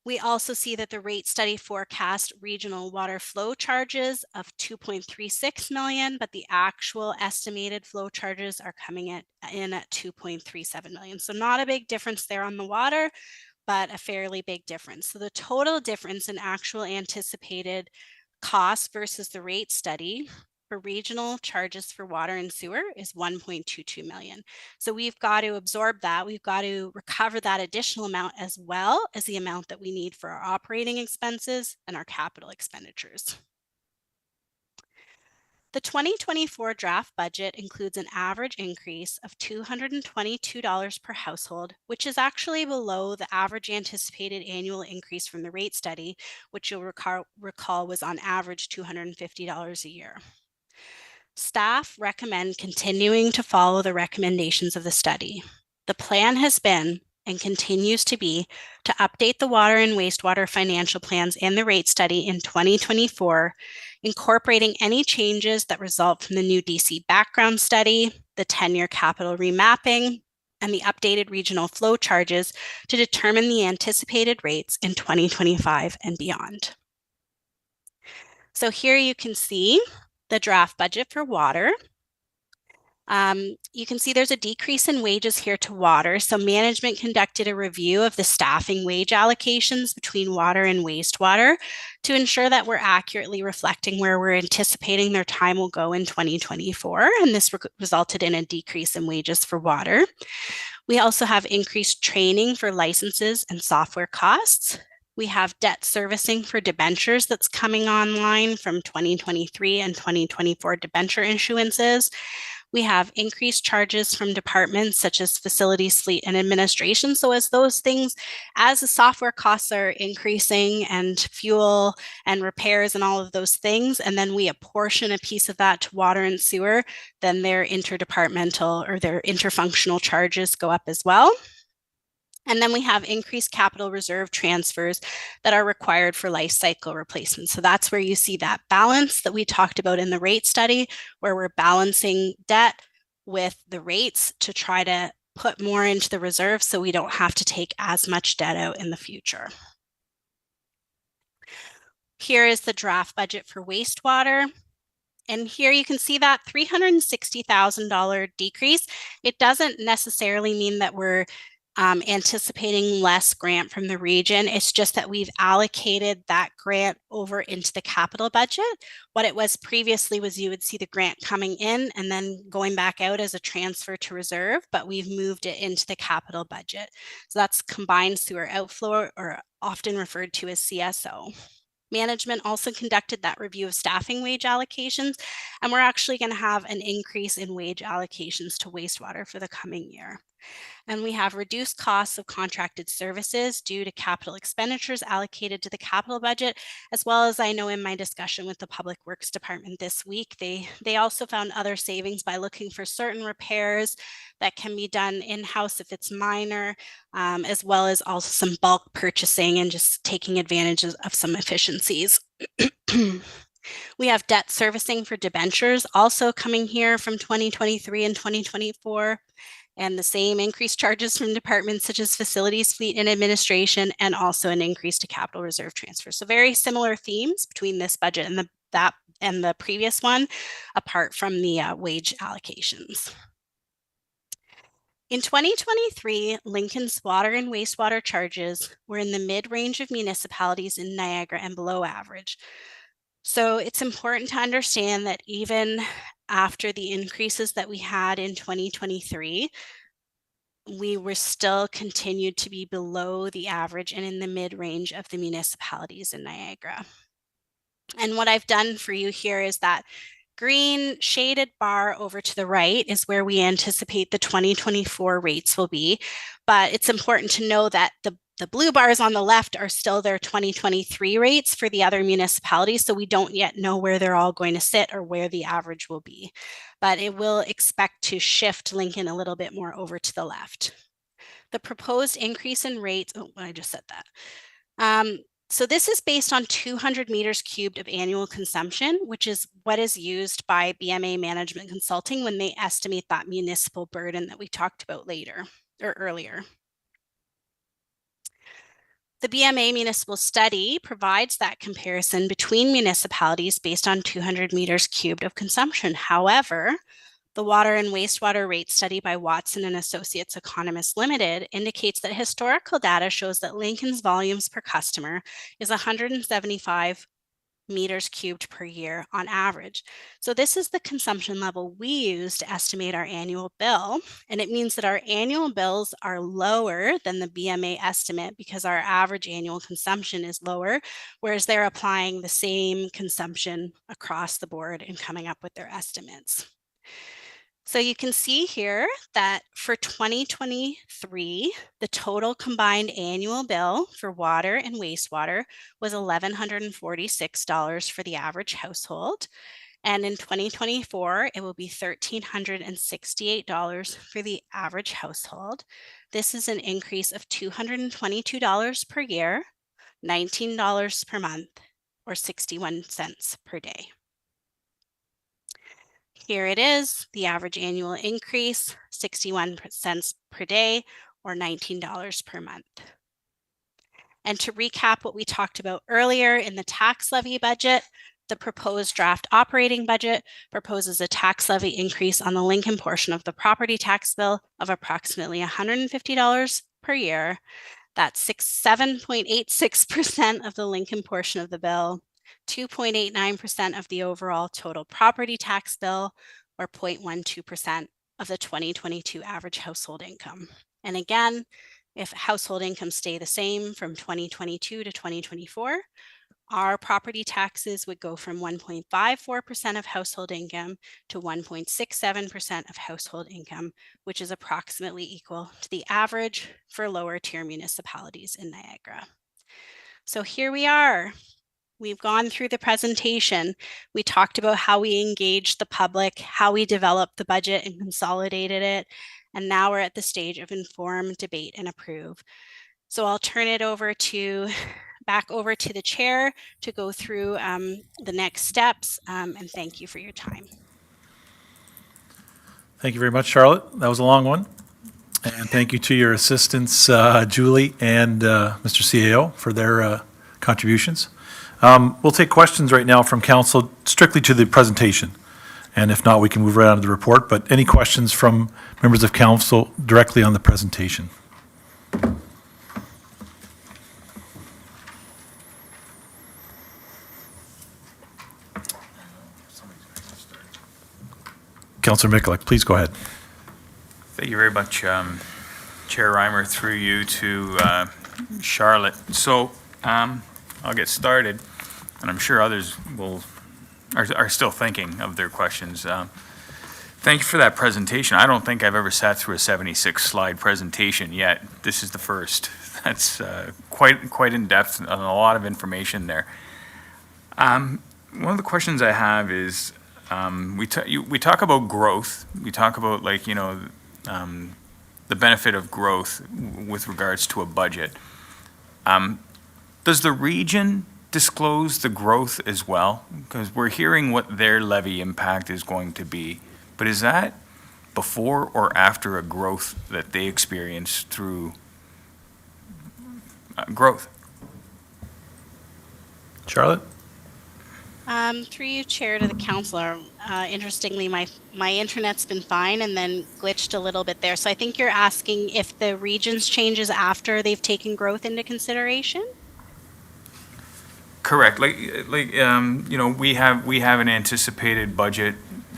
We also see that the rate study forecast regional water flow charges of 2.36 million, but the actual estimated flow charges are coming in at 2.37 million. So not a big difference there on the water, but a fairly big difference. So the total difference in actual anticipated cost versus the rate study for regional charges for water and sewer is 1.22 million. So we've got to absorb that. We've got to recover that additional amount as well as the amount that we need for our operating expenses and our capital expenditures. The 2024 draft budget includes an average increase of $222 per household, which is actually below the average anticipated annual increase from the rate study, which you'll recall was on average $250 a year. Staff recommend continuing to follow the recommendations of the study. The plan has been and continues to be to update the water and wastewater financial plans and the rate study in 2024, incorporating any changes that result from the new DC background study, the 10-year capital remapping, and the updated regional flow charges to determine the anticipated rates in 2025 and beyond. So here you can see the draft budget for water. You can see there's a decrease in wages here to water. So management conducted a review of the staffing wage allocations between water and wastewater to ensure that we're accurately reflecting where we're anticipating their time will go in 2024. And this resulted in a decrease in wages for water. We also have increased training for licenses and software costs. We have debt servicing for debentures that's coming online from 2023 and 2024 debenture issuances. We have increased charges from departments such as facilities, fleet, and administration. So as those things, as the software costs are increasing and fuel and repairs and all of those things, and then we apportion a piece of that to water and sewer, then their interdepartmental or their interfunctional charges go up as well. And then we have increased capital reserve transfers that are required for life cycle replacement. So that's where you see that balance that we talked about in the rate study, where we're balancing debt with the rates to try to put more into the reserve so we don't have to take as much debt out in the future. Here is the draft budget for wastewater. And here you can see that $360,000 decrease. It doesn't necessarily mean that we're anticipating less grant from the region. It's just that we've allocated that grant over into the capital budget. What it was previously was you would see the grant coming in and then going back out as a transfer to reserve, but we've moved it into the capital budget. So that's combined sewer outflow, or often referred to as CSO. Management also conducted that review of staffing wage allocations, and we're actually going to have an increase in wage allocations to wastewater for the coming year. And we have reduced costs of contracted services due to capital expenditures allocated to the capital budget, as well as I know in my discussion with the Public Works Department this week, they also found other savings by looking for certain repairs that can be done in-house if it's minor, as well as also some bulk purchasing and just taking advantage of some efficiencies. We have debt servicing for debentures also coming here from 2023 and 2024. And the same increased charges from departments such as facilities, fleet, and administration, and also an increase to capital reserve transfer. So very similar themes between this budget and the previous one, apart from the wage allocations. In 2023, Lincoln's water and wastewater charges were in the mid-range of municipalities in Niagara and below average. So it's important to understand that even after the increases that we had in 2023, we were still continued to be below the average and in the mid-range of the municipalities in Niagara. And what I've done for you here is that green shaded bar over to the right is where we anticipate the 2024 rates will be. But it's important to know that the blue bars on the left are still their 2023 rates for the other municipalities. So we don't yet know where they're all going to sit or where the average will be. But it will expect to shift Lincoln a little bit more over to the left. The proposed increase in rates, oh, I just said that. So this is based on 200 meters cubed of annual consumption, which is what is used by BMA Management Consulting when they estimate that municipal burden that we talked about earlier. The BMA municipal study provides that comparison between municipalities based on 200 meters cubed of consumption. However, the water and wastewater rate study by Watson and Associates Economists Limited indicates that historical data shows that Lincoln's volumes per customer is 175 meters cubed per year on average. So this is the consumption level we use to estimate our annual bill. And it means that our annual bills are lower than the BMA estimate because our average annual consumption is lower, whereas they're applying the same consumption across the board and coming up with their estimates. So you can see here that for 2023, the total combined annual bill for water and wastewater was $1,146 for the average household. And in 2024, it will be $1,368 for the average household. This is an increase of $222 per year, $19 per month, or 61 cents per day. Here it is, the average annual increase, 61 cents per day or $19 per month. And to recap what we talked about earlier in the tax levy budget, the proposed draft operating budget proposes a tax levy increase on the Lincoln portion of the property tax bill of approximately $150 per year. That's 7.86% of the Lincoln portion of the bill, 2.89% of the overall total property tax bill, or 0.12% of the 2022 average household income. And again, if household income stay the same from 2022 to 2024, our property taxes would go from 1.54% of household income to 1.67% of household income, which is approximately equal to the average for lower tier municipalities in Niagara. So here we are. We've gone through the presentation. We talked about how we engaged the public, how we developed the budget and consolidated it, and now we're at the stage of informed debate and approve. So I'll turn it back over to the chair to go through the next steps, and thank you for your time. Thank you very much, Charlotte. That was a long one. And thank you to your assistants, Julie and Mr. CAO, for their contributions. We'll take questions right now from council strictly to the presentation. And if not, we can move right on to the report. But any questions from members of council directly on the presentation? Councilor Mikulik, please go ahead. Thank you very much, Chair Reimer, through you to Charlotte. So I'll get started, and I'm sure others are still thinking of their questions. Thank you for that presentation. I don't think I've ever sat through a 76-slide presentation yet. This is the first. That's quite in depth and a lot of information there. One of the questions I have is, we talk about growth. We talk about the benefit of growth with regards to a budget. Does the region disclose the growth as well? Because we're hearing what their levy impact is going to be, but is that before or after a growth that they experience through growth? Charlotte? Through you, Chair, to the councillor. Interestingly, my internet's been fine and then glitched a little bit there. So I think you're asking if the regions changes after they've taken growth into consideration? Correct. We have an anticipated budget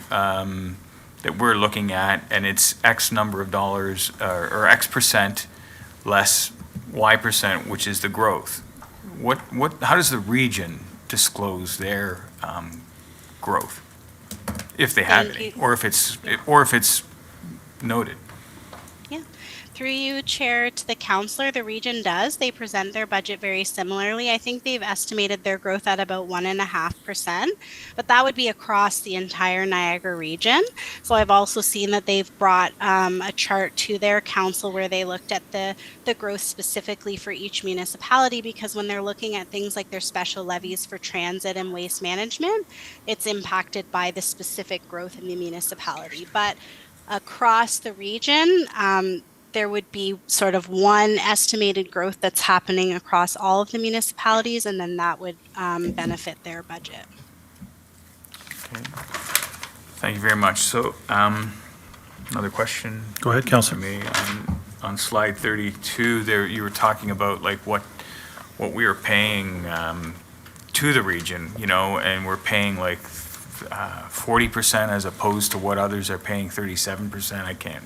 that we're looking at, and it's X number of dollars or X percent less Y percent, which is the growth. How does the region disclose their growth, if they have Thank any, you. or if it's noted? Through you, Chair, to the councillor, the region does. They present their budget very similarly. I think they've estimated their growth at about 1.5%, but that would be across the entire Niagara region. So I've also seen that they've brought a chart to their council where they looked at the growth specifically for each municipality, because when they're looking at things like their special levies for transit and waste management, it's impacted by the specific growth in the municipality. But across the region, there would be sort of one estimated growth that's happening across all of the municipalities, and then that would benefit their budget. Okay. Thank you very much. So, another question? Go ahead, Councillor. Me, on slide 32, there, you were talking about like what we were paying to the region, and we're paying like 40% as opposed to what others are paying 37%. I can't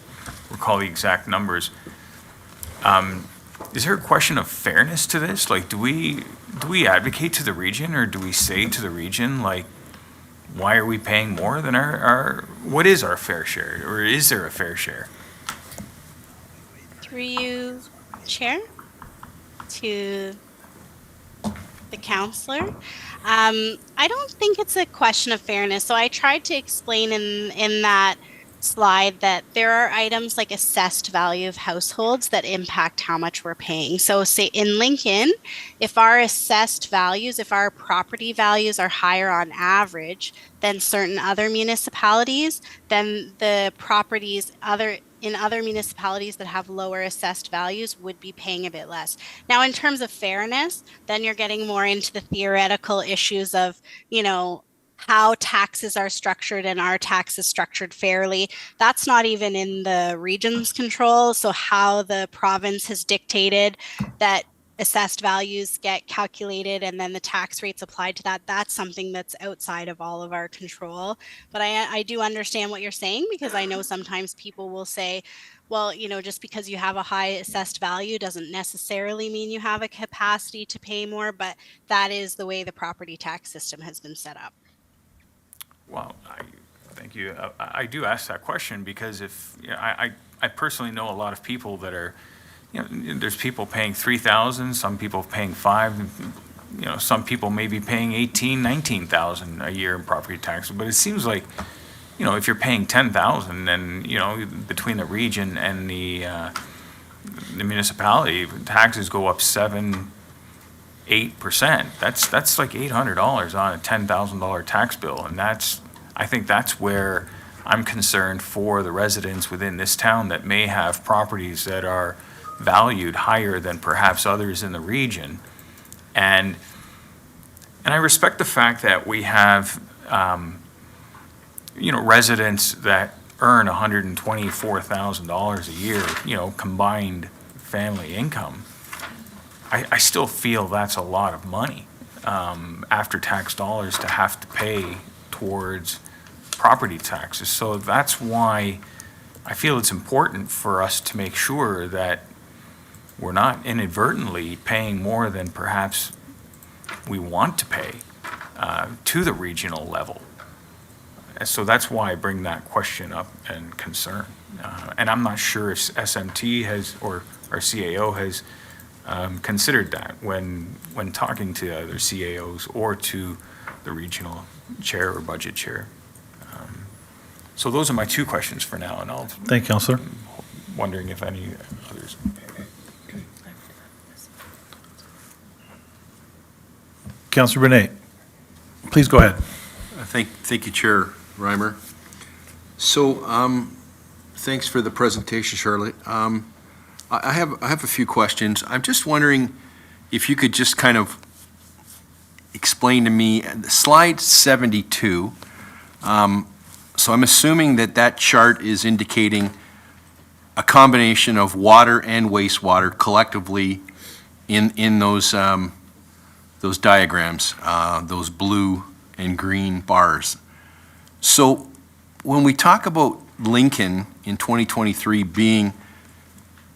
recall the exact numbers. Is there a question of fairness to this? Like, do we advocate to the region, or do we say to the region, like, why are we paying more than what is our fair share, or is there a fair share? Through you, Chair, to the councillor. I don't think it's a question of fairness. So I tried to explain in that slide that there are items like assessed value of households that impact how much we're paying. So say in Lincoln, if our assessed values, if our property values are higher on average than certain other municipalities, then the properties in other municipalities that have lower assessed values would be paying a bit less. Now, in terms of fairness, then you're getting more into the theoretical issues of, how taxes are structured and are taxes structured fairly. That's not even in the region's control. So how the province has dictated that assessed values get calculated and then the tax rates applied to that, that's something that's outside of all of our control. But I do understand what you're saying, because I know sometimes people will say, well, just because you have a high assessed value doesn't necessarily mean you have a capacity to pay more, but that is the way the property tax system has been set up. Well, thank you. I do ask that question because if, I personally know a lot of people that are, there's people paying $3,000, some people paying $5,000, some people may be paying $18,000, $19,000 a year in property taxes. But it seems like, if you're paying $10,000, then, between the region and the municipality, taxes go up 7-8%. That's like $800 on a $10,000 tax bill, and I think that's where I'm concerned for the residents within this town that may have properties that are valued higher than perhaps others in the region, and I respect the fact that we have residents that earn $124,000 a year, combined family income. I still feel that's a lot of money after tax dollars to have to pay towards property taxes. So that's why I feel it's important for us to make sure that we're not inadvertently paying more than perhaps we want to pay to the regional level. And so that's why I bring that question up and concern. And I'm not sure if SMT has, or our CAO has, considered that when talking to other CAOs or to the regional chair or budget chair. So those are my two questions for now, and I'll Thank you, Councillor. wondering if any others. Councillor Brunei, please go ahead. Thank you, Chair Reimer. So, thanks for the presentation, Charlotte. I have a few questions. I'm just wondering if you could just kind of explain to me, slide 72, so I'm assuming that that chart is indicating a combination of water and wastewater collectively in those diagrams, those blue and green bars. So when we talk about Lincoln in 2023 being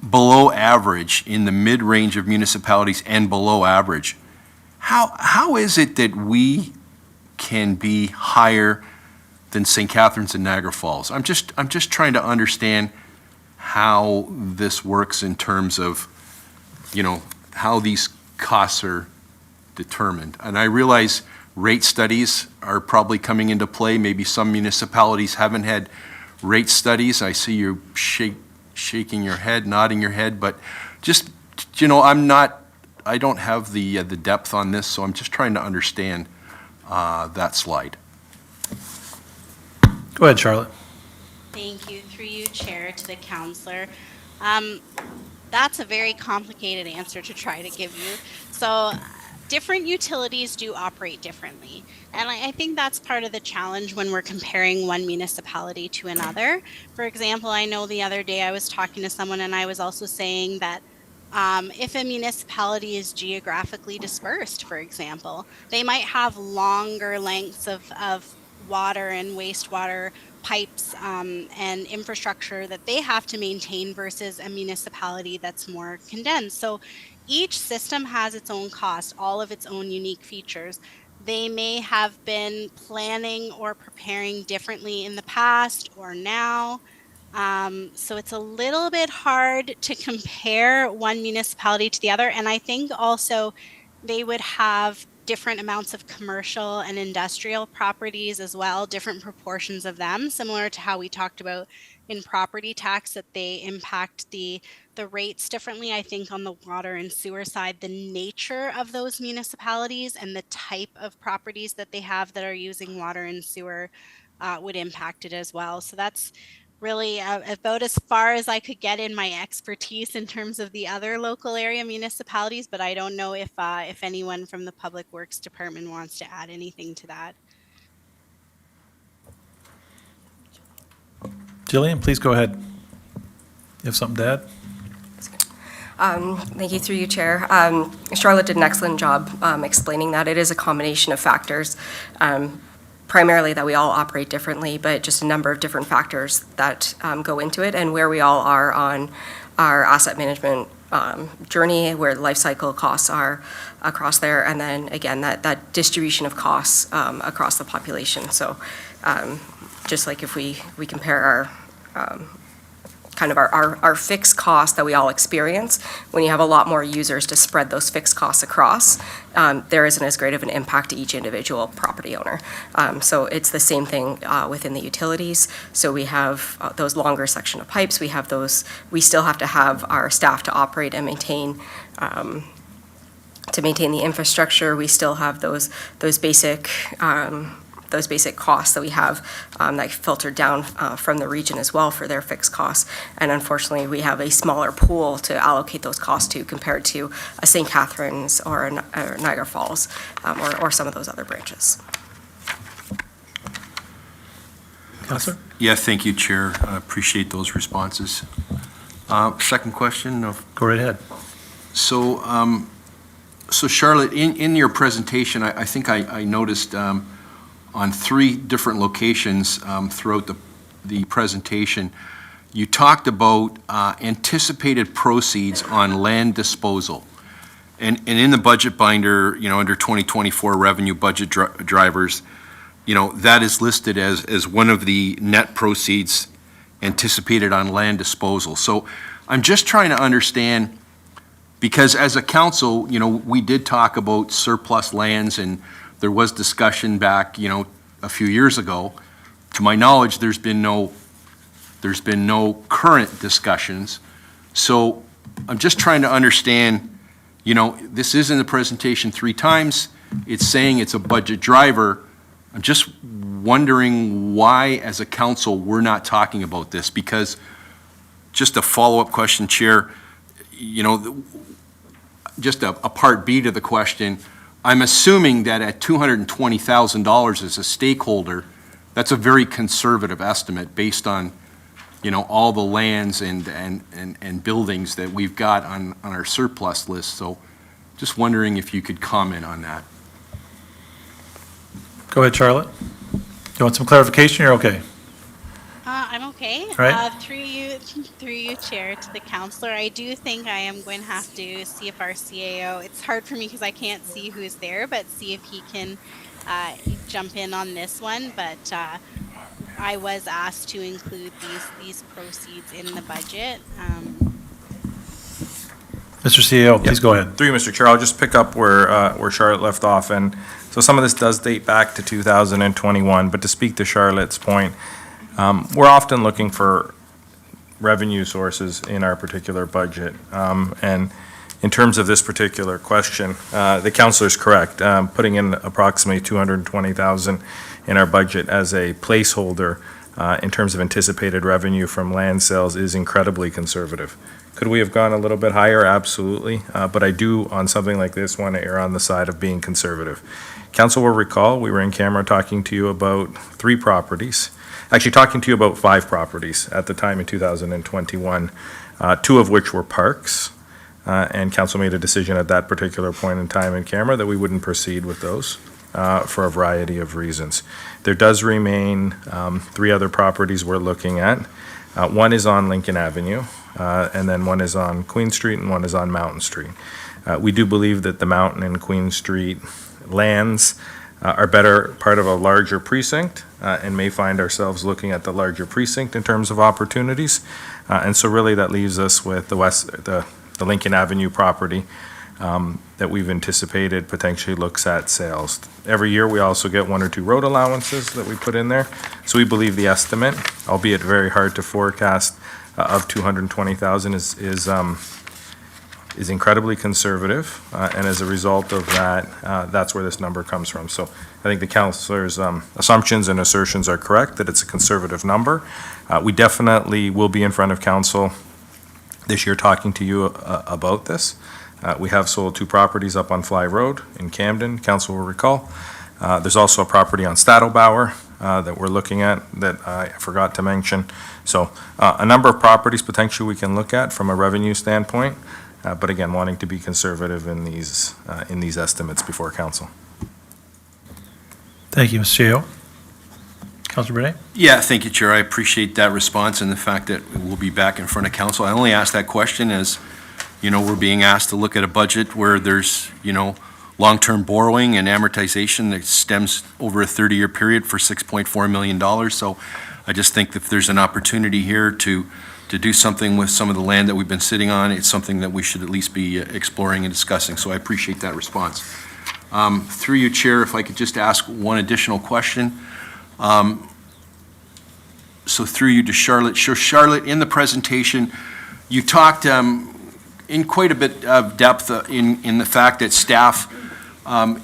below average in the mid-range of municipalities and below average, how is it that we can be higher than St. Catharines and Niagara Falls? I'm just trying to understand how this works in terms of, how these costs are determined. And I realize rate studies are probably coming into play. Maybe some municipalities haven't had rate studies. I see you shaking your head, nodding your head, but just, I don't have the depth on this, so I'm just trying to understand that slide. Go ahead, Charlotte. Thank you. Through you, Chair, to the counselor. That's a very complicated answer to try to give you. So different utilities do operate differently. And I think that's part of the challenge when we're comparing one municipality to another. For example, I know the other day I was talking to someone and I was also saying that if a municipality is geographically dispersed, for example, they might have longer lengths of water and wastewater pipes and infrastructure that they have to maintain versus a municipality that's more condensed. So each system has its own cost, all of its own unique features. They may have been planning or preparing differently in the past or now. So it's a little bit hard to compare one municipality to the other. And I think also they would have different amounts of commercial and industrial properties as well, different proportions of them, similar to how we talked about in property tax, that they impact the rates differently. I think on the water and sewer side, the nature of those municipalities and the type of properties that they have that are using water and sewer would impact it as well. So that's really about as far as I could get in my expertise in terms of the other local area municipalities, but I don't know if anyone from the Public Works Department wants to add anything to that. Jillian, please go ahead. You have something to add? Thank you, through you, Chair. Charlotte did an excellent job explaining that. It is a combination of factors, primarily that we all operate differently, but just a number of different factors that go into it, and where we all are on our asset management journey, where life cycle costs are across there, and then again, that distribution of costs across the population. So just like if we compare our kind of our fixed costs that we all experience, when you have a lot more users to spread those fixed costs across, there isn't as great of an impact to each individual property owner. So it's the same thing within the utilities. So we have those longer section of pipes. We still have to have our staff to operate and maintain the infrastructure. We still have those basic costs that we have that filter down from the region as well for their fixed costs. And unfortunately, we have a smaller pool to allocate those costs to compared to a St. Catharines or a Niagara Falls or some of those other branches. Councilor? Yeah, thank you, Chair. I appreciate those responses. Second question Go right ahead. So Charlotte, in your presentation, I think I noticed on 3 different locations throughout the presentation, you talked about anticipated proceeds on land disposal. And in the budget binder, under 2024 revenue budget drivers, that is listed as one of the net proceeds anticipated on land disposal. So I'm just trying to understand, because as a council, we did talk about surplus lands, and there was discussion back, a few years ago. To my knowledge, there's been no current discussions. So I'm just trying to understand, this is in the presentation 3 times. It's saying it's a budget driver. I'm just wondering why, as a council, we're not talking about this, because just a follow-up question, Chair, just a part B to the question, I'm assuming that at $220,000 as a stakeholder, that's a very conservative estimate based on, all the lands and buildings that we've got on our surplus list. So just wondering if you could comment on that. Go ahead, Charlotte. You want some clarification? You're okay. I'm okay. Right. Through you, Chair, to the councillor, I do think I am going to have to see if our CAO, it's hard for me because I can't see who's there, but see if he can jump in on this one. But I was asked to include these proceeds in the budget. Mr. CEO, please go ahead. Through you, Mr. Chair, I'll just pick up where Charlotte left off. And so some of this does date back to 2021, but to speak to Charlotte's point, we're often looking for revenue sources in our particular budget. And in terms of this particular question, the councillor's correct. Putting in approximately $220,000 in our budget as a placeholder in terms of anticipated revenue from land sales is incredibly conservative. Could we have gone a little bit higher? Absolutely. But I do, on something like this, want to err on the side of being conservative. Council will recall, we were in camera talking to you about 3 properties. Actually, talking to you about 5 properties at the time in 2021, 2 of which were parks. And council made a decision at that particular point in time in camera that we wouldn't proceed with those for a variety of reasons. There does remain 3 other properties we're looking at. One is on Lincoln Avenue, and then one is on Queen Street, and one is on Mountain Street. We do believe that the Mountain and Queen Street lands are better part of a larger precinct and may find ourselves looking at the larger precinct in terms of opportunities. And so really that leaves us with the Lincoln Avenue property that we've anticipated potentially looks at sales. Every year we also get 1 or 2 road allowances that we put in there. So we believe the estimate, albeit very hard to forecast, of $220,000 is incredibly conservative, and as a result of that, that's where this number comes from. So I think the councillor's assumptions and assertions are correct, that it's a conservative number. We definitely will be in front of council this year talking to you about this. We have sold 2 properties up on Fly Road in Camden, council will recall. There's also a property on Stadlbauer that we're looking at that I forgot to mention. So a number of properties potentially we can look at from a revenue standpoint. But again, wanting to be conservative in these estimates before council. Thank you, Mr. CEO. Councilor Bernay? Yeah, thank you, Chair. I appreciate that response and the fact that we'll be back in front of council. I only asked that question as, we're being asked to look at a budget where there's, long-term borrowing and amortization that stems over a 30-year period for $6.4 million. So I just think if there's an opportunity here to do something with some of the land that we've been sitting on, it's something that we should at least be exploring and discussing. So I appreciate that response. Through you, Chair, if I could just ask one additional question. So through you to Charlotte. So Charlotte, in the presentation, you talked in quite a bit of depth in the fact that staff,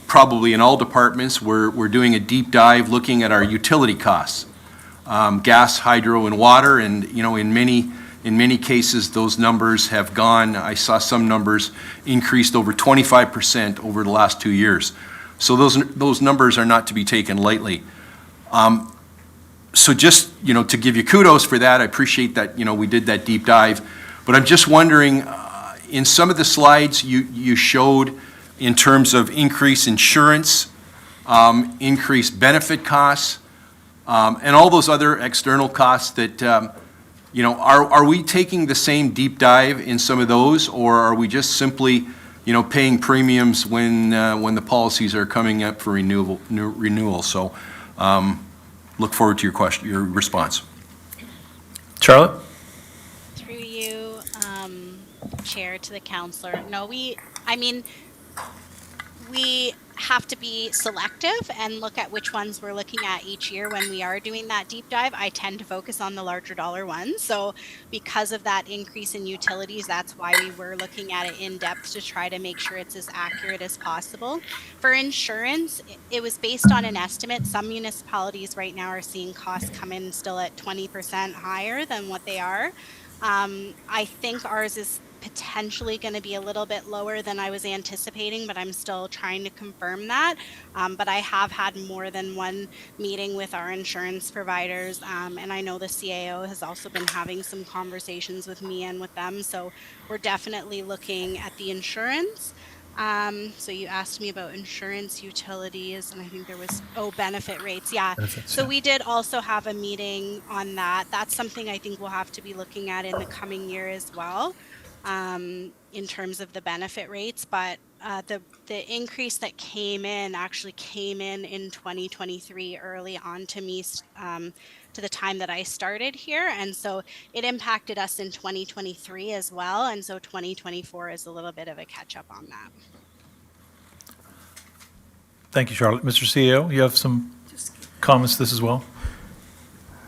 probably in all departments, we're doing a deep dive looking at our utility costs, gas, hydro, and water, and in many cases those numbers have gone. I saw some numbers increased over 25% over the last 2 years. So those numbers are not to be taken lightly. So just to give you kudos for that, I appreciate that we did that deep dive, but I'm just wondering. In some of the slides you showed in terms of increased insurance, increased benefit costs, and all those other external costs that, are we taking the same deep dive in some of those, or are we just simply, paying premiums when the policies are coming up for renewal? So look forward to your response. Charlotte? Chair, to the councillor. No, we have to be selective and look at which ones we're looking at each year when we are doing that deep dive. I tend to focus on the larger dollar ones. So because of that increase in utilities, that's why we were looking at it in depth to try to make sure it's as accurate as possible. For insurance, it was based on an estimate. Some municipalities right now are seeing costs come in still at 20% higher than what they are. I think ours is potentially going to be a little bit lower than I was anticipating, but I'm still trying to confirm that. But I have had more than one meeting with our insurance providers, and I know the CAO has also been having some conversations with me and with them. So we're definitely looking at the insurance. So you asked me about insurance, utilities, and I think there was, benefit rates. Yeah. Benefits, So yeah. we did also have a meeting on that. That's something I think we'll have to be looking at in the coming year as well, in terms of the benefit rates. But the increase that came in actually came in 2023 early on to me, to the time that I started here. And so it impacted us in 2023 as well. And so 2024 is a little bit of a catch up on that. Thank you, Charlotte. Mr. CEO, you have some comments to this as well?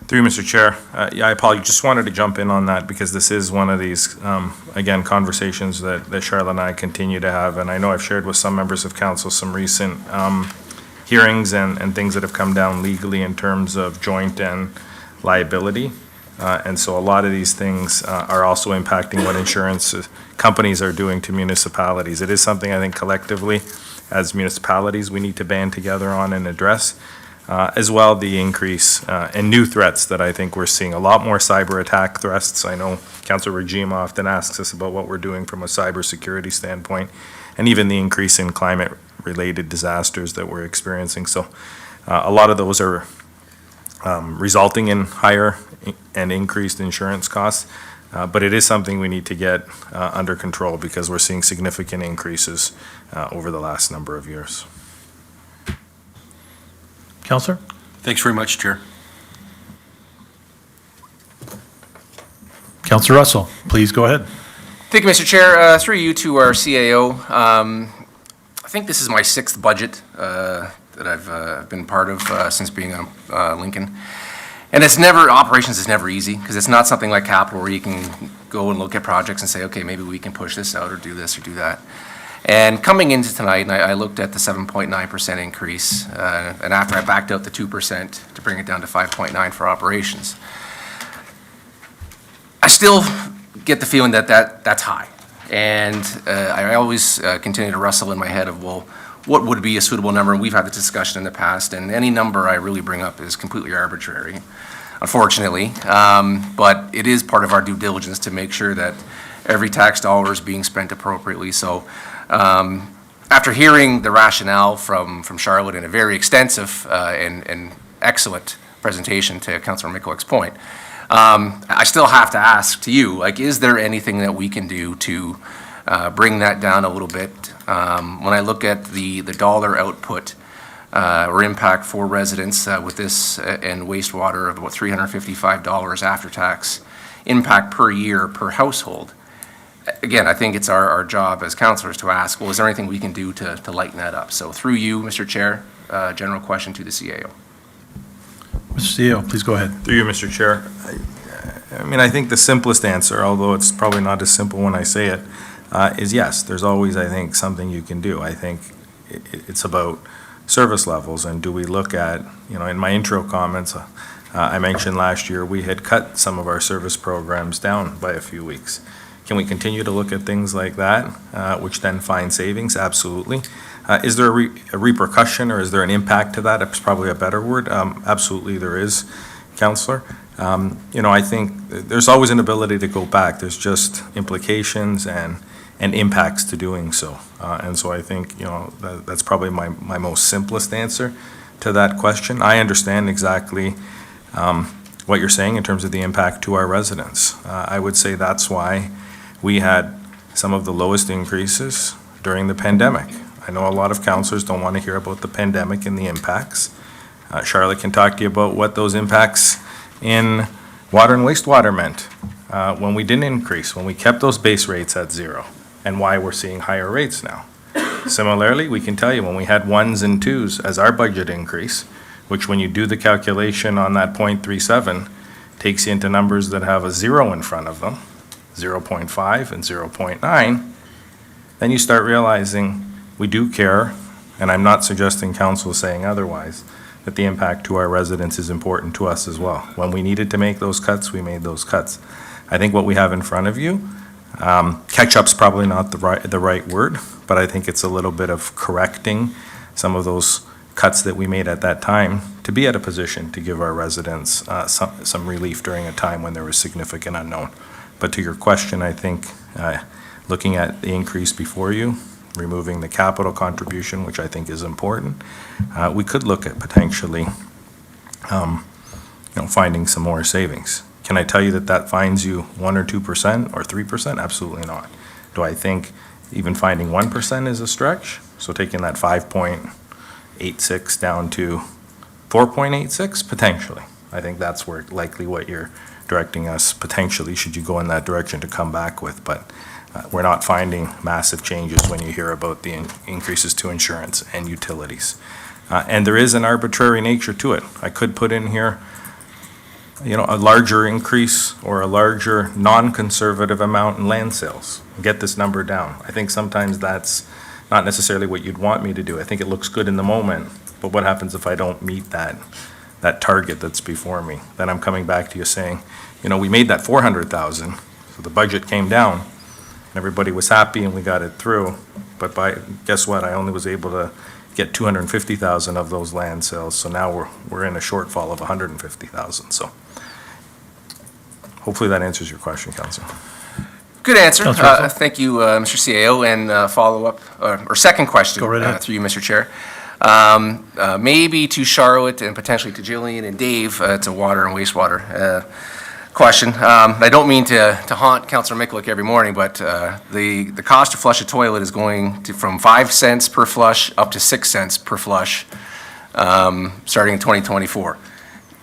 Through you, Mr. Chair. Yeah, I apologize. Just wanted to jump in on that because this is one of these, again, conversations that Charlotte and I continue to have. And I know I've shared with some members of council some recent hearings and things that have come down legally in terms of joint and liability. And so a lot of these things are also impacting what insurance companies are doing to municipalities. It is something I think collectively, as municipalities, we need to band together on and address. As well, the increase and new threats that I think we're seeing. A lot more cyber attack threats. I know Councillor Regime often asks us about what we're doing from a cybersecurity standpoint, and even the increase in climate-related disasters that we're experiencing. So a lot of those are resulting in higher and increased insurance costs, but it is something we need to get under control because we're seeing significant increases over the last number of years. Counselor? Thanks very much, Chair. Counselor Russell, please go ahead. Thank you, Mr. Chair. Through you to our CAO, I think this is my 6th budget that I've been part of since being on Lincoln. And operations is never easy because it's not something like capital where you can go and look at projects and say, okay, maybe we can push this out or do this or do that. And coming into tonight, and I looked at the 7.9% increase, and after I backed out the 2% to bring it down to 5.9 for operations, I still get the feeling that's high. And I always continue to wrestle in my head of, well, what would be a suitable number? And we've had this discussion in the past, and any number I really bring up is completely arbitrary, unfortunately. But it is part of our due diligence to make sure that every tax dollar is being spent appropriately. So after hearing the rationale from Charlotte in a very extensive and excellent presentation to Councillor Mikulic's point, I still have to ask to you, like, is there anything that we can do to bring that down a little bit? When I look at the dollar output or impact for residents with this and wastewater of about $355 after tax impact per year per household, again, I think it's our job as councillors to ask, well, is there anything we can do to lighten that up? So through you, Mr. Chair, general question to the CAO. Mr. CEO, please go ahead. Through you, Mr. Chair. I mean, I think the simplest answer, although it's probably not as simple when I say it, is yes. There's always, I think, something you can do. I think it's about service levels, and do we look at, in my intro comments, I mentioned last year we had cut some of our service programs down by a few weeks. Can we continue to look at things like that, which then find savings? Absolutely. Is there a repercussion or is there an impact to that? It's probably a better word. Absolutely there is, Councillor. I think there's always an ability to go back. There's just implications and impacts to doing so. And so I think, that's probably my most simplest answer to that question. I understand exactly what you're saying in terms of the impact to our residents. I would say that's why we had some of the lowest increases during the pandemic. I know a lot of councillors don't want to hear about the pandemic and the impacts. Charlotte can talk to you about what those impacts in water and wastewater meant when we didn't increase, when we kept those base rates at zero, and why we're seeing higher rates now. Similarly, we can tell you when we had 1s and 2s as our budget increase, which when you do the calculation on that 0.37, takes you into numbers that have a 0 in front of them, 0.5 and 0.9, then you start realizing we do care, and I'm not suggesting council is saying otherwise, that the impact to our residents is important to us as well. When we needed to make those cuts, we made those cuts. I think what we have in front of you, catch-up's probably not the right word, but I think it's a little bit of correcting some of those cuts that we made at that time to be at a position to give our residents some relief during a time when there was significant unknown. But to your question, I think looking at the increase before you, removing the capital contribution, which I think is important, we could look at potentially finding some more savings. Can I tell you that finds you 1 or 2% or 3%? Absolutely not. Do I think even finding 1% is a stretch? So taking that 5.86 down to 4.86? Potentially. I think that's where likely what you're directing us potentially, should you go in that direction, to come back with. But we're not finding massive changes when you hear about the increases to insurance and utilities. And there is an arbitrary nature to it. I could put in here, a larger increase or a larger non-conservative amount in land sales, get this number down. I think sometimes that's not necessarily what you'd want me to do. I think it looks good in the moment, but what happens if I don't meet that target that's before me? Then I'm coming back to you saying, we made that 400,000, so the budget came down, and everybody was happy and we got it through, but guess what? I only was able to get 250,000 of those land sales, so now we're in a shortfall of 150,000. So hopefully that answers your question, Council. Good answer. Councilor Russell. Thank you, Mr. CAO. And follow-up, or second question. Go right ahead. Through you, Mr. Chair. Maybe to Charlotte and potentially to Jillian and Dave, it's a water and wastewater question. I don't mean to haunt Councilor Mikulik every morning, but the cost to flush a toilet is going from 5 cents per flush up to 6 cents per flush starting in 2024.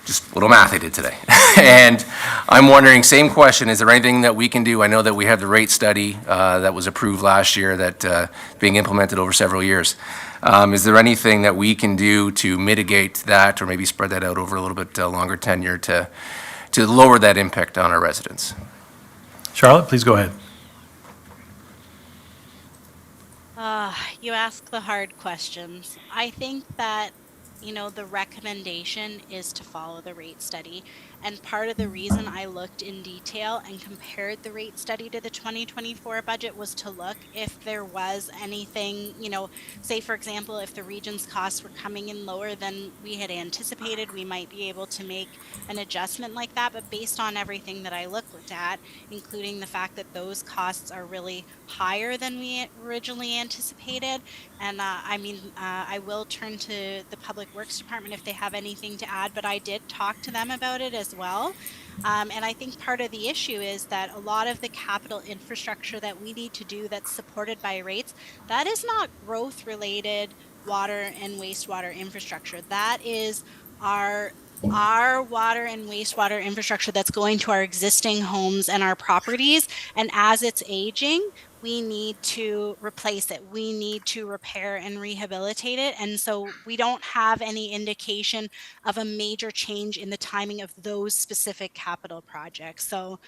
Just a little math I did today. And I'm wondering, same question, is there anything that we can do? I know that we have the rate study that was approved last year that being implemented over several years. Is there anything that we can do to mitigate that or maybe spread that out over a little bit longer tenure to lower that impact on our residents? Charlotte, please go ahead. You ask the hard questions. I think that the recommendation is to follow the rate study. And part of the reason I looked in detail and compared the rate study to the 2024 budget was to look if there was anything, say for example, if the region's costs were coming in lower than we had anticipated, we might be able to make an adjustment like that. But based on everything that I looked at, including the fact that those costs are really higher than we originally anticipated, and I will turn to the Public Works Department if they have anything to add, but I did talk to them about it as well. And I think part of the issue is that a lot of the capital infrastructure that we need to do that's supported by rates, that is not growth related water and wastewater infrastructure. That is our water and wastewater infrastructure that's going to our existing homes and our properties. And as it's aging, we need to replace it. We need to repair and rehabilitate it. And so we don't have any indication of a major change in the timing of those specific capital projects. So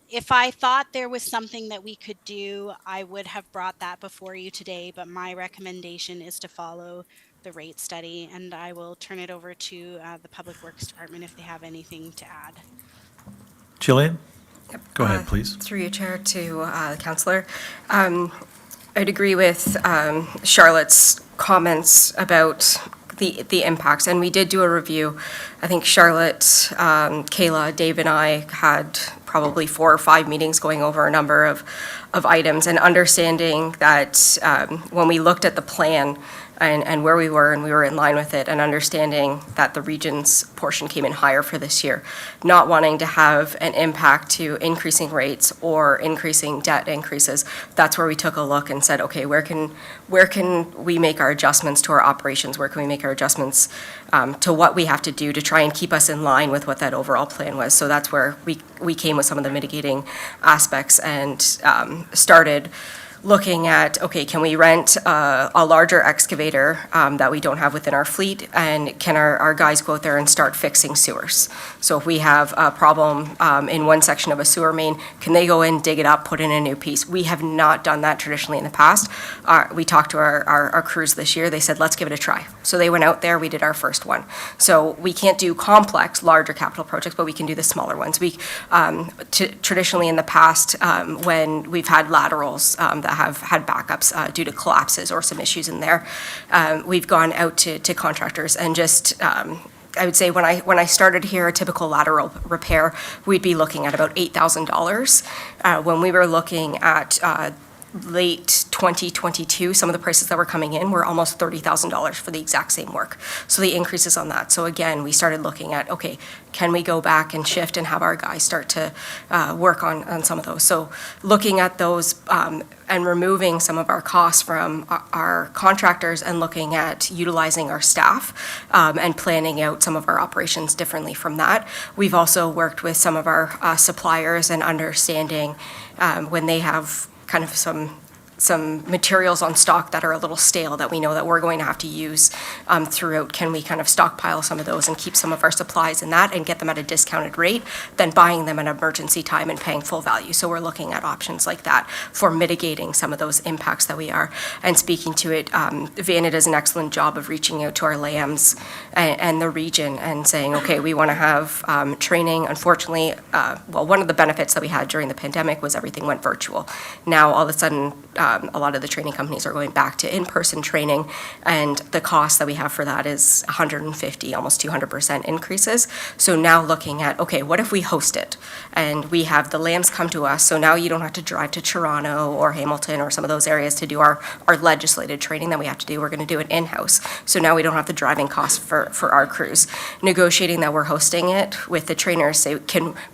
if I thought there was something that we could do, I would have brought that before you today. But my recommendation is to follow the rate study, and I will turn it over to the Public Works Department if they have anything to add. Jillian? Go ahead, please. Through your chair to the councillor. I'd agree with Charlotte's comments about the impacts, and we did do a review. I think Charlotte, Kayla, Dave, and I had probably 4 or 5 meetings going over a number of items and understanding that when we looked at the plan and where we were, and we were in line with it, and understanding that the region's portion came in higher for this year, not wanting to have an impact to increasing rates or increasing debt increases. That's where we took a look and said, okay, where can we make our adjustments to our operations? Where can we make our adjustments to what we have to do to try and keep us in line with what that overall plan was? So that's where we came with some of the mitigating aspects and started looking at, okay, can we rent a larger excavator that we don't have within our fleet? And can our guys go out there and start fixing sewers? So if we have a problem in one section of a sewer main, can they go in, dig it up, put in a new piece? We have not done that traditionally in the past. We talked to our crews this year. They said, let's give it a try. So they went out there, we did our first one. So we can't do complex, larger capital projects, but we can do the smaller ones. We traditionally in the past, when we've had laterals that have had backups due to collapses or some issues in there, we've gone out to contractors and just I would say when I started here, a typical lateral repair, we'd be looking at about $8,000. When we were looking at late 2022, some of the prices that were coming in were almost $30,000 for the exact same work. So the increases on that. So again, we started looking at, okay, can we go back and shift and have our guys start to work on some of those? So looking at those and removing some of our costs from our contractors and looking at utilizing our staff and planning out some of our operations differently from that. We've also worked with some of our suppliers and understanding when they have kind of some materials on stock that are a little stale that we know that we're going to have to use throughout. Can we kind of stockpile some of those and keep some of our supplies in that and get them at a discounted rate than buying them in emergency time and paying full value? So we're looking at options like that for mitigating some of those impacts that we are. And speaking to it, Vanna does an excellent job of reaching out to our LAMs and the region and saying, okay, we want to have training. Unfortunately, one of the benefits that we had during the pandemic was everything went virtual. Now, all of a sudden, a lot of the training companies are going back to in-person training, and the cost that we have for that is 150, almost 200% increases. So now looking at, okay, what if we host it? And we have the LAMs come to us, so now you don't have to drive to Toronto or Hamilton or some of those areas to do our legislated training that we have to do. We're going to do it in-house. So now we don't have the driving costs for our crews. Negotiating that we're hosting it with the trainers, say,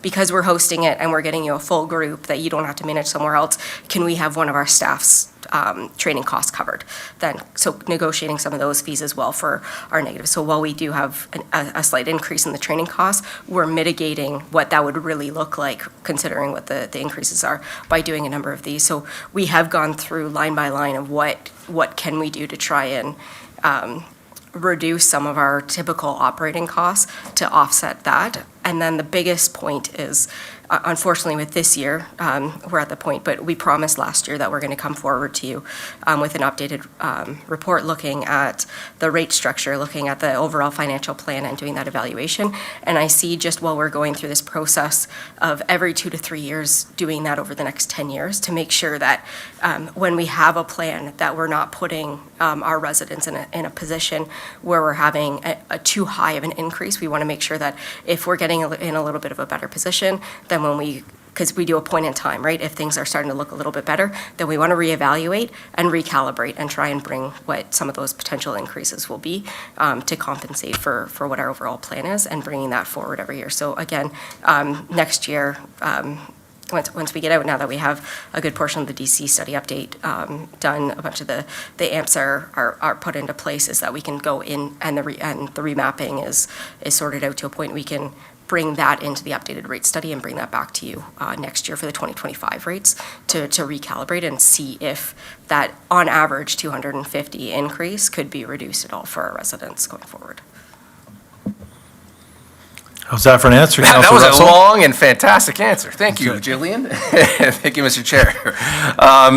because we're hosting it and we're getting you a full group that you don't have to manage somewhere else, can we have one of our staff's training costs covered then? So negotiating some of those fees as well for our negative. So while we do have a slight increase in the training costs, we're mitigating what that would really look like considering what the increases are by doing a number of these. So we have gone through line by line of what can we do to try and reduce some of our typical operating costs to offset that. And then the biggest point is, unfortunately, with this year, we're at the point, but we promised last year that we're going to come forward to you with an updated report looking at the rate structure, looking at the overall financial plan and doing that evaluation. And I see just while we're going through this process of every 2 to 3 years doing that over the next 10 years to make sure that when we have a plan that we're not putting our residents in a position where we're having a too high of an increase. We want to make sure that if we're getting in a little bit of a better position, then because we do a point in time, right? If things are starting to look a little bit better, then we want to reevaluate and recalibrate and try and bring what some of those potential increases will be to compensate for what our overall plan is and bringing that forward every year. So again, next year, once we get out, now that we have a good portion of the DC study update done, a bunch of the AMPs are put into place, is that we can go in and the remapping is sorted out to a point we can bring that into the updated rate study and bring that back to you next year for the 2025 rates to recalibrate and see if that, on average, 250 increase could be reduced at all for our residents going forward. How's that for an answer, That Councilor was a Russell? long and fantastic answer. Thank you, Jillian. Thank you, Mr. Chair.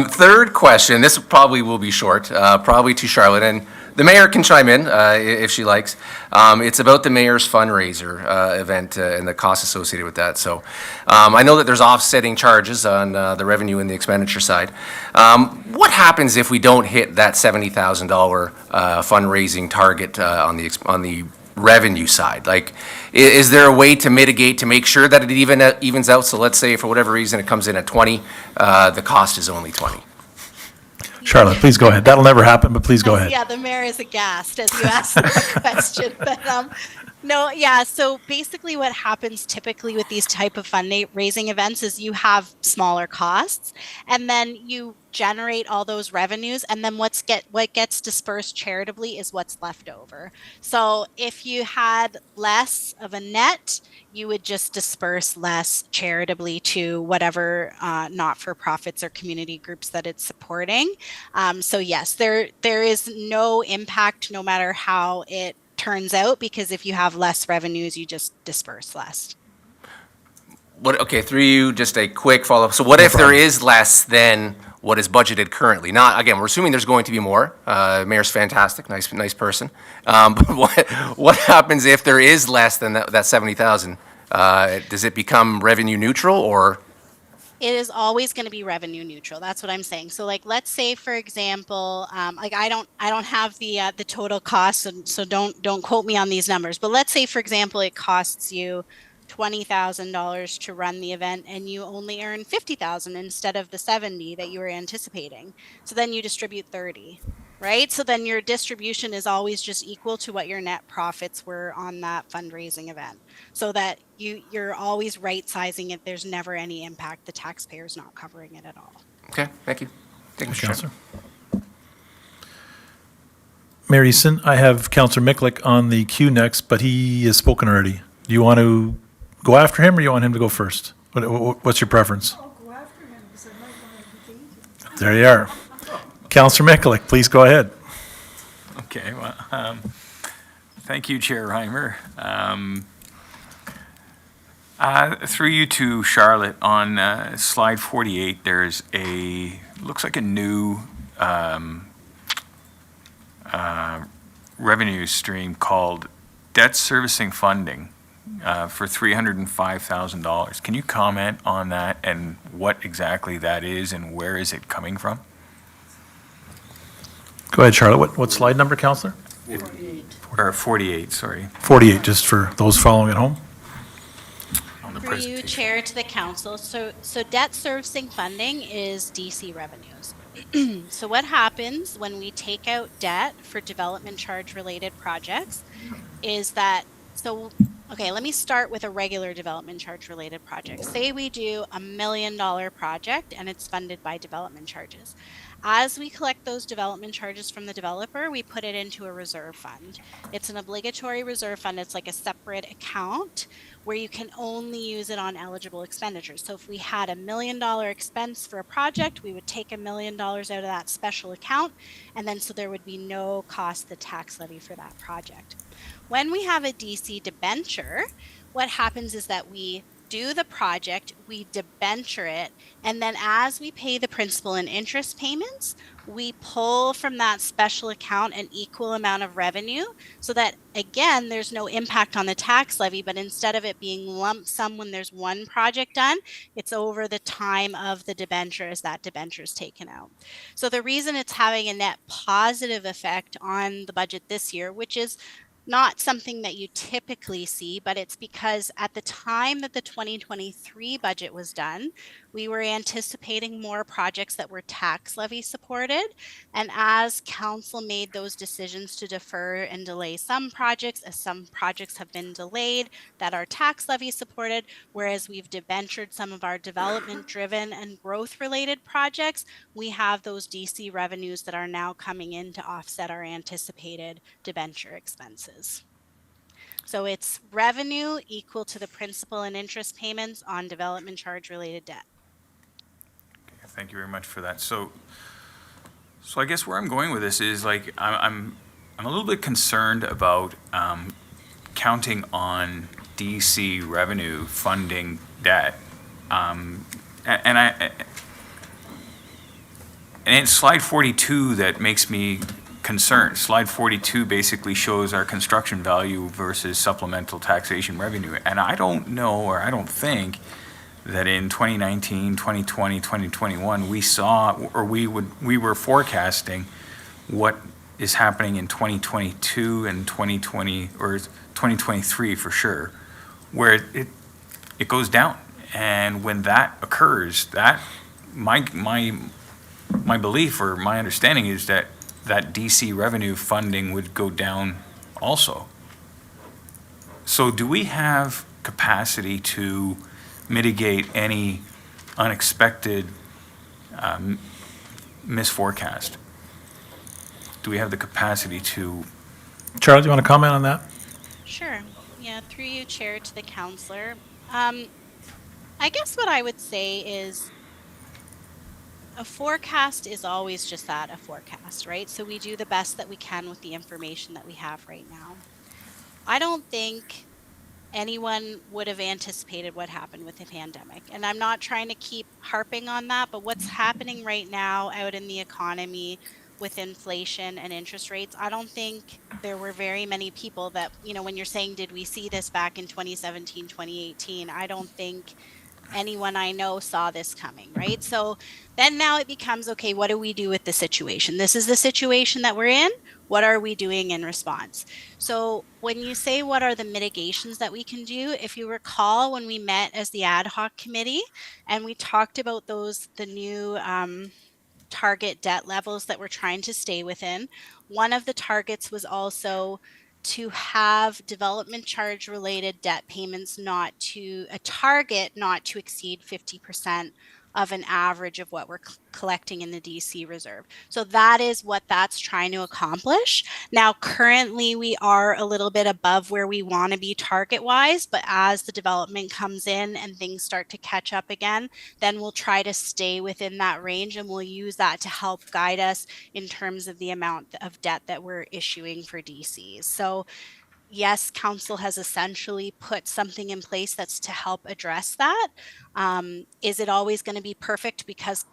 Third question, this probably will be short, probably to Charlotte, and the mayor can chime in if she likes. It's about the mayor's fundraiser event and the costs associated with that. So I know that there's offsetting charges on the revenue and the expenditure side. What happens if we don't hit that $70,000 fundraising target on the revenue side? Like, is there a way to mitigate to make sure that it evens out? So let's say for whatever reason it comes in at 20, the cost is only 20. Charlotte, please go ahead. That'll never happen, but please go ahead. Yeah, the mayor is aghast as you ask the question. But No, yeah. So basically what happens typically with these type of fundraising events is you have smaller costs and then you generate all those revenues and then what gets dispersed charitably is what's left over. So if you had less of a net, you would just disperse less charitably to whatever not-for-profits or community groups that it's supporting. So yes, there is no impact no matter how it turns out, because if you have less revenues, you just disperse less. Okay, through you, just a quick follow-up. So what if there is less than what is budgeted currently? Not, again, we're assuming there's going to be more. Mayor's fantastic, nice person. But what happens if there is less than that 70,000? Does it become revenue neutral or? It is always going to be revenue neutral. That's what I'm saying. So like, let's say, for example, like I don't have the total cost, so don't quote me on these numbers. But let's say, for example, it costs you $20,000 to run the event, and you only earn 50,000 instead of the 70 that you were anticipating. So then you distribute 30, right? So then your distribution is always just equal to what your net profits were on that fundraising event, so that you're always right sizing it. There's never any impact. The taxpayer's not covering it at all. Okay, thank you. Thank you, Mr. Chairman. Councillor. Mayor Easton, I have Councillor Miklik on the queue next, but he has spoken already. Do you want to go after him, or you want him to go first? What's your preference? I'll go after him because I might want to be dated. There you are. Councillor Miklik, please go ahead. Okay, well, thank you, Chair Reimer. Through you to Charlotte, on slide 48, there's looks like a new revenue stream called debt servicing funding for $305,000. Can you comment on that and what exactly that is and where is it coming from? Go ahead, Charlotte. What slide number, Councillor? 48, sorry. 48, just for those following at home. On the Through you, presentation. Chair, to the council. So debt servicing funding is DC revenues. So what happens when we take out debt for development charge related projects is that, okay, let me start with a regular development charge related project. Say we do $1 million project and it's funded by development charges. As we collect those development charges from the developer, we put it into a reserve fund. It's an obligatory reserve fund. It's like a separate account where you can only use it on eligible expenditures. So if we had $1 million expense for a project, we would take $1 million out of that special account, and then so there would be no cost to tax levy for that project. When we have a DC debenture, what happens is that we do the project, we debenture it, and then as we pay the principal and interest payments, we pull from that special account an equal amount of revenue so that, again, there's no impact on the tax levy, but instead of it being lump sum when there's one project done, it's over the time of the debenture as that debenture is taken out. So the reason it's having a net positive effect on the budget this year, which is not something that you typically see, but it's because at the time that the 2023 budget was done, we were anticipating more projects that were tax levy supported. And as council made those decisions to defer and delay some projects, as some projects have been delayed that are tax levy supported, whereas we've debentured some of our development driven and growth related projects, we have those DC revenues that are now coming in to offset our anticipated debenture expenses. So it's revenue equal to the principal and interest payments on development charge related debt. Thank you very much for that. So I guess where I'm going with this is like I'm a little bit concerned about counting on DC revenue funding debt, and it's slide 42 that makes me concerned. Slide 42 basically shows our construction value versus supplemental taxation revenue, and I don't know, or I don't think that in 2019, 2020, 2021, we saw, or we were forecasting what is happening in 2022 and 2020, or 2023 for sure, where it goes down. And when that occurs, that my belief or my understanding is that DC revenue funding would go down also. So do we have capacity to mitigate any unexpected misforecast? Do we have the capacity to? Charlotte, do you want to comment on that? Sure. Yeah, through you, Chair, to the counselor. I guess what I would say is a forecast is always just that, a forecast, right? So we do the best that we can with the information that we have right now. I don't think anyone would have anticipated what happened with the pandemic. And I'm not trying to keep harping on that, but what's happening right now out in the economy with inflation and interest rates, I don't think there were very many people that, when you're saying, did we see this back in 2017, 2018, I don't think anyone I know saw this coming, right? So then now it becomes, okay, what do we do with the situation? This is the situation that we're in. What are we doing in response? So when you say what are the mitigations that we can do, if you recall when we met as the ad hoc committee and we talked about the new target debt levels that we're trying to stay within, one of the targets was also to have development charge related debt payments not to exceed 50% of an average of what we're collecting in the DC reserve. So that is what that's trying to accomplish. Now, currently we are a little bit above where we want to be target wise, but as the development comes in and things start to catch up again, then we'll try to stay within that range and we'll use that to help guide us in terms of the amount of debt that we're issuing for DCs. So yes, council has essentially put something in place that's to help address that. Is it always going to be perfect? Because,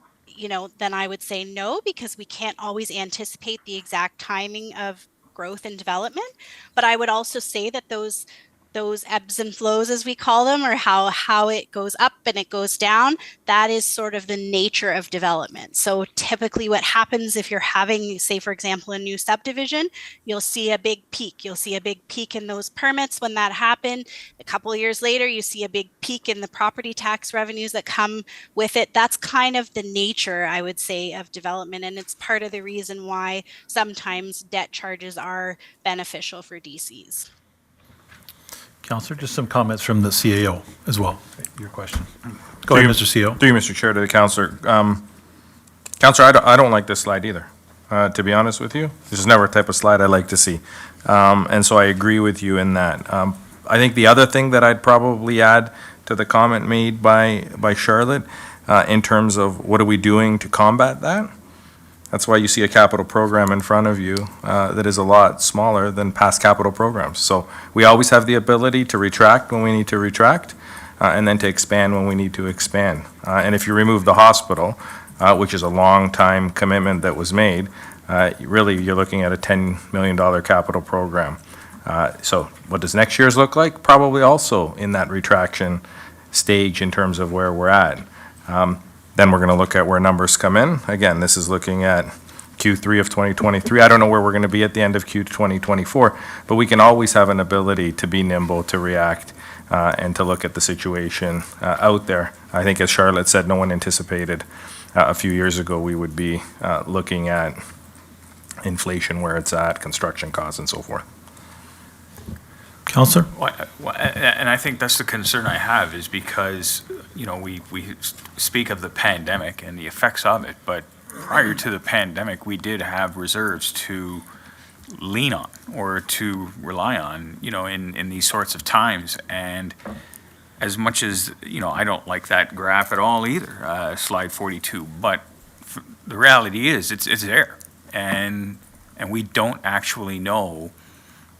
then I would say no, because we can't always anticipate the exact timing of growth and development. But I would also say that those ebbs and flows, as we call them, or how it goes up and it goes down, that is sort of the nature of development. So typically what happens if you're having, say, for example, a new subdivision, you'll see a big peak. You'll see a big peak in those permits when that happened. A couple of years later, you see a big peak in the property tax revenues that come with it. That's kind of the nature, I would say, of development. And it's part of the reason why sometimes debt charges are beneficial for DCs. Counselor, just some comments from the CAO as well. Your question. Go ahead, Mr. CO. Through you, Mr. Chair, to the counselor. Counselor, I don't like this slide either, to be honest with you. This is never a type of slide I like to see. And so I agree with you in that. I think the other thing that I'd probably add to the comment made by Charlotte in terms of what are we doing to combat that? That's why you see a capital program in front of you that is a lot smaller than past capital programs. So we always have the ability to retract when we need to retract and then to expand when we need to expand. And if you remove the hospital, which is a long time commitment that was made, really you're looking at a $10 million capital program. So what does next year's look like? Probably also in that retraction stage in terms of where we're at. Then we're going to look at where numbers come in. Again, this is looking at Q3 of 2023. I don't know where we're going to be at the end of Q 2024, but we can always have an ability to be nimble, to react, and to look at the situation out there. I think, as Charlotte said, no one anticipated a few years ago we would be looking at inflation where it's at, construction costs, and so forth. Counselor? And I think that's the concern I have is because, we speak of the pandemic and the effects of it, but prior to the pandemic, we did have reserves to lean on or to rely on, in these sorts of times. And as much as, I don't like that graph at all either, slide 42, but the reality is it's there. And we don't actually know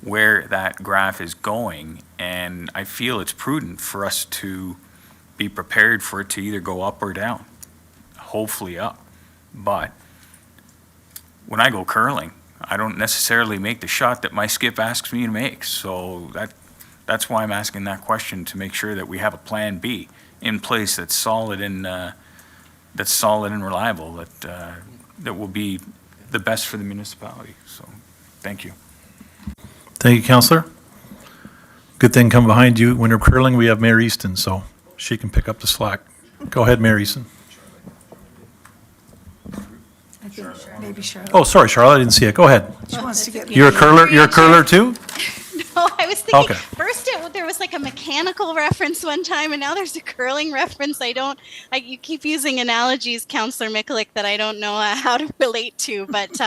where that graph is going, and I feel it's prudent for us to be prepared for it to either go up or down, hopefully up. But when I go curling, I don't necessarily make the shot that my skip asks me to make, so that's why I'm asking that question, to make sure that we have a plan B in place that's solid and reliable, that will be the best for the municipality. So, thank you. Thank you, Counselor. Good thing come behind you. When we're curling, we have Mayor Easton, so she can pick up the slack. Go ahead, Mayor Easton. I think maybe Charlotte. Oh, sorry, Charlotte, I didn't see it. Go ahead. She wants to get. You're a curler too? No, I was thinking, Okay. first was like a mechanical reference one time, and now there's a curling reference. You keep using analogies, Councillor Mikulik, that I don't know how to relate to, but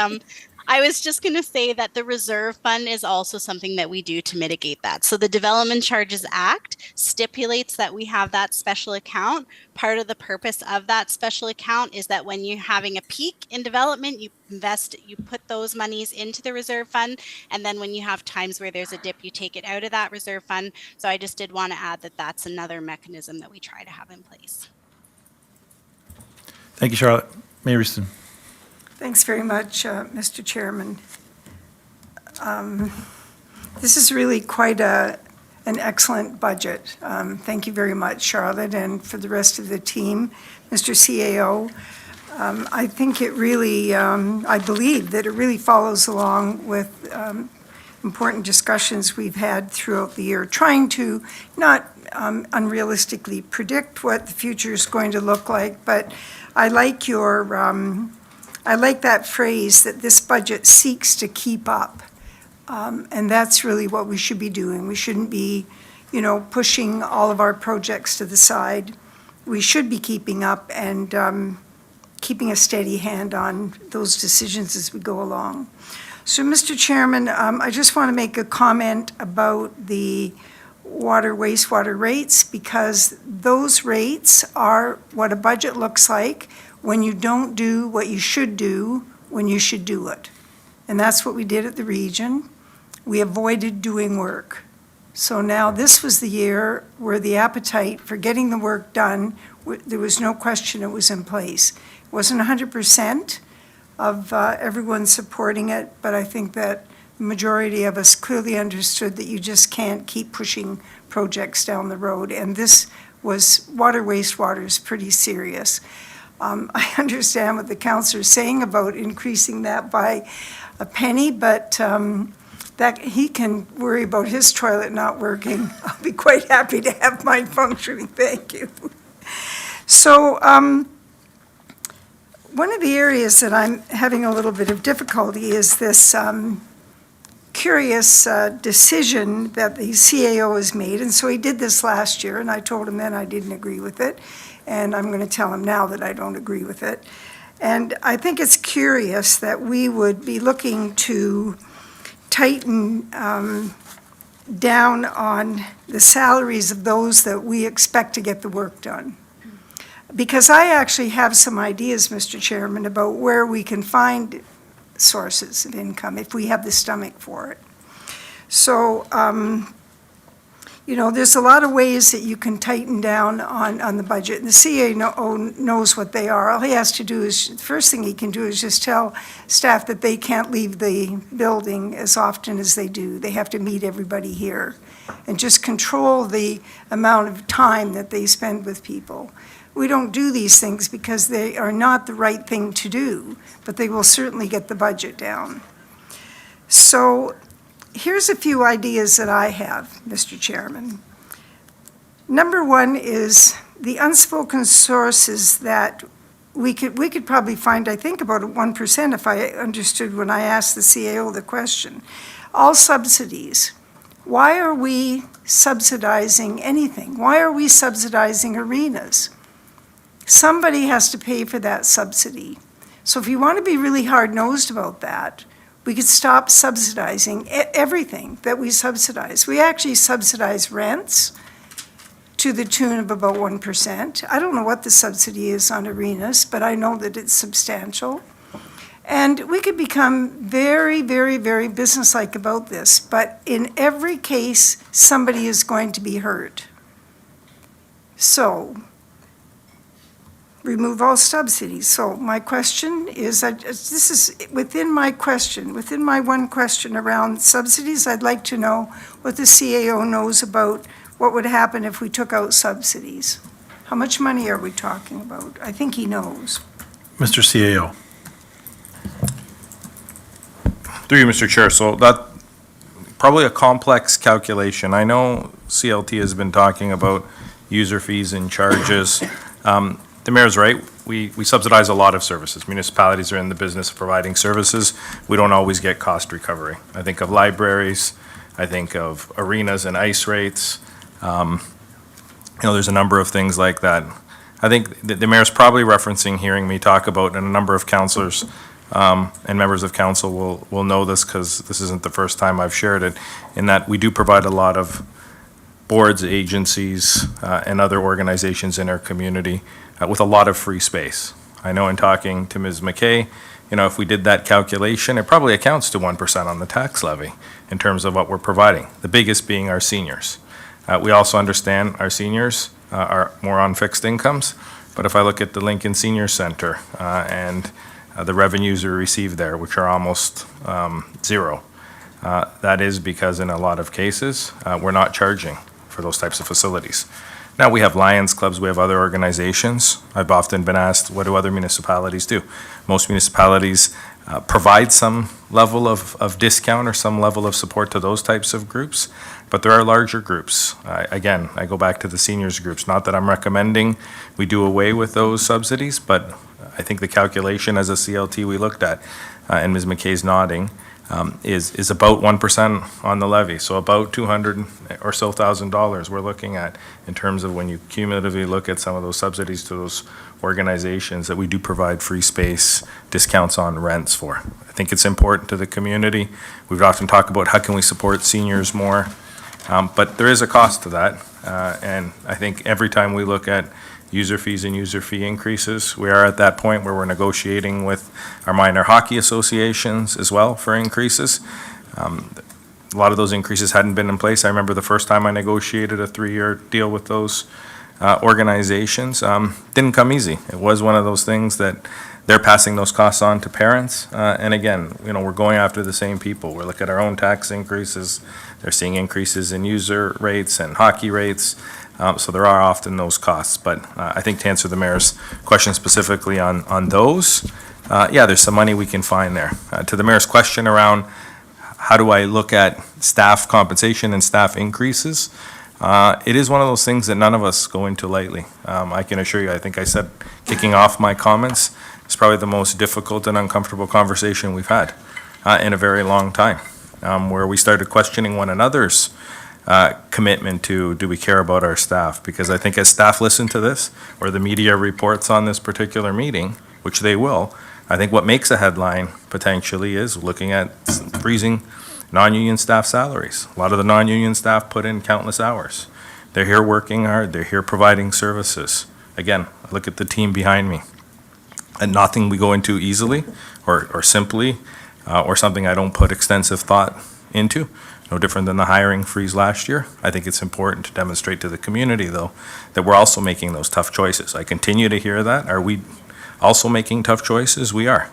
I was just going to say that the reserve fund is also something that we do to mitigate that. So the Development Charges Act stipulates that we have that special account. Part of the purpose of that special account is that when you're having a peak in development, you put those monies into the reserve fund. And then when you have times where there's a dip, you take it out of that reserve fund. So I just did want to add that that's another mechanism that we try to have in place. Thank you, Charlotte. Mayor Easton. Thanks very much, Mr. Chairman. This is really quite an excellent budget. Thank you very much, Charlotte, and for the rest of the team, Mr. CAO. I think it really, I believe that it really follows along with important discussions we've had throughout the year, trying to not unrealistically predict what the future is going to look like, but I like I like that phrase that this budget seeks to keep up. And that's really what we should be doing. We shouldn't be, pushing all of our projects to the side. We should be keeping up and keeping a steady hand on those decisions as we go along. So, Mr. Chairman, I just want to make a comment about the wastewater rates, because those rates are what a budget looks like when you don't do what you should do when you should do it. And that's what we did at the region. We avoided doing work. So now this was the year where the appetite for getting the work done, there was no question it was in place. It wasn't 100% of everyone supporting it, but I think that the majority of us clearly understood that you just can't keep pushing projects down the road. And this was, wastewater is pretty serious. I understand what the councillor is saying about increasing that by a penny, but that he can worry about his toilet not working. I'll be quite happy to have mine functioning, thank you. So one of the areas that I'm having a little bit of difficulty is this curious decision that the CAO has made. And so he did this last year, and I told him then I didn't agree with it. And I'm going to tell him now that I don't agree with it. And I think it's curious that we would be looking to tighten down on the salaries of those that we expect to get the work done. Because I actually have some ideas, Mr. Chairman, about where we can find sources of income if we have the stomach for it. So, there's a lot of ways that you can tighten down on the budget. And the CAO knows what they are. All he has to do is, the first thing he can do is just tell staff that they can't leave the building as often as they do. They have to meet everybody here and just control the amount of time that they spend with people. We don't do these things because they are not the right thing to do, but they will certainly get the budget down. So here's a few ideas that I have, Mr. Chairman. Number one is the unspoken sources that we could probably find, I think, about 1% if I understood when I asked the CAO the question. All subsidies. Why are we subsidizing anything? Why are we subsidizing arenas? Somebody has to pay for that subsidy. So if you want to be really hard-nosed about that, we could stop subsidizing everything that we subsidize. We actually subsidize rents to the tune of about 1%. I don't know what the subsidy is on arenas, but I know that it's substantial. And we could become very, very, very businesslike about this, but in every case, somebody is going to be hurt. So, remove all subsidies. So my question is, this is within my one question around subsidies, I'd like to know what the CAO knows about what would happen if we took out subsidies. How much money are we talking about? I think he knows. Mr. CAO. Through you, Mr. Chair. So that, probably a complex calculation. I know CLT has been talking about user fees and charges. The mayor's right. We subsidize a lot of services. Municipalities are in the business of providing services. We don't always get cost recovery. I think of libraries. I think of arenas and ice rates. There's a number of things like that. I think the mayor's probably referencing hearing me talk about, and a number of councilors and members of council will know this because this isn't the first time I've shared it, in that we do provide a lot of boards, agencies, and other organizations in our community with a lot of free space. I know in talking to Ms. McKay, if we did that calculation, it probably accounts to 1% on the tax levy in terms of what we're providing, the biggest being our seniors. We also understand our seniors are more on fixed incomes, but if I look at the Lincoln Senior Center and the revenues we receive there, which are almost zero, that is because in a lot of cases, we're not charging for those types of facilities. Now, we have Lions Clubs, we have other organizations. I've often been asked, what do other municipalities do? Most municipalities provide some level of discount or some level of support to those types of groups, but there are larger groups. Again, I go back to the seniors groups. Not that I'm recommending we do away with those subsidies, but I think the calculation as a CLT we looked at, and Ms. McKay's nodding, is about 1% on the levy. So about $200,000 or so we're looking at in terms of when you cumulatively look at some of those subsidies to those organizations that we do provide free space discounts on rents for. I think it's important to the community. We've often talked about how can we support seniors more, but there is a cost to that. And I think every time we look at user fees and user fee increases, we are at that point where we're negotiating with our minor hockey associations as well for increases. A lot of those increases hadn't been in place. I remember the first time I negotiated a 3-year deal with those organizations. Didn't come easy. It was one of those things that they're passing those costs on to parents. And again, we're going after the same people. We look at our own tax increases. They're seeing increases in user rates and hockey rates. So there are often those costs. But I think to answer the mayor's question specifically on those, yeah, there's some money we can find there. To the mayor's question around how do I look at staff compensation and staff increases, it is one of those things that none of us go into lightly. I can assure you, I think I said, kicking off my comments, it's probably the most difficult and uncomfortable conversation we've had in a very long time, where we started questioning one another's commitment to, do we care about our staff? Because I think as staff listen to this, or the media reports on this particular meeting, which they will, I think what makes a headline potentially is looking at freezing non-union staff salaries. A lot of the non-union staff put in countless hours. They're here working hard. They're here providing services. Again, look at the team behind me. And nothing we go into easily or simply or something I don't put extensive thought into. No different than the hiring freeze last year. I think it's important to demonstrate to the community, though, that we're also making those tough choices. I continue to hear that. Are we also making tough choices? We are.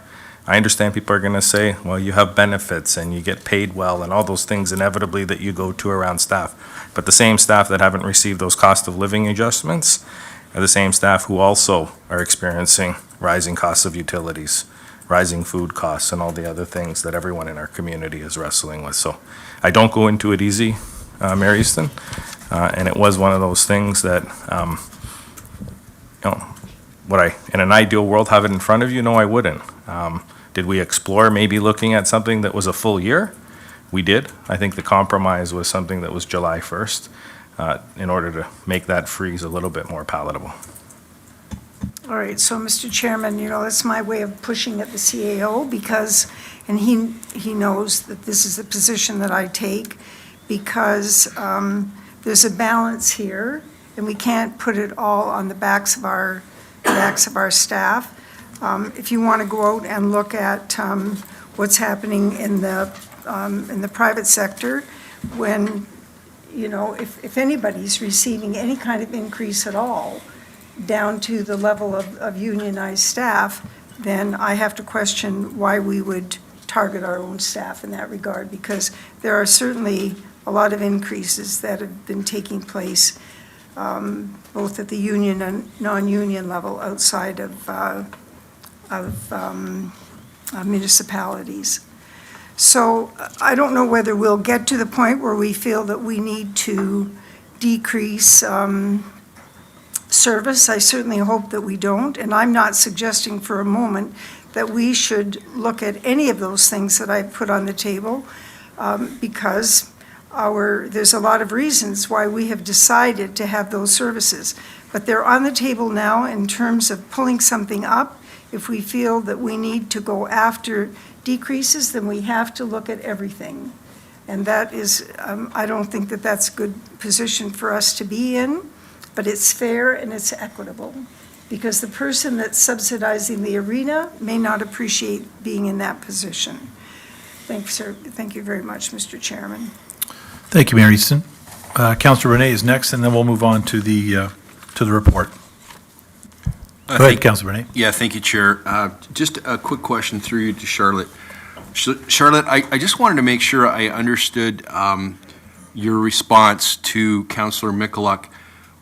I understand people are going to say, well, you have benefits and you get paid well and all those things inevitably that you go to around staff. But the same staff that haven't received those cost of living adjustments are the same staff who also are experiencing rising costs of utilities, rising food costs, and all the other things that everyone in our community is wrestling with. So I don't go into it easy, Mayor Easton, and it was one of those things that, would I, in an ideal world, have it in front of you? No, I wouldn't. Did we explore maybe looking at something that was a full year? We did. I think the compromise was something that was July 1st in order to make that freeze a little bit more palatable. All right, so Mr. Chairman, that's my way of pushing at the CAO because, and he knows that this is the position that I take because there's a balance here and we can't put it all on the backs of our staff. If you want to go out and look at what's happening in the private sector, when, if anybody's receiving any kind of increase at all, down to the level of unionized staff, then I have to question why we would target our own staff in that regard, because there are certainly a lot of increases that have been taking place both at the union and non-union level outside of municipalities. So I don't know whether we'll get to the point where we feel that we need to decrease service. I certainly hope that we don't, and I'm not suggesting for a moment that we should look at any of those things that I put on the table because there's a lot of reasons why we have decided to have those services. But they're on the table now in terms of pulling something up. If we feel that we need to go after decreases, then we have to look at everything. And that is, I don't think that that's a good position for us to be in, but it's fair and it's equitable. Because the person that's subsidizing the arena may not appreciate being in that position. Thanks, sir. Thank you very much, Mr. Chairman. Thank you, Mayor Easton. Councillor Renee is next, and then we'll move on to the report. Go ahead, Councillor Renee. Yeah, thank you, Chair. Just a quick question through you to Charlotte. Charlotte, I just wanted to make sure I understood your response to Councillor Michalak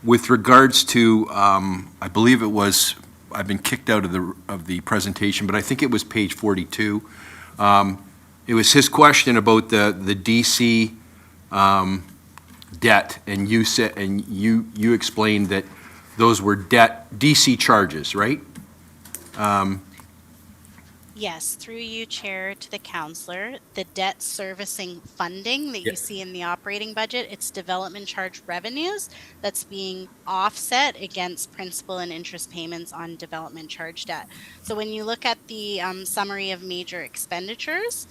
with regards to, I believe it was, I've been kicked out of the presentation, but I think it was page 42. It was his question about the DC debt, and you said, and you explained that those were DC charges, right? Yes, through you, Chair, to the councillor, the debt servicing funding that you see in the operating budget, it's development charge revenues that's being offset against principal and interest payments on development charge debt. So when you look at the summary of major expenditures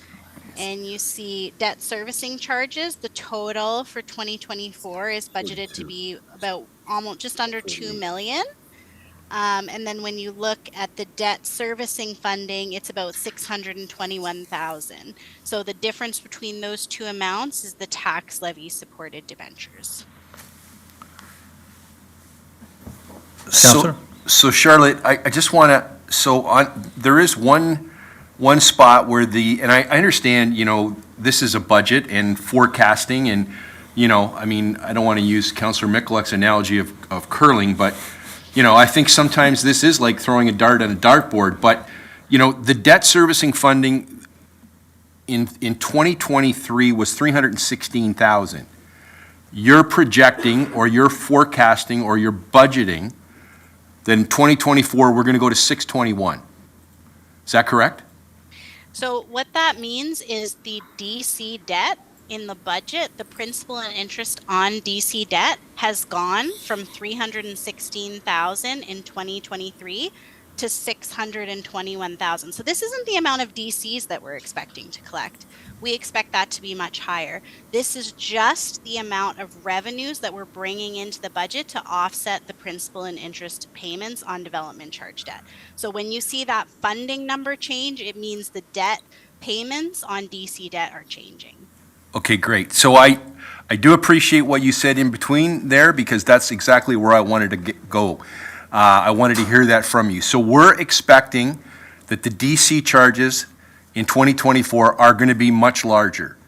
and you see debt servicing charges, the total for 2024 is budgeted to be about almost just under 2 million. And then when you look at the debt servicing funding, it's about 621,000. So the difference between those two amounts is the tax levy supported debentures. Councillor? So Charlotte, I just want to, there is one spot where and I understand, this is a budget and forecasting and, I mean, I don't want to use Councillor Michalak's analogy of curling, but I think sometimes this is like throwing a dart on a dartboard, but, the debt servicing funding in 2023 was 316,000. You're projecting, or you're forecasting, or you're budgeting, then 2024, we're going to go to 621. Is that correct? So what that means is the DC debt in the budget, the principal and interest on DC debt has gone from 316,000 in 2023 to 621,000. So this isn't the amount of DCs that we're expecting to collect. We expect that to be much higher. This is just the amount of revenues that we're bringing into the budget to offset the principal and interest payments on development charge debt. So when you see that funding number change, it means the debt payments on DC debt are changing. Okay, great. So I do appreciate what you said in between there, because that's exactly where I wanted to go. I wanted to hear that from you. So we're expecting that the DC charges in 2024 are going to be much larger.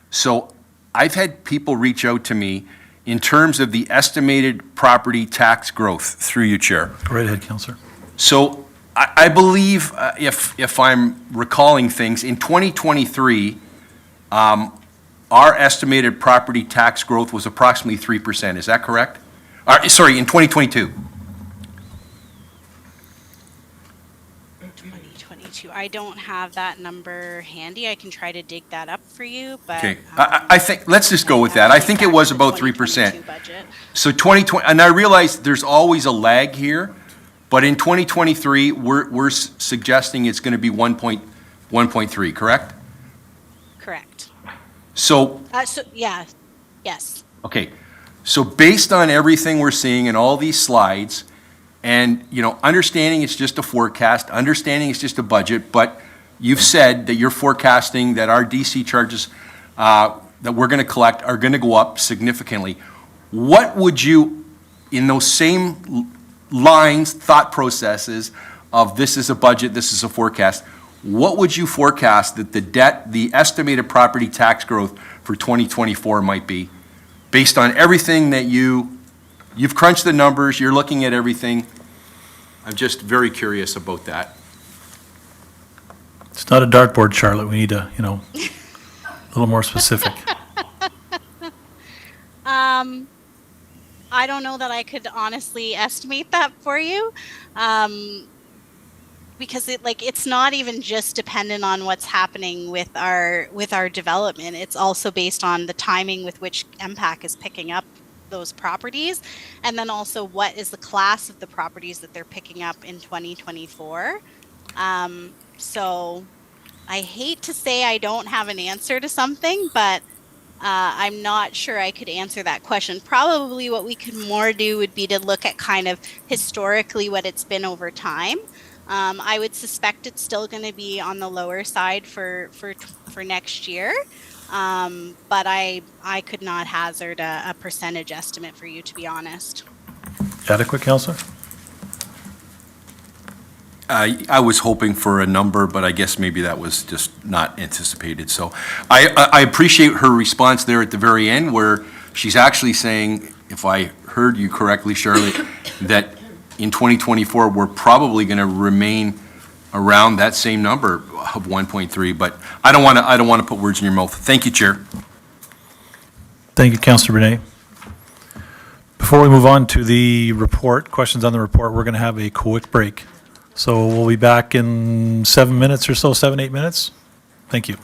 So I've had people reach out to me in terms of the estimated property tax growth, through you, Chair. Go right ahead, Councillor. So I believe, if I'm recalling things, in 2023, our estimated property tax growth was approximately 3%. Is that correct? Sorry, in 2022. 2022. I don't have that number handy. I can try to dig that up for you, but Okay, I think, let's just go with that. I think it was about 3%. So 2020, and I realize there's always a lag here, but in 2023, we're suggesting it's going to be 1.3, correct? Correct. So, Yeah, yes. okay, so based on everything we're seeing in all these slides, and, understanding it's just a forecast, understanding it's just a budget, but you've said that you're forecasting that our DC charges that we're going to collect are going to go up significantly. What would you, in those same lines, thought processes of this is a budget, this is a forecast, what would you forecast that the estimated property tax growth for 2024 might be? Based on everything that you've crunched the numbers, you're looking at everything. I'm just very curious about that. It's not a dartboard, Charlotte. We need to, a little more specific. I don't know that I could honestly estimate that for you. because it's not even just dependent on what's happening with our development. It's also based on the timing with which MPAC is picking up those properties, and then also what is the class of the properties that they're picking up in 2024. So I hate to say I don't have an answer to something, but I'm not sure I could answer that question. Probably what we could more do would be to look at kind of historically what it's been over time. I would suspect it's still going to be on the lower side for next year, but I could not hazard a percentage estimate for you, to be honest. Adequate, Counselor? I was hoping for a number, but I guess maybe that was just not anticipated. So I appreciate her response there at the very end, where she's actually saying, if I heard you correctly, Charlotte, that in 2024, we're probably going to remain around that same number of 1.3, but I don't want to put words in your mouth. Thank you, Chair. Thank you, Councillor Brunei. Before we move on to the report, questions on the report, we're going to have a quick break. So we'll be back in 7 minutes or so, 7, 8 minutes. Thank you.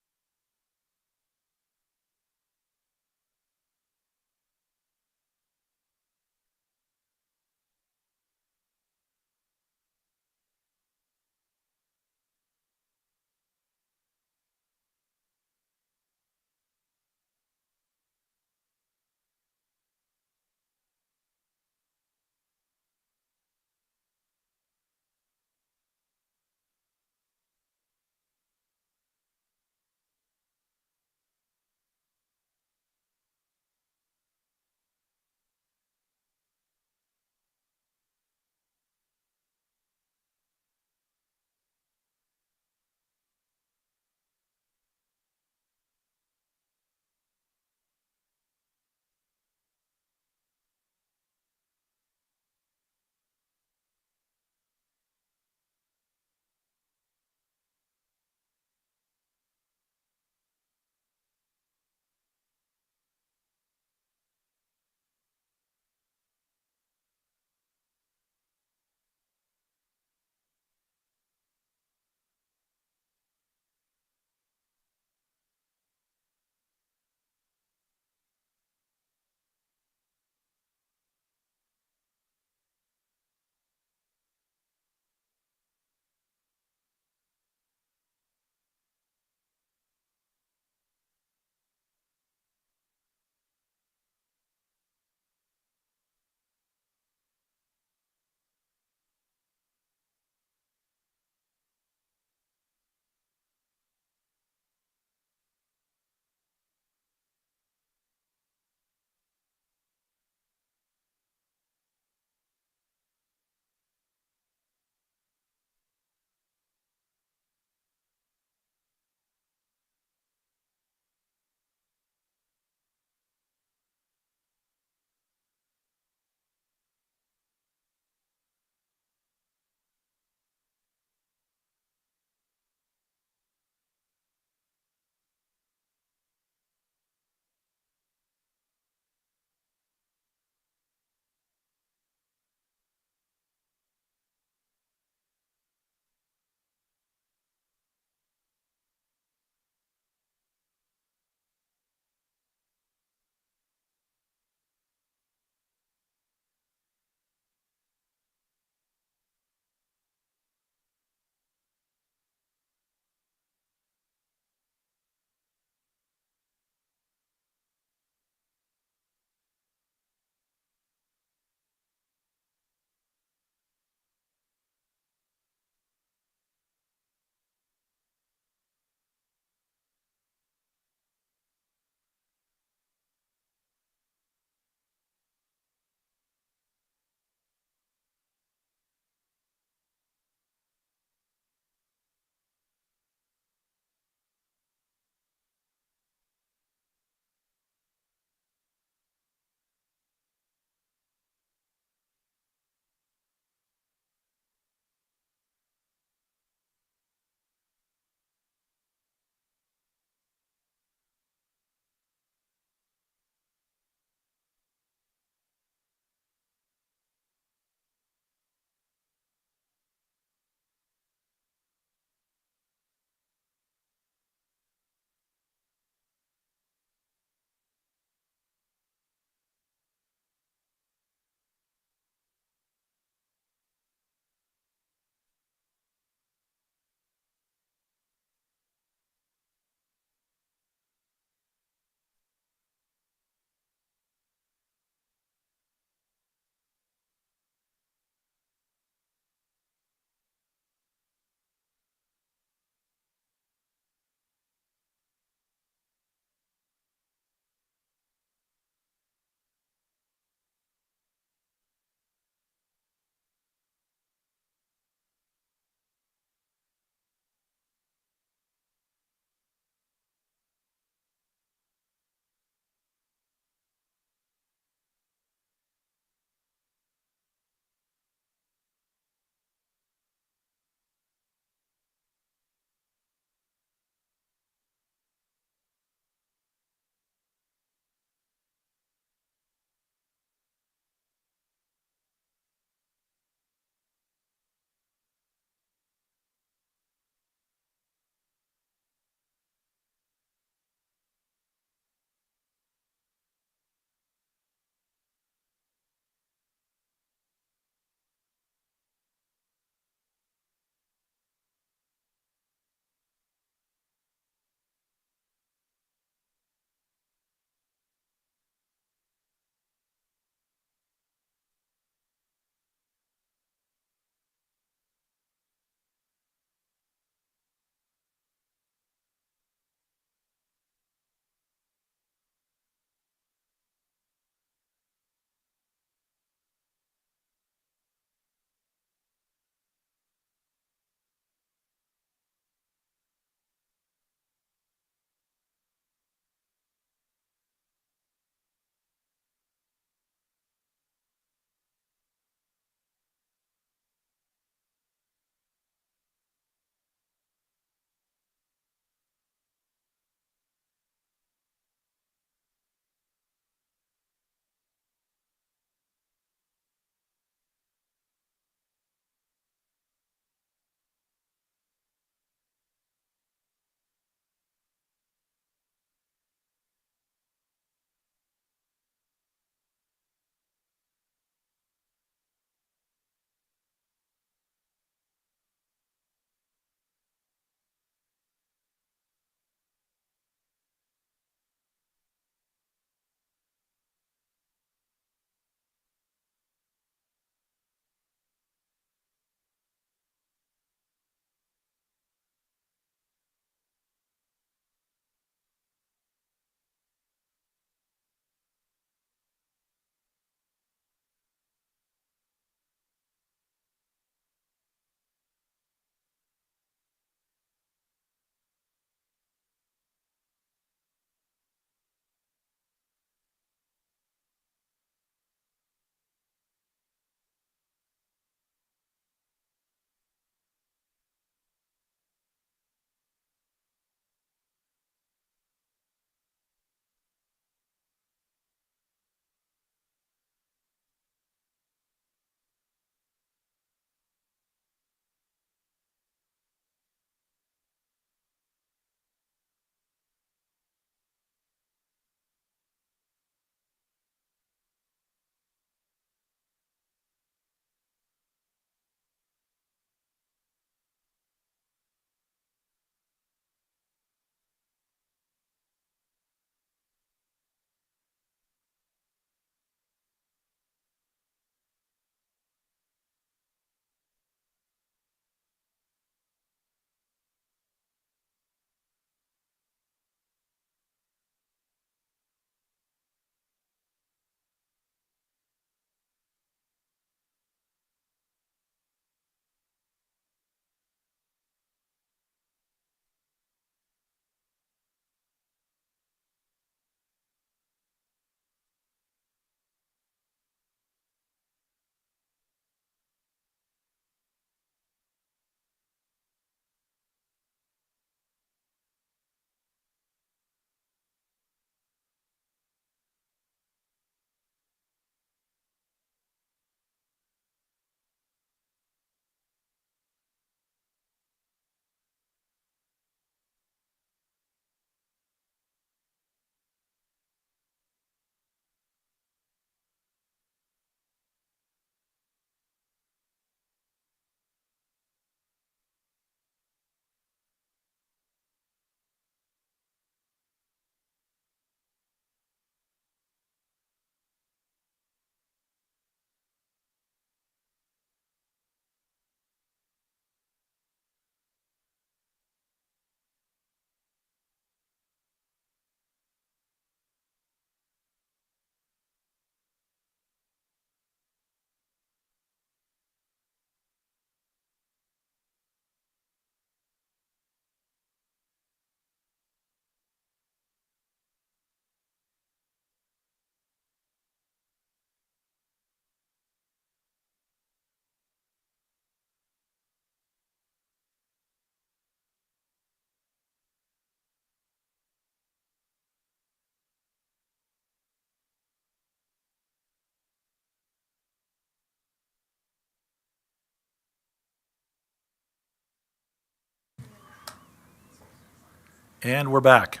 And we're back.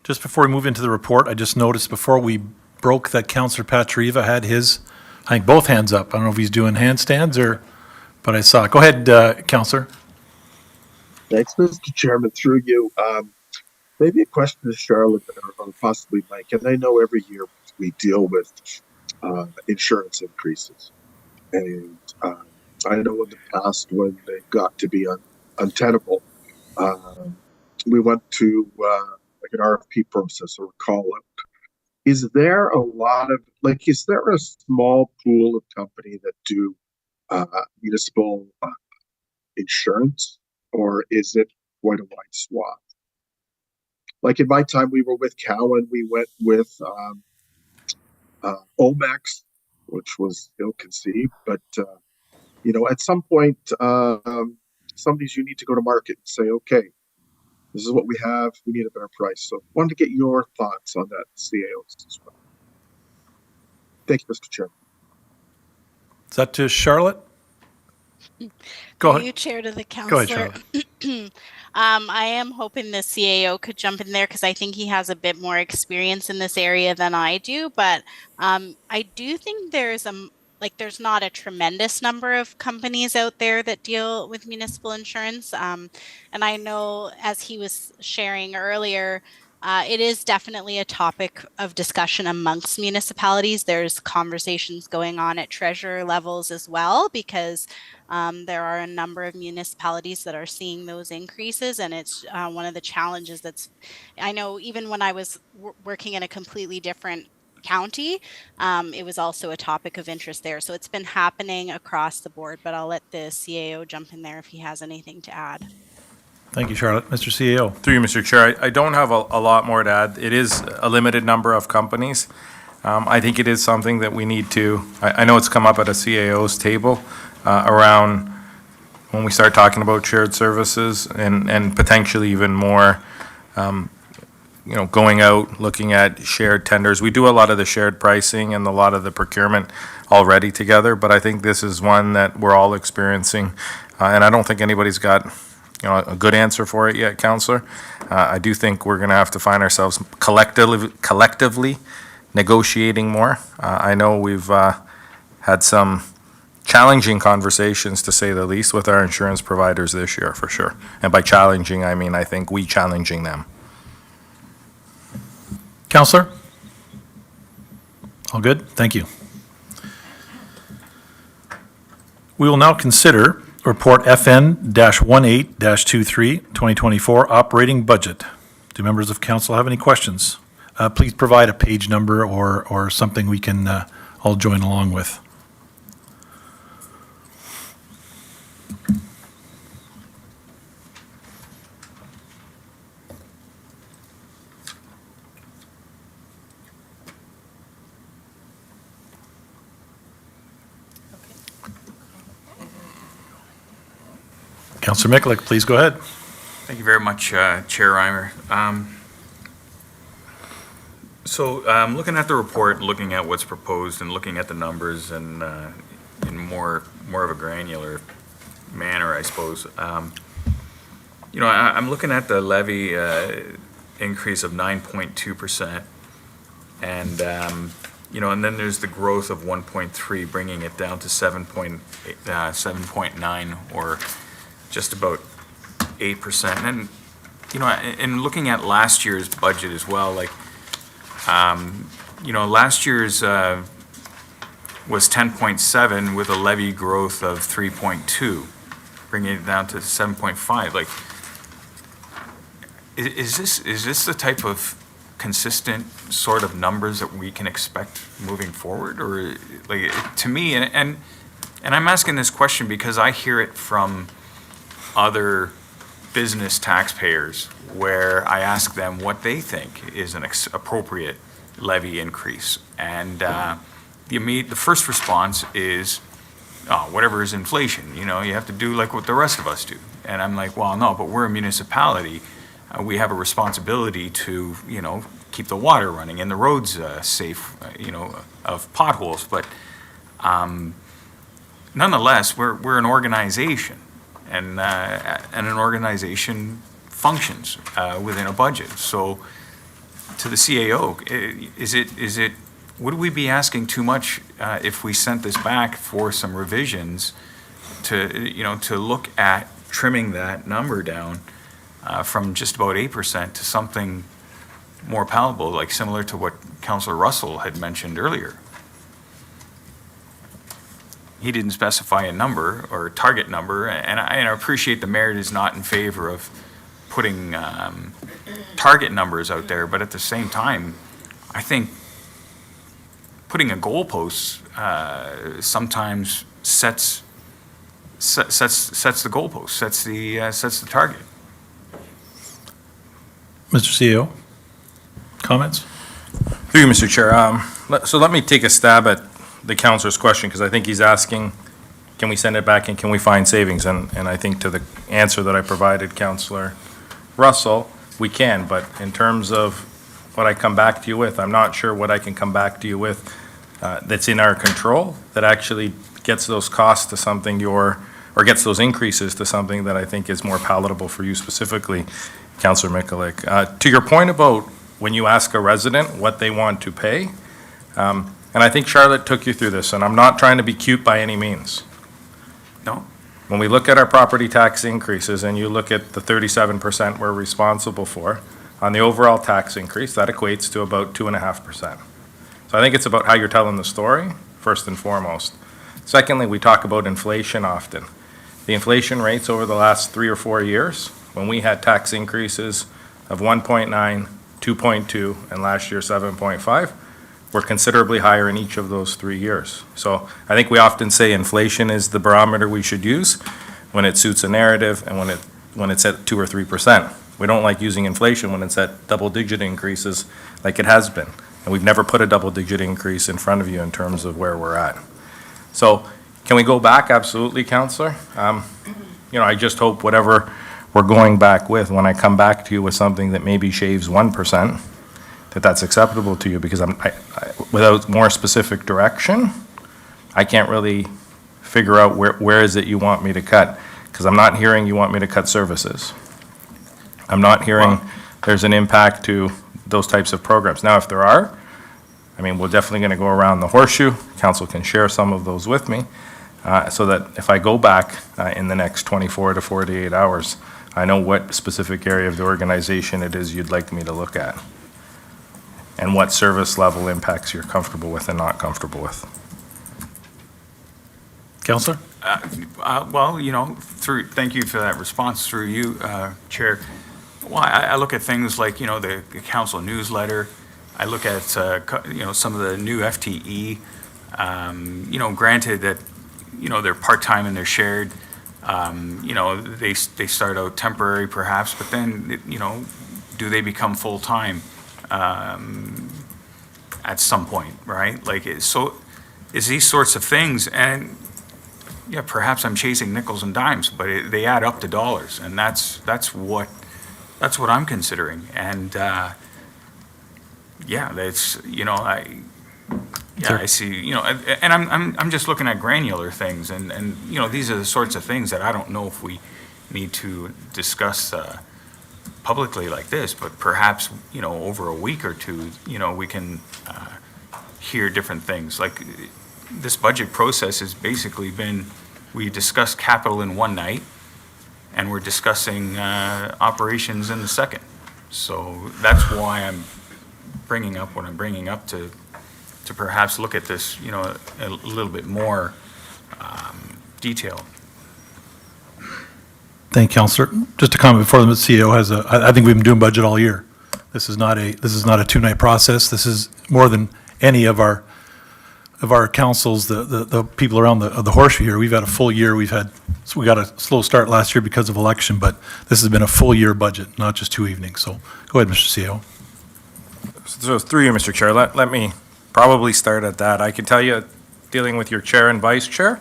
Just before we move into the report, I just noticed before we broke that Councillor Patriva had his, I think, both hands up. I don't know if he's doing handstands or, but I saw it. Go ahead, Councillor. Thanks, Mr. Chairman. Through you, maybe a question to Charlotte or possibly Mike. And I know every year we deal with insurance increases, and I know in the past when they got to be untenable, we went to like an RFP process or a call out. Is there a lot of, like, is there a small pool of company that do municipal insurance, or is it quite a wide swath? Like in my time, we were with Cowan, we went with Omex, which was ill-conceived, but you know, at some point, some of these you need to go to market and say, okay, this is what we have, we need a better price. So wanted to get your thoughts on that, CAOs as well. Thank you, Mr. Chairman. Is that to Charlotte? Go ahead. You chair to the Go ahead, councillor. Charlotte. I am hoping the CAO could jump in there because I think he has a bit more experience in this area than I do. But I do think there's not a tremendous number of companies out there that deal with municipal insurance. And I know, as he was sharing earlier, it is definitely a topic of discussion amongst municipalities. There's conversations going on at treasurer levels as well, because there are a number of municipalities that are seeing those increases. And it's one of the challenges I know even when I was working in a completely different county, it was also a topic of interest there. So it's been happening across the board, but I'll let the CAO jump in there if he has anything to add. Thank you, Charlotte. Mr. CAO. Through you, Mr. Chair, I don't have a lot more to add. It is a limited number of companies. I think it is something that we need to, I know it's come up at a CAO's table around when we start talking about shared services and potentially even more, you know, going out, looking at shared tenders. We do a lot of the shared pricing and a lot of the procurement already together, but I think this is one that we're all experiencing, and I don't think anybody's got, you know, a good answer for it yet, Councillor. I do think we're going to have to find ourselves collectively negotiating more. I know we've had some challenging conversations, to say the least, with our insurance providers this year, for sure. And by challenging, I mean I think we challenging them. Councillor? All good? Thank you. We will now consider Report FN-18-23, 2024 Operating Budget. Do members of council have any questions? Please provide a page number or something we can all join along with. Councillor Mikulik, please go ahead. Thank you very much, Chair Reimer. Looking at the report, looking at what's proposed and looking at the numbers and in more of a granular manner, I suppose. You know, I'm looking at the levy increase of 9.2%, and you know, and then there's the growth of 1.3, bringing it down to 7.9, or just about 8%. And, you know, in looking at last year's budget as well, like, you know, last year's was 10.7 with a levy growth of 3.2, bringing it down to 7.5. Like, is this the type of consistent sort of numbers that we can expect moving forward? Or, like, to me, and I'm asking this question because I hear it from other business taxpayers, where I ask them what they think is an appropriate levy increase, and the first response is, "Oh, whatever is inflation. You know, you have to do like what the rest of us do." And I'm like, "Well, no, but we're a municipality. We have a responsibility to, you know, keep the water running and the roads safe, you know, of potholes. But nonetheless, we're an organization." And an organization functions within a budget. So to the CAO, would we be asking too much if we sent this back for some revisions to look at trimming that number down from just about 8% to something more palatable, like similar to what Councillor Russell had mentioned earlier? He didn't specify a number or a target number, and I appreciate the mayor is not in favor of putting target numbers out there, but at the same time, I think putting a goalpost sometimes sets the goalpost, sets the target. Mr. CEO, comments? Through you, Mr. Chair. So let me take a stab at the councillor's question, because I think he's asking, can we send it back and can we find savings? And I think to the answer that I provided, Councillor Russell, we can, but in terms of what I come back to you with, I'm not sure what I can come back to you with that's in our control, that actually gets those costs to something or gets those increases to something that I think is more palatable for you specifically, Councillor Mikulik. To your point about when you ask a resident what they want to pay, and I think Charlotte took you through this, and I'm not trying to be cute by any means. No? When we look at our property tax increases and you look at the 37% we're responsible for, on the overall tax increase, that equates to about 2.5%. So I think it's about how you're telling the story, first and foremost. Secondly, we talk about inflation often. The inflation rates over the last 3 or 4 years, when we had tax increases of 1.9, 2.2, and last year 7.5, were considerably higher in each of those 3 years. So I think we often say inflation is the barometer we should use when it suits a narrative and when it's at 2 or 3%. We don't like using inflation when it's at double-digit increases like it has been. And we've never put a double-digit increase in front of you in terms of where we're at. So can we go back? Absolutely, Councillor. I just hope whatever we're going back with, when I come back to you with something that maybe shaves 1%, that's acceptable to you, because without more specific direction, I can't really figure out where is it you want me to cut, because I'm not hearing you want me to cut services. I'm not hearing there's an impact to those types of programs. Now, if there are, we're definitely going to go around the horseshoe. Council can share some of those with me, so that if I go back in the next 24 to 48 hours, I know what specific area of the organization it is you'd like me to look at, and what service level impacts you're comfortable with and not comfortable with. Councillor? Thank you for that response through you, Chair. Well, I look at things like, the council newsletter. I look at, some of the new FTE, granted that, they're part-time and they're shared. They start out temporary perhaps, but then, do they become full-time? At some point, right? So it's these sorts of things, and perhaps I'm chasing nickels and dimes, but they add up to dollars, and that's what I'm considering. And I see, and I'm just looking at granular things, and these are the sorts of things that I don't know if we need to discuss publicly like this, but perhaps, over a week or two, we can hear different things. Like, this budget process has basically been, we discuss capital in one night, and we're discussing operations in the second. So that's why I'm bringing up what I'm bringing up, to perhaps look at this, a little bit more detailed. Thank you, Councillor. Just a comment before the CEO has I think we've been doing budget all year. This is not a two-night process. This is more than any of our councils, the people around the horseshoe here. We've had a full year. We got a slow start last year because of election, but this has been a full year budget, not just 2 evenings. So go ahead, Mr. CEO. So through you, Mr. Chair, let me probably start at that. I can tell you, dealing with your chair and vice chair,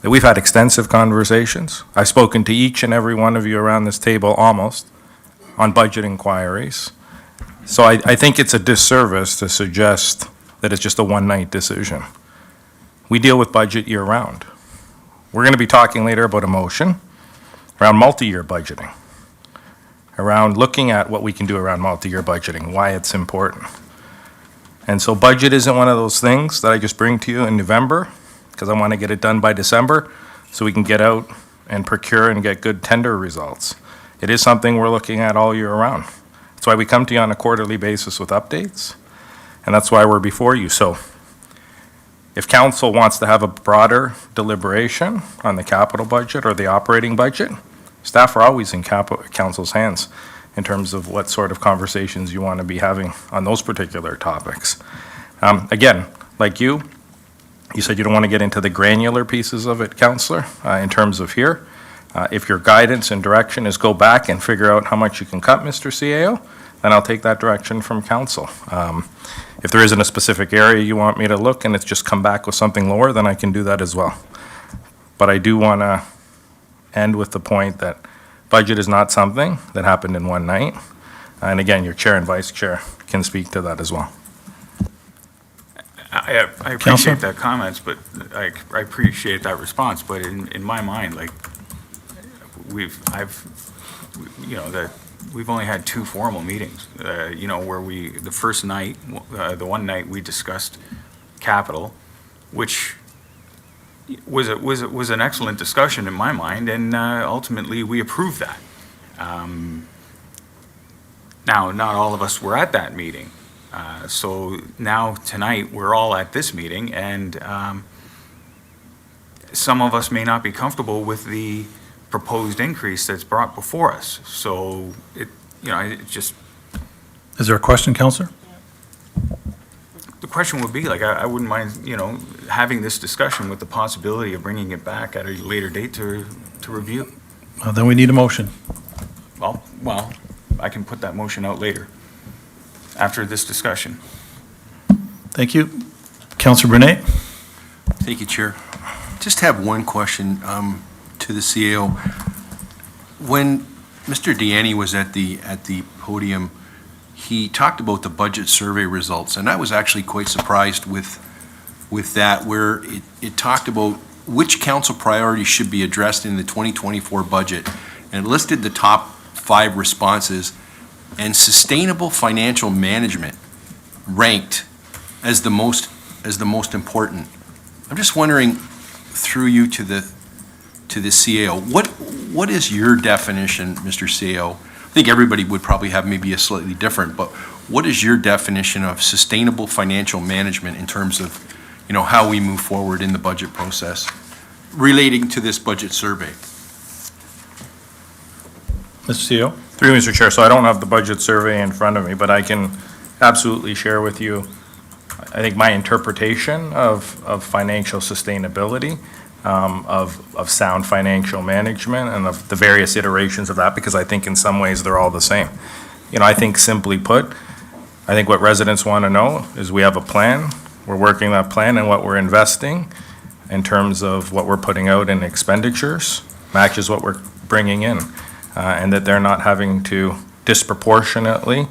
that we've had extensive conversations. I've spoken to each and every one of you around this table almost on budget inquiries. So I think it's a disservice to suggest that it's just a one-night decision. We deal with budget year-round. We're going to be talking later about a motion around multi-year budgeting. around looking at what we can do around multi-year budgeting, why it's important. And so budget isn't one of those things that I just bring to you in November, because I want to get it done by December, so we can get out and procure and get good tender results. It is something we're looking at all year round. That's why we come to you on a quarterly basis with updates, and that's why we're before you. So if council wants to have a broader deliberation on the capital budget or the operating budget, staff are always in council's hands in terms of what sort of conversations you want to be having on those particular topics. Again, like you said you don't want to get into the granular pieces of it, Councillor, in terms of here. If your guidance and direction is go back and figure out how much you can cut, Mr. CAO, then I'll take that direction from council. If there isn't a specific area you want me to look and it's just come back with something lower, then I can do that as well. But I do want to end with the point that budget is not something that happened in one night. And again, your chair and vice chair can speak to that as well. I Counselor? appreciate that comments, but I appreciate that response, but in my mind, like, we've only had 2 formal meetings, where the first night, the one night we discussed capital, which was an excellent discussion in my mind, and ultimately we approved that. Now, not all of us were at that meeting. So now tonight we're all at this meeting, and some of us may not be comfortable with the proposed increase that's brought before us. So it just. Is there a question, Councillor? The question would be, like, I wouldn't mind, having this discussion with the possibility of bringing it back at a later date to review. Then we need a motion. Well, I can put that motion out later, after this discussion. Thank you. Councillor Brunei? Thank you, Chair. Just have one question to the CAO. When Mr. Deanny was at the podium, he talked about the budget survey results, and I was actually quite surprised with that, where it talked about which council priorities should be addressed in the 2024 budget, and it listed the top 5 responses, and sustainable financial management ranked as the most important. I'm just wondering, through you to the CAO, what is your definition, Mr. CAO? I think everybody would probably have maybe a slightly different, but what is your definition of sustainable financial management in terms of, how we move forward in the budget process relating to this budget survey? Mr. CAO? Through you, Mr. Chair, so I don't have the budget survey in front of me, but I can absolutely share with you, I think, my interpretation of financial sustainability, of sound financial management, and of the various iterations of that, because I think in some ways they're all the same. I think simply put, I think what residents want to know is we have a plan, we're working that plan, and what we're investing in terms of what we're putting out in expenditures matches what we're bringing in, and that they're not having to disproportionately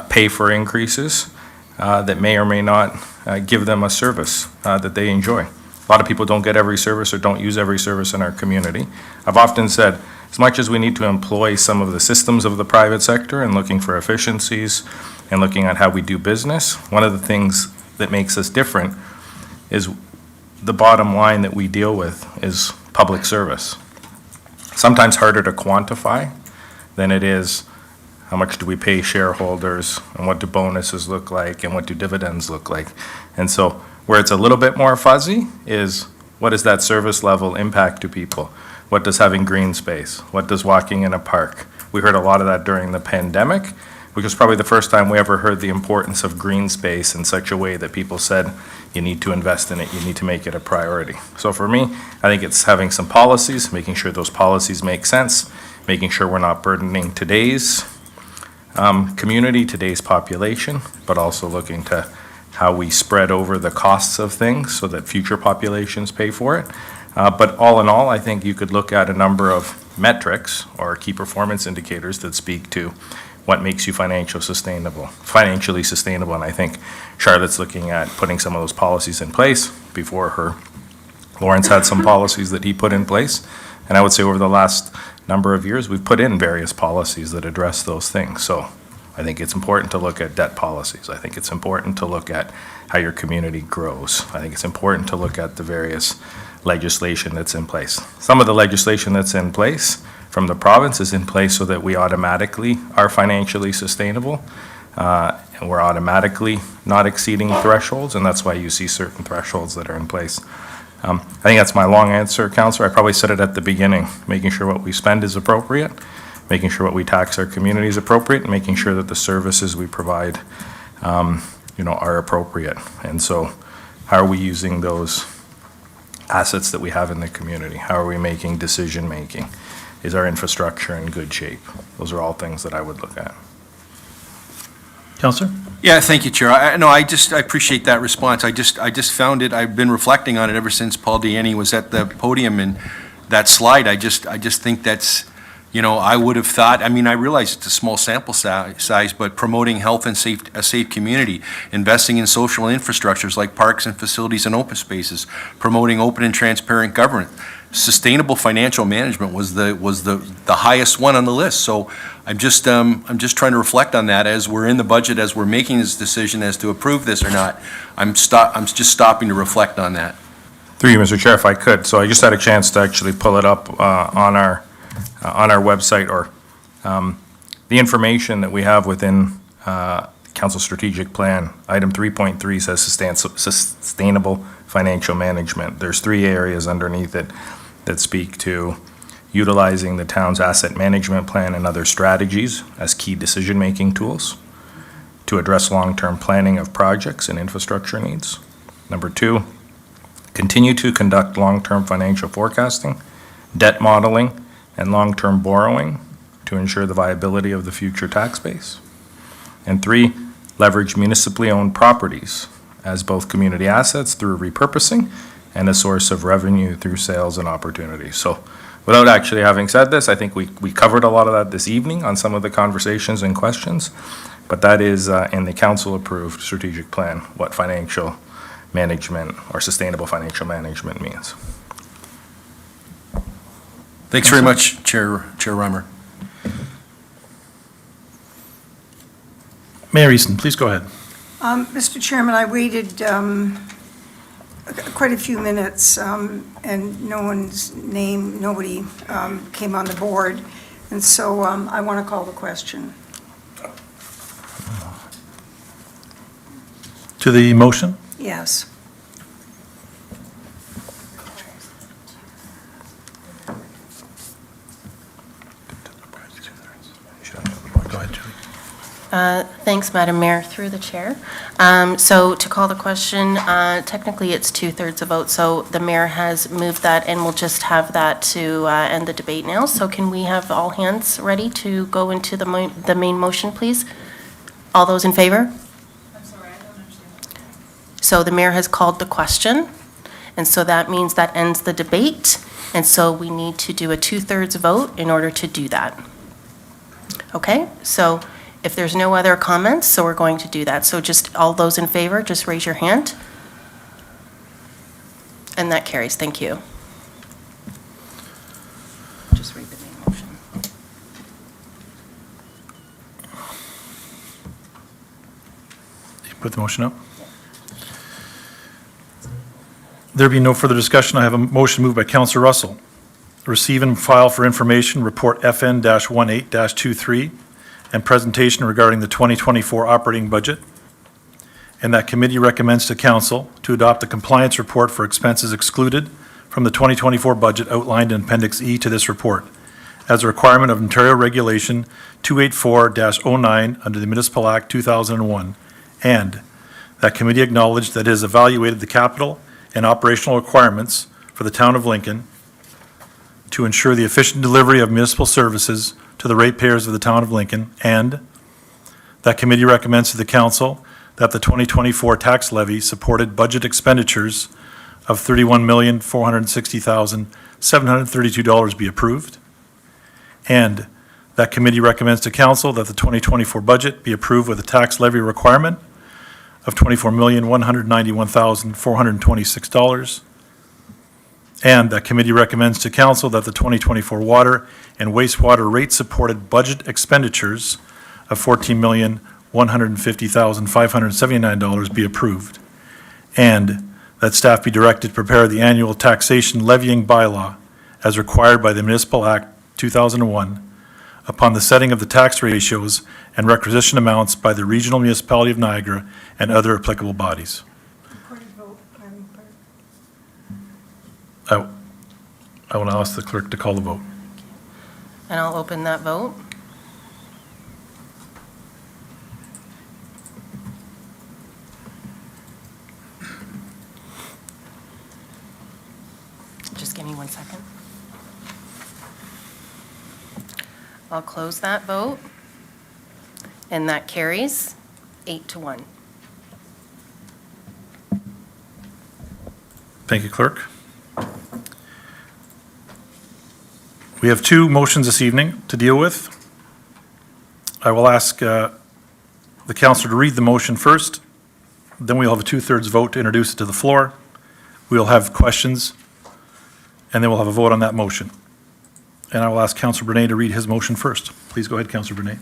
pay for increases that may or may not give them a service that they enjoy. A lot of people don't get every service or don't use every service in our community. I've often said, as much as we need to employ some of the systems of the private sector and looking for efficiencies and looking at how we do business, one of the things that makes us different is the bottom line that we deal with is public service. Sometimes harder to quantify than it is how much do we pay shareholders and what do bonuses look like and what do dividends look like. And so where it's a little bit more fuzzy is what does that service level impact to people? What does having green space? What does walking in a park? We heard a lot of that during the pandemic, which was probably the first time we ever heard the importance of green space in such a way that people said, you need to invest in it, you need to make it a priority. So for me, I think it's having some policies, making sure those policies make sense, making sure we're not burdening today's community, today's population, but also looking to how we spread over the costs of things so that future populations pay for it. But all in all, I think you could look at a number of metrics or key performance indicators that speak to what makes you financially sustainable. And I think Charlotte's looking at putting some of those policies in place. Before her, Lawrence had some policies that he put in place. And I would say over the last number of years, we've put in various policies that address those things. So I think it's important to look at debt policies. I think it's important to look at how your community grows. I think it's important to look at the various legislation that's in place. Some of the legislation that's in place from the province is in place so that we automatically are financially sustainable, and we're automatically not exceeding thresholds, and that's why you see certain thresholds that are in place. I think that's my long answer, Councillor. I probably said it at the beginning, making sure what we spend is appropriate, making sure what we tax our community is appropriate, and making sure that the services we provide, are appropriate. And so how are we using those assets that we have in the community? How are we making decision-making? Is our infrastructure in good shape? Those are all things that I would look at. Councillor? Yeah, thank you, Chair. I appreciate that response. I just found it, I've been reflecting on it ever since Paul Deaney was at the podium, and that slide, I just think that's, I would have thought, I realize it's a small sample size, but promoting health and a safe community, investing in social infrastructures like parks and facilities and open spaces, promoting open and transparent government. Sustainable financial management was the highest one on the list. So I'm just trying to reflect on that as we're in the budget, as we're making this decision as to approve this or not. I'm just stopping to reflect on that. Through you, Mr. Chair, if I could. So I just had a chance to actually pull it up on our website, or the information that we have within Council Strategic Plan. Item 3.3 says sustainable financial management. There's 3 areas underneath it that speak to utilizing the town's asset management plan and other strategies as key decision-making tools to address long-term planning of projects and infrastructure needs. Number 2, continue to conduct long-term financial forecasting, debt modeling, and long-term borrowing to ensure the viability of the future tax base. And 3, leverage municipally owned properties as both community assets through repurposing and a source of revenue through sales and opportunities. So without actually having said this, I think we covered a lot of that this evening on some of the conversations and questions, but that is in the council-approved strategic plan, what financial management or sustainable financial management means. Thanks very much, Chair Reimer. Mayor Easton, please go ahead. Mr. Chairman, I waited quite a few minutes, and nobody came on the board, and so I want to call the question. To the motion? Yes. Go ahead, Julie. Thanks, Madam Mayor, through the chair. So to call the question, technically it's 2/3 a vote, so the mayor has moved that, and we'll just have that to end the debate now. So can we have all hands ready to go into the main motion, please? All those in favor? I'm sorry, I don't understand. So the mayor has called the question, and so that means that ends the debate, and so we need to do a 2/3 vote in order to do that. Okay, so if there's no other comments, so we're going to do that. So just all those in favor, just raise your hand. And that carries. Thank you. Just read the main motion. You put the motion up? There being no further discussion, I have a motion moved by Councillor Russell. Receive and file for information report FN-18-23 and presentation regarding the 2024 operating budget. And that committee recommends to council to adopt the compliance report for expenses excluded from the 2024 budget outlined in Appendix E to this report as a requirement of Ontario Regulation 284-09 under the Municipal Act 2001. And that committee acknowledged that it has evaluated the capital and operational requirements for the town of Lincoln to ensure the efficient delivery of municipal services to the ratepayers of the town of Lincoln, and that committee recommends to the council that the 2024 tax levy supported budget expenditures of $31,460,732 be approved, and that committee recommends to council that the 2024 budget be approved with a tax levy requirement of $24,191,426, And that committee recommends to council that the 2024 water and wastewater rate-supported budget expenditures of $14,150,579 be approved. And that staff be directed to prepare the annual taxation levying bylaw as required by the Municipal Act 2001 upon the setting of the tax ratios and requisition amounts by the Regional Municipality of Niagara and other applicable bodies. Recorded vote, Madam Clerk. I want to ask the clerk to call the vote. And I'll open that vote. Just give me 1 second. I'll close that vote. And that carries 8-1. Thank you, clerk. We have two motions this evening to deal with. I will ask the councillor to read the motion first. Then we'll have a 2/3 vote to introduce it to the floor. We'll have questions, and then we'll have a vote on that motion. And I will ask Councillor Brunet to read his motion first. Please go ahead, Councillor Brunet.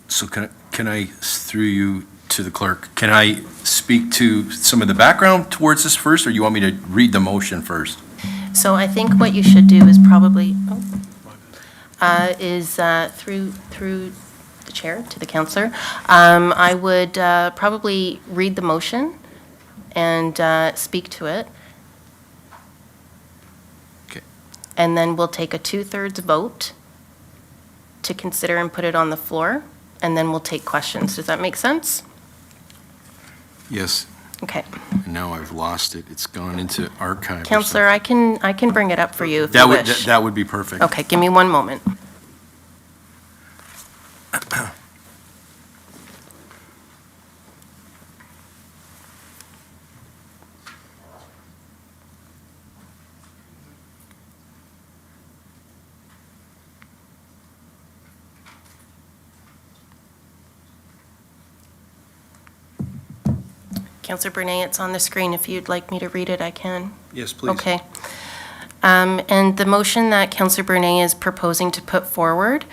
So can I, through you to the clerk, can I speak to some of the background towards this first, or you want me to read the motion first? So I think what you should do is probably, through the chair to the councillor, I would probably read the motion and speak to it. Okay. And then we'll take a 2/3 vote to consider and put it on the floor, and then we'll take questions. Does that make sense? Yes. Okay. Now I've lost it. It's gone into archive. or Councillor, I can bring it up for you if you something. wish. That would be perfect. Okay, give me 1 moment. Councillor Brunet, it's on the screen. If you'd like me to read it, I can. Yes, please. Okay. And the motion that Councillor Brunet is proposing to put forward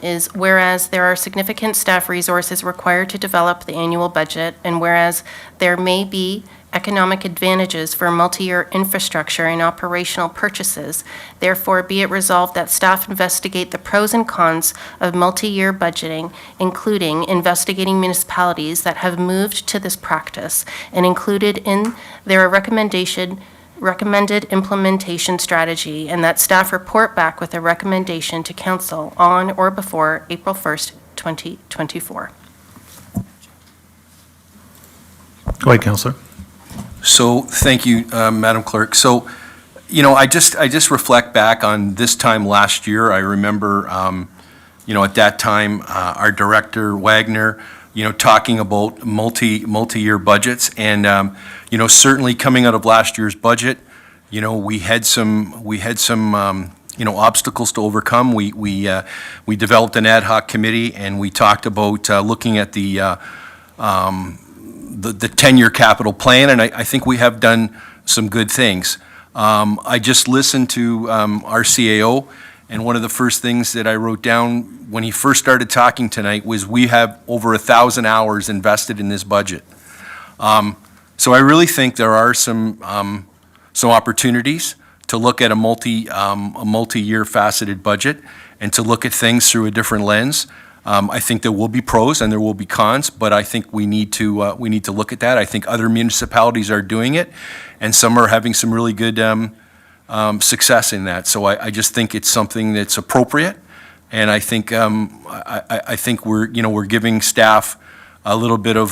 is whereas there are significant staff resources required to develop the annual budget, and whereas there may be economic advantages for multi-year infrastructure and operational purchases, therefore be it resolved that staff investigate the pros and cons of multi-year budgeting, including investigating municipalities that have moved to this practice and included in their recommended implementation strategy, and that staff report back with a recommendation to council on or before April 1st, 2024. Go ahead, councillor. So, thank you, Madam Clerk. So, I just reflect back on this time last year. I remember, at that time, our director, Wagner, talking about multi-year budgets. And, certainly coming out of last year's budget, we had some obstacles to overcome. We developed an ad hoc committee, and we talked about looking at the 10-year capital plan, and I think we have done some good things. I just listened to our CAO, and one of the first things that I wrote down when he first started talking tonight was we have over 1,000 hours invested in this budget. So I really think there are some opportunities to look at a multi-year faceted budget and to look at things through a different lens. I think there will be pros and there will be cons, but I think we need to look at that. I think other municipalities are doing it, and some are having some really good success in that. So I just think it's something that's appropriate, and I think we're giving staff a little bit of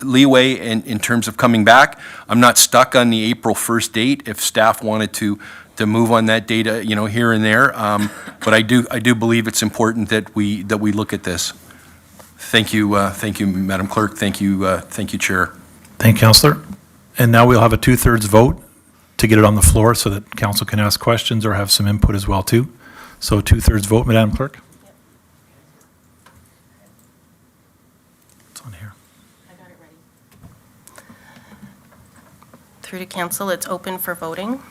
leeway in terms of coming back. I'm not stuck on the April 1st date if staff wanted to move on that data, here and there. But I do believe it's important that we look at this. Thank you, Madam Clerk. Thank you, Chair. Thank you, Counselor. And now we'll have a 2/3 vote to get it on the floor so that council can ask questions or have some input as well, too. So 2/3 vote, Madam Clerk? It's on here. Through to council, it's open for voting.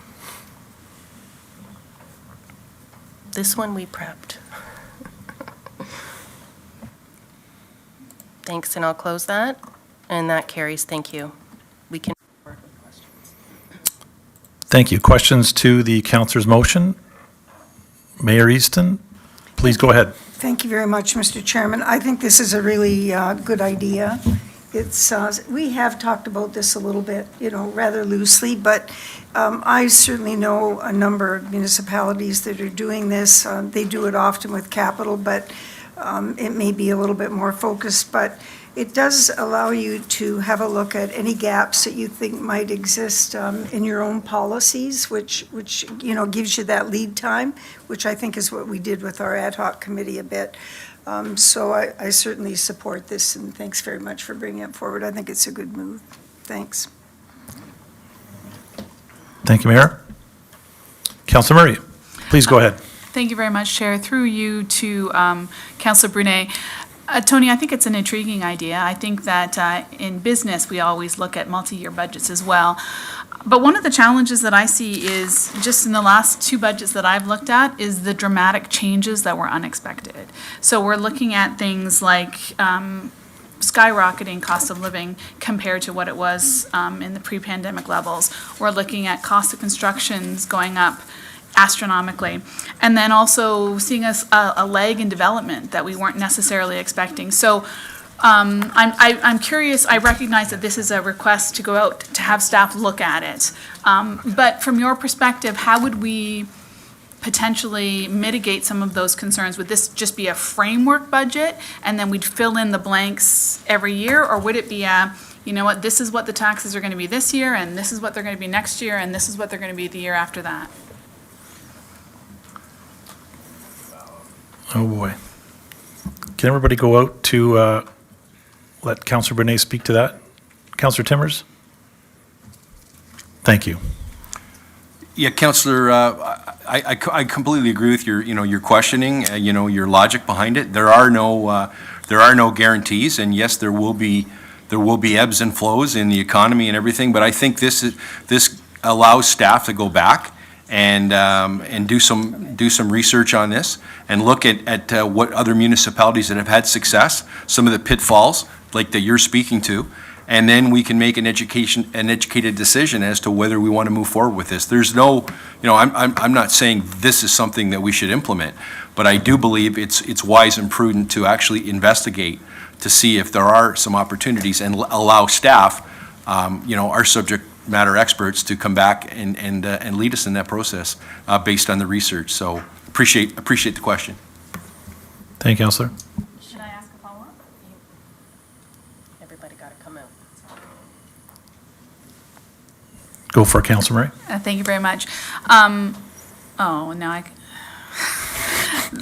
This one we prepped. Thanks, and I'll close that. And that carries. Thank you. We can. Thank you. Questions to the councillor's motion? Mayor Easton, please go ahead. Thank you very much, Mr. Chairman. I think this is a really good idea. It's, we have talked about this a little bit, rather loosely, but I certainly know a number of municipalities that are doing this. They do it often with capital, but it may be a little bit more focused. But it does allow you to have a look at any gaps that you think might exist in your own policies, which gives you that lead time, which I think is what we did with our ad hoc committee a bit. So I certainly support this, and thanks very much for bringing it forward. I think it's a good move. Thanks. Thank you, Mayor. Councillor Murray, please go ahead. Thank you very much, Chair. Through you to Councillor Brunet. Tony, I think it's an intriguing idea. I think that in business, we always look at multi-year budgets as well. But one of the challenges that I see is, just in the last 2 budgets that I've looked at, is the dramatic changes that were unexpected. So we're looking at things like skyrocketing cost of living compared to what it was in the pre-pandemic levels. We're looking at cost of constructions going up astronomically, and then also seeing a lag in development that we weren't necessarily expecting. So I'm curious. I recognize that this is a request to go out to have staff look at it, but from your perspective, how would we potentially mitigate some of those concerns? Would this just be a framework budget and then we'd fill in the blanks every year, or would it be a, this is what the taxes are going to be this year, and this is what they're going to be next year, and this is what they're going to be the year after that? Oh, boy. Can everybody go out to let Councillor Brunet speak to that? Councillor Timmers? Thank you. Yeah, Councillor, I completely agree with your questioning, your logic behind it. There are no guarantees, and yes, there will be ebbs and flows in the economy and everything. But I think this allows staff to go back and do some research on this and look at what other municipalities that have had success, some of the pitfalls like that you're speaking to, and then we can make an educated decision as to whether we want to move forward with this. There's no, I'm not saying this is something that we should implement, but I do believe it's wise and prudent to actually investigate to see if there are some opportunities and allow staff, our subject matter experts, to come back and lead us in that process based on the research. So appreciate the question. Thank you, Councillor. Should I ask a follow-up? Everybody got to come out. Go for it, Councillor Murray. Thank you very much. Now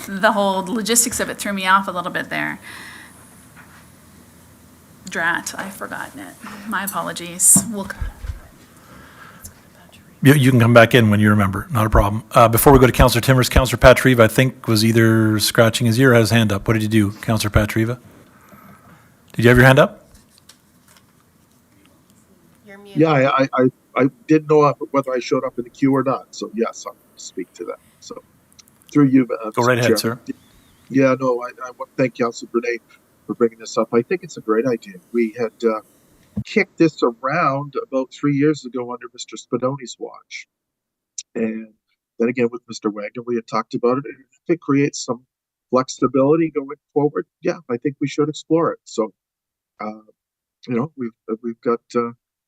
the whole logistics of it threw me off a little bit there. Drat, I've forgotten it. My apologies. You can come back in when you remember, not a problem. Before we go to Councillor Timmers, Councillor Patriva, I think, was either scratching his ear or had his hand up. What did you do, Councillor Patriva? Did you have your hand up? You're muted. Yeah, I didn't know whether I showed up in the queue or not. So yes, I'll speak to that. So through you, Go right ahead, sir. Yeah, no, I want to thank Councillor Brunet for bringing this up. I think it's a great idea. We had kicked this around about 3 years ago under Mr. Spadoni's watch. And then again with Mr. Wagner, we had talked about it. And if it creates some flexibility going forward, yeah, I think we should explore it. So, we've got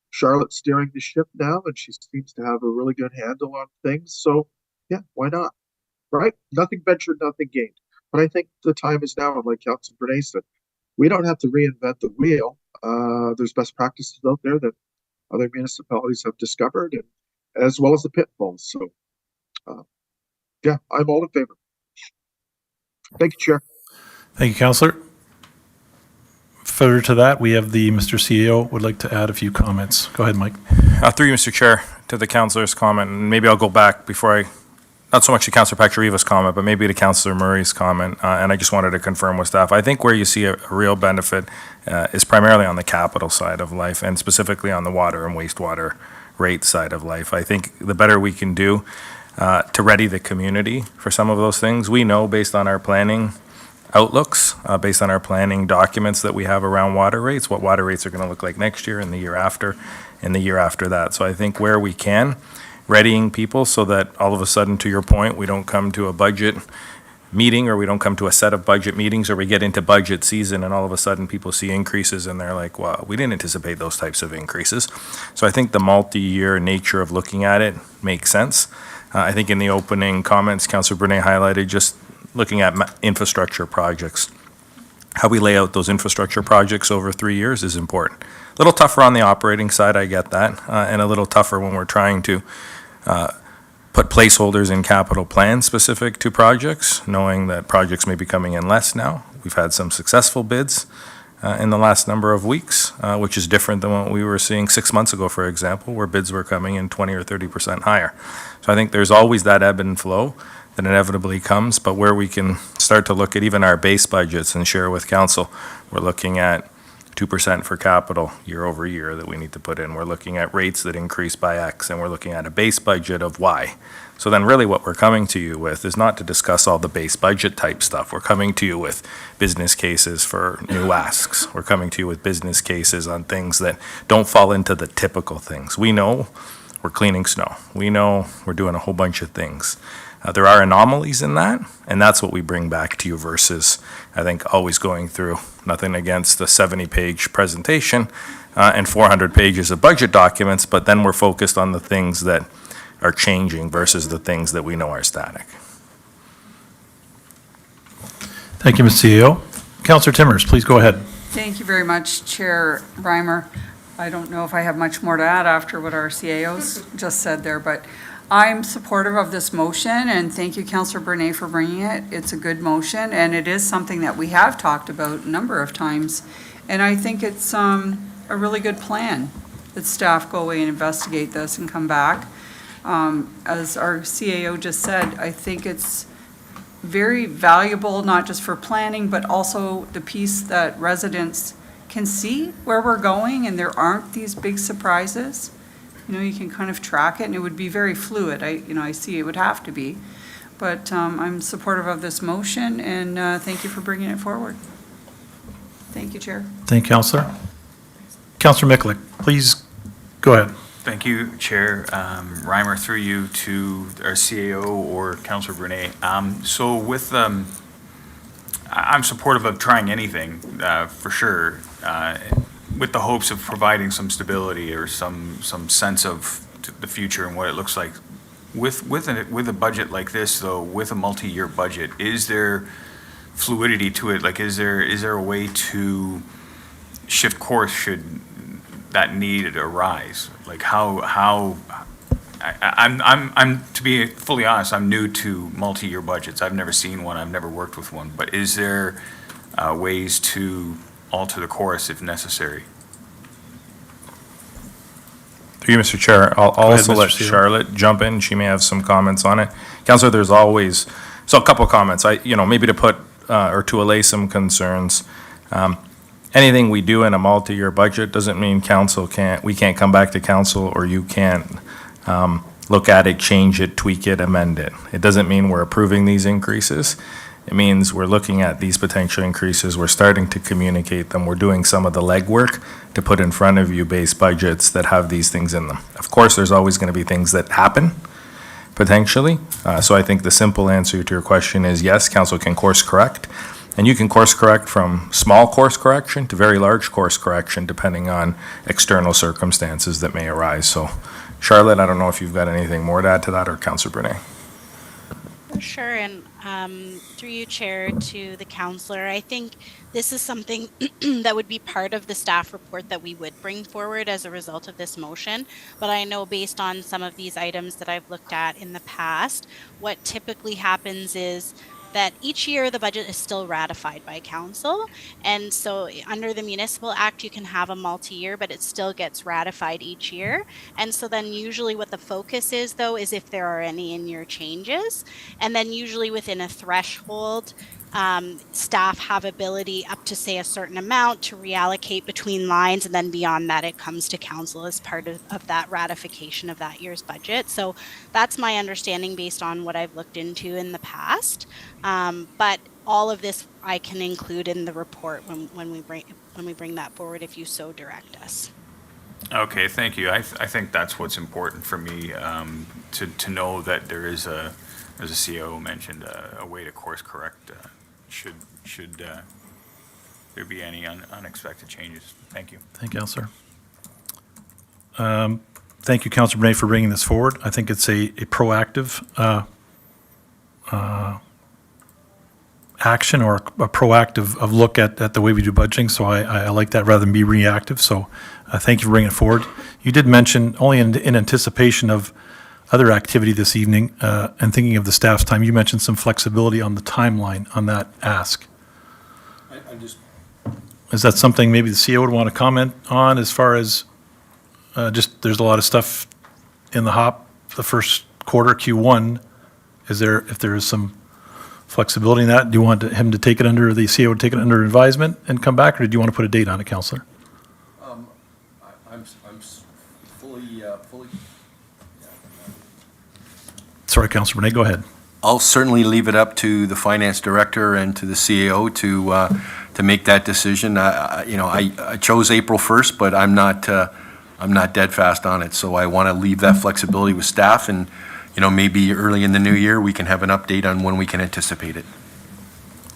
Charlotte steering the ship now, and she seems to have a really good handle on things. So, yeah, why not? Right? Nothing ventured, nothing gained. But I think the time is now, and like Councillor Brunet said, we don't have to reinvent the wheel. There's best practices out there that other municipalities have discovered, and as well as the pitfalls. So, yeah, I'm all in favor. Thank you, Chair. Thank you, Councillor. Further to that, we have the Mr. CEO would like to add a few comments. Go ahead, Mike. Through you, Mr. Chair, to the councillor's comment, and maybe I'll go back before not so much to Councillor Patriva's comment, but maybe to Councillor Murray's comment, and I just wanted to confirm with staff. I think where you see a real benefit is primarily on the capital side of life, and specifically on the water and wastewater rate side of life. I think the better we can do to ready the community for some of those things, we know based on our planning outlooks, based on our planning documents that we have around water rates, what water rates are going to look like next year and the year after and the year after that. So I think where we can, readying people so that all of a sudden, to your point, we don't come to a budget meeting or we don't come to a set of budget meetings or we get into budget season and all of a sudden people see increases and they're like, wow, we didn't anticipate those types of increases. So I think the multi-year nature of looking at it makes sense. I think in the opening comments, Councillor Brunet highlighted just looking at infrastructure projects. How we lay out those infrastructure projects over 3 years is important. A little tougher on the operating side, I get that, and a little tougher when we're trying to put placeholders in capital plans specific to projects, knowing that projects may be coming in less now. We've had some successful bids in the last number of weeks, which is different than what we were seeing 6 months ago, for example, where bids were coming in 20 or 30% higher. So I think there's always that ebb and flow that inevitably comes, but where we can start to look at even our base budgets and share with council, we're looking at 2% for capital year over year that we need to put in. We're looking at rates that increase by X, and we're looking at a base budget of Y. So then really what we're coming to you with is not to discuss all the base budget type stuff. We're coming to you with business cases for new asks. We're coming to you with business cases on things that don't fall into the typical things. We know we're cleaning snow. We know we're doing a whole bunch of things. There are anomalies in that, and that's what we bring back to you versus, I think, always going through, nothing against the 70-page presentation and 400 pages of budget documents, but then we're focused on the things that are changing versus the things that we know are static. Thank you, Mr. CEO. Councillor Timmers, please go ahead. Thank you very much, Chair Reimer. I don't know if I have much more to add after what our CAOs just said there, but I'm supportive of this motion, and thank you, Councillor Brunet, for bringing it. It's a good motion, and it is something that we have talked about a number of times, and I think it's a really good plan that staff go away and investigate this and come back. As our CAO just said, I think it's very valuable, not just for planning, but also the piece that residents can see where we're going and there aren't these big surprises. You know, you can kind of track it, and it would be very fluid. I see it would have to be. But I'm supportive of this motion, and thank you for bringing it forward. Thank you, Chair. Thank you, Councillor. Councillor Miklik, please go ahead. Thank you, Chair. Reimer, through you to our CAO or Councillor Brunet. So with, I'm supportive of trying anything, for sure, with the hopes of providing some stability or some sense of the future and what it looks like. With a budget like this, though, with a multi-year budget, is there fluidity to it? Like, is there a way to shift course should that need arise? Like, I'm to be fully honest, I'm new to multi-year budgets. I've never seen one. I've never worked with one. But is there ways to alter the course if necessary? Through you, Mr. Chair, I'll also Mr. let CEO. Charlotte jump in. She may have some comments on it. Councillor, there's always, so a couple of comments. Maybe to put, or to allay some concerns. Anything we do in a multi-year budget doesn't mean we can't come back to council or you can't look at it, change it, tweak it, amend it. It doesn't mean we're approving these increases. It means we're looking at these potential increases, we're starting to communicate them, we're doing some of the legwork to put in front of you base budgets that have these things in them. Of course, there's always going to be things that happen, potentially. So I think the simple answer to your question is yes, council can course correct. And you can course correct from small course correction to very large course correction, depending on external circumstances that may arise. So Charlotte, I don't know if you've got anything more to add to that, or Councillor Brunet. Sure, and through you, Chair, to the councillor, I think this is something that would be part of the staff report that we would bring forward as a result of this motion. But I know based on some of these items that I've looked at in the past, what typically happens is that each year the budget is still ratified by council. And so under the Municipal Act, you can have a multi-year, but it still gets ratified each year. And so then usually what the focus is, though, is if there are any in-year changes. And then usually within a threshold, staff have ability up to, say, a certain amount to reallocate between lines, and then beyond that it comes to council as part of that ratification of that year's budget. So that's my understanding based on what I've looked into in the past. But all of this I can include in the report when we bring that forward, if you so direct us. Okay, thank you. I think that's what's important for me, to know that there is a, as the CEO mentioned, a way to course correct should there be any unexpected changes. Thank you. Thank you, Councillor. Thank you, Councillor Bernay, for bringing this forward. I think it's a proactive action, or a proactive of look at the way we do budgeting, so I like that rather than be reactive. So thank you for bringing it forward. You did mention, only in anticipation of other activity this evening, and thinking of the staff's time, you mentioned some flexibility on the timeline on that ask. Is that something maybe the CEO would want to comment on, as far as just, there's a lot of stuff in the hop the first quarter, Q1. If there is some flexibility in that, do you want him to take it under, the CEO to take it under advisement and come back, or do you want to put a date on it, Councillor? I'm fully. Sorry, Councillor Bernay, go ahead. I'll certainly leave it up to the finance director and to the CAO to make that decision. I chose April 1st, but I'm not dead fast on it. So I want to leave that flexibility with staff, and maybe early in the new year we can have an update on when we can anticipate it.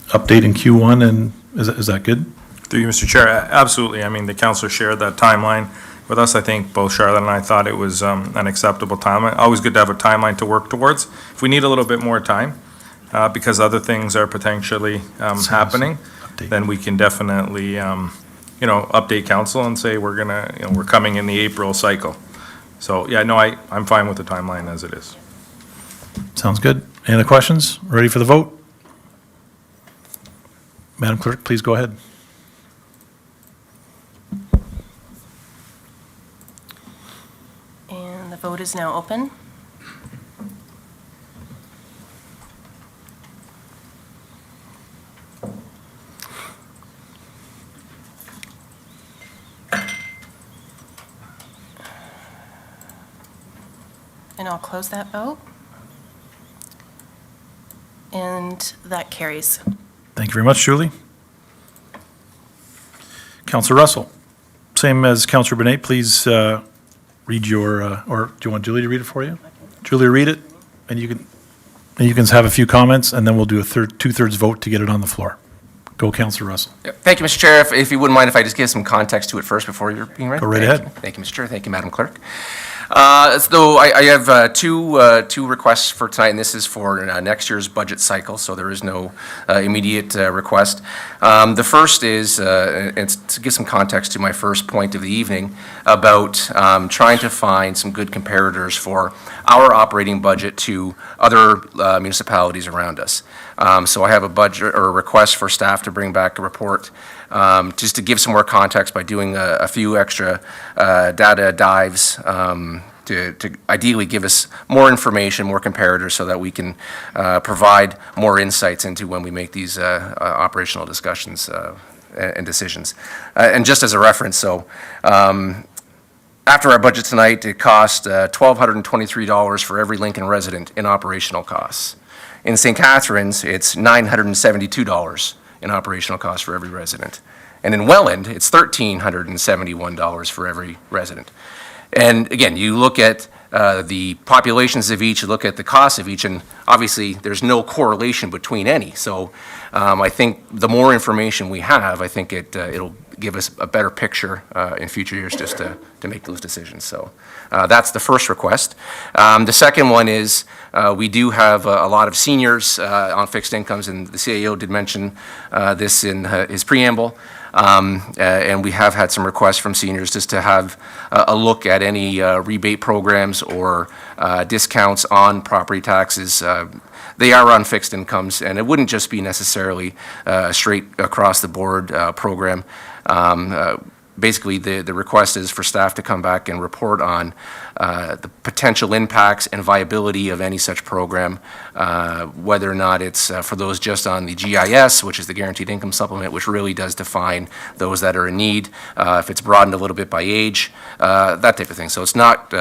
Update in Q1, and is that good? Through you, Mr. Chair, absolutely. I mean, the councillor shared that timeline with us. I think both Charlotte and I thought it was an acceptable timeline. Always good to have a timeline to work towards. If we need a little bit more time, because other things are potentially happening, then we can definitely, update council and say we're coming in the April cycle. So, yeah, no, I'm fine with the timeline as it is. Sounds good. Any other questions? Ready for the vote? Madam Clerk, please go ahead. And the vote is now open. And I'll close that vote. And that carries. Thank you very much, Julie. Councillor Russell, same as Councillor Bernay, please read your, or do you want Julie to read it for you? Julie, read it, and you can have a few comments, and then we'll do a two-thirds vote to get it on the floor. Go, Councillor Russell. Yep. Thank you, Mr. Chair. If you wouldn't mind if I just give some context to it first before you're being read. Go right ahead. Thank you, Mr. Chair. Thank you, Madam Clerk. So I have two requests for tonight, and this is for next year's budget cycle, so there is no immediate request. The first is, and to give some context to my first point of the evening, about trying to find some good comparators for our operating budget to other municipalities around us. So I have a budget or a request for staff to bring back a report, just to give some more context by doing a few extra data dives, to ideally give us more information, more comparators, so that we can provide more insights into when we make these operational discussions and decisions. And just as a reference, so after our budget tonight, it cost $1,223 for every Lincoln resident in operational costs. In St. Catharines, it's $972 in operational costs for every resident. And in Welland, it's $1,371 for every resident. And again, you look at the populations of each, you look at the costs of each, and obviously there's no correlation between any. So I think the more information we have, I think it'll give us a better picture in future years just to make those decisions. So that's the first request. The second one is we do have a lot of seniors on fixed incomes, and the CAO did mention this in his preamble. And we have had some requests from seniors just to have a look at any rebate programs or discounts on property taxes they are on fixed incomes, and it wouldn't just be necessarily a straight across-the-board program. Basically, the request is for staff to come back and report on the potential impacts and viability of any such program, whether or not it's for those just on the GIS, which is the Guaranteed Income Supplement, which really does define those that are in need, if it's broadened a little bit by age, that type of thing. So it's not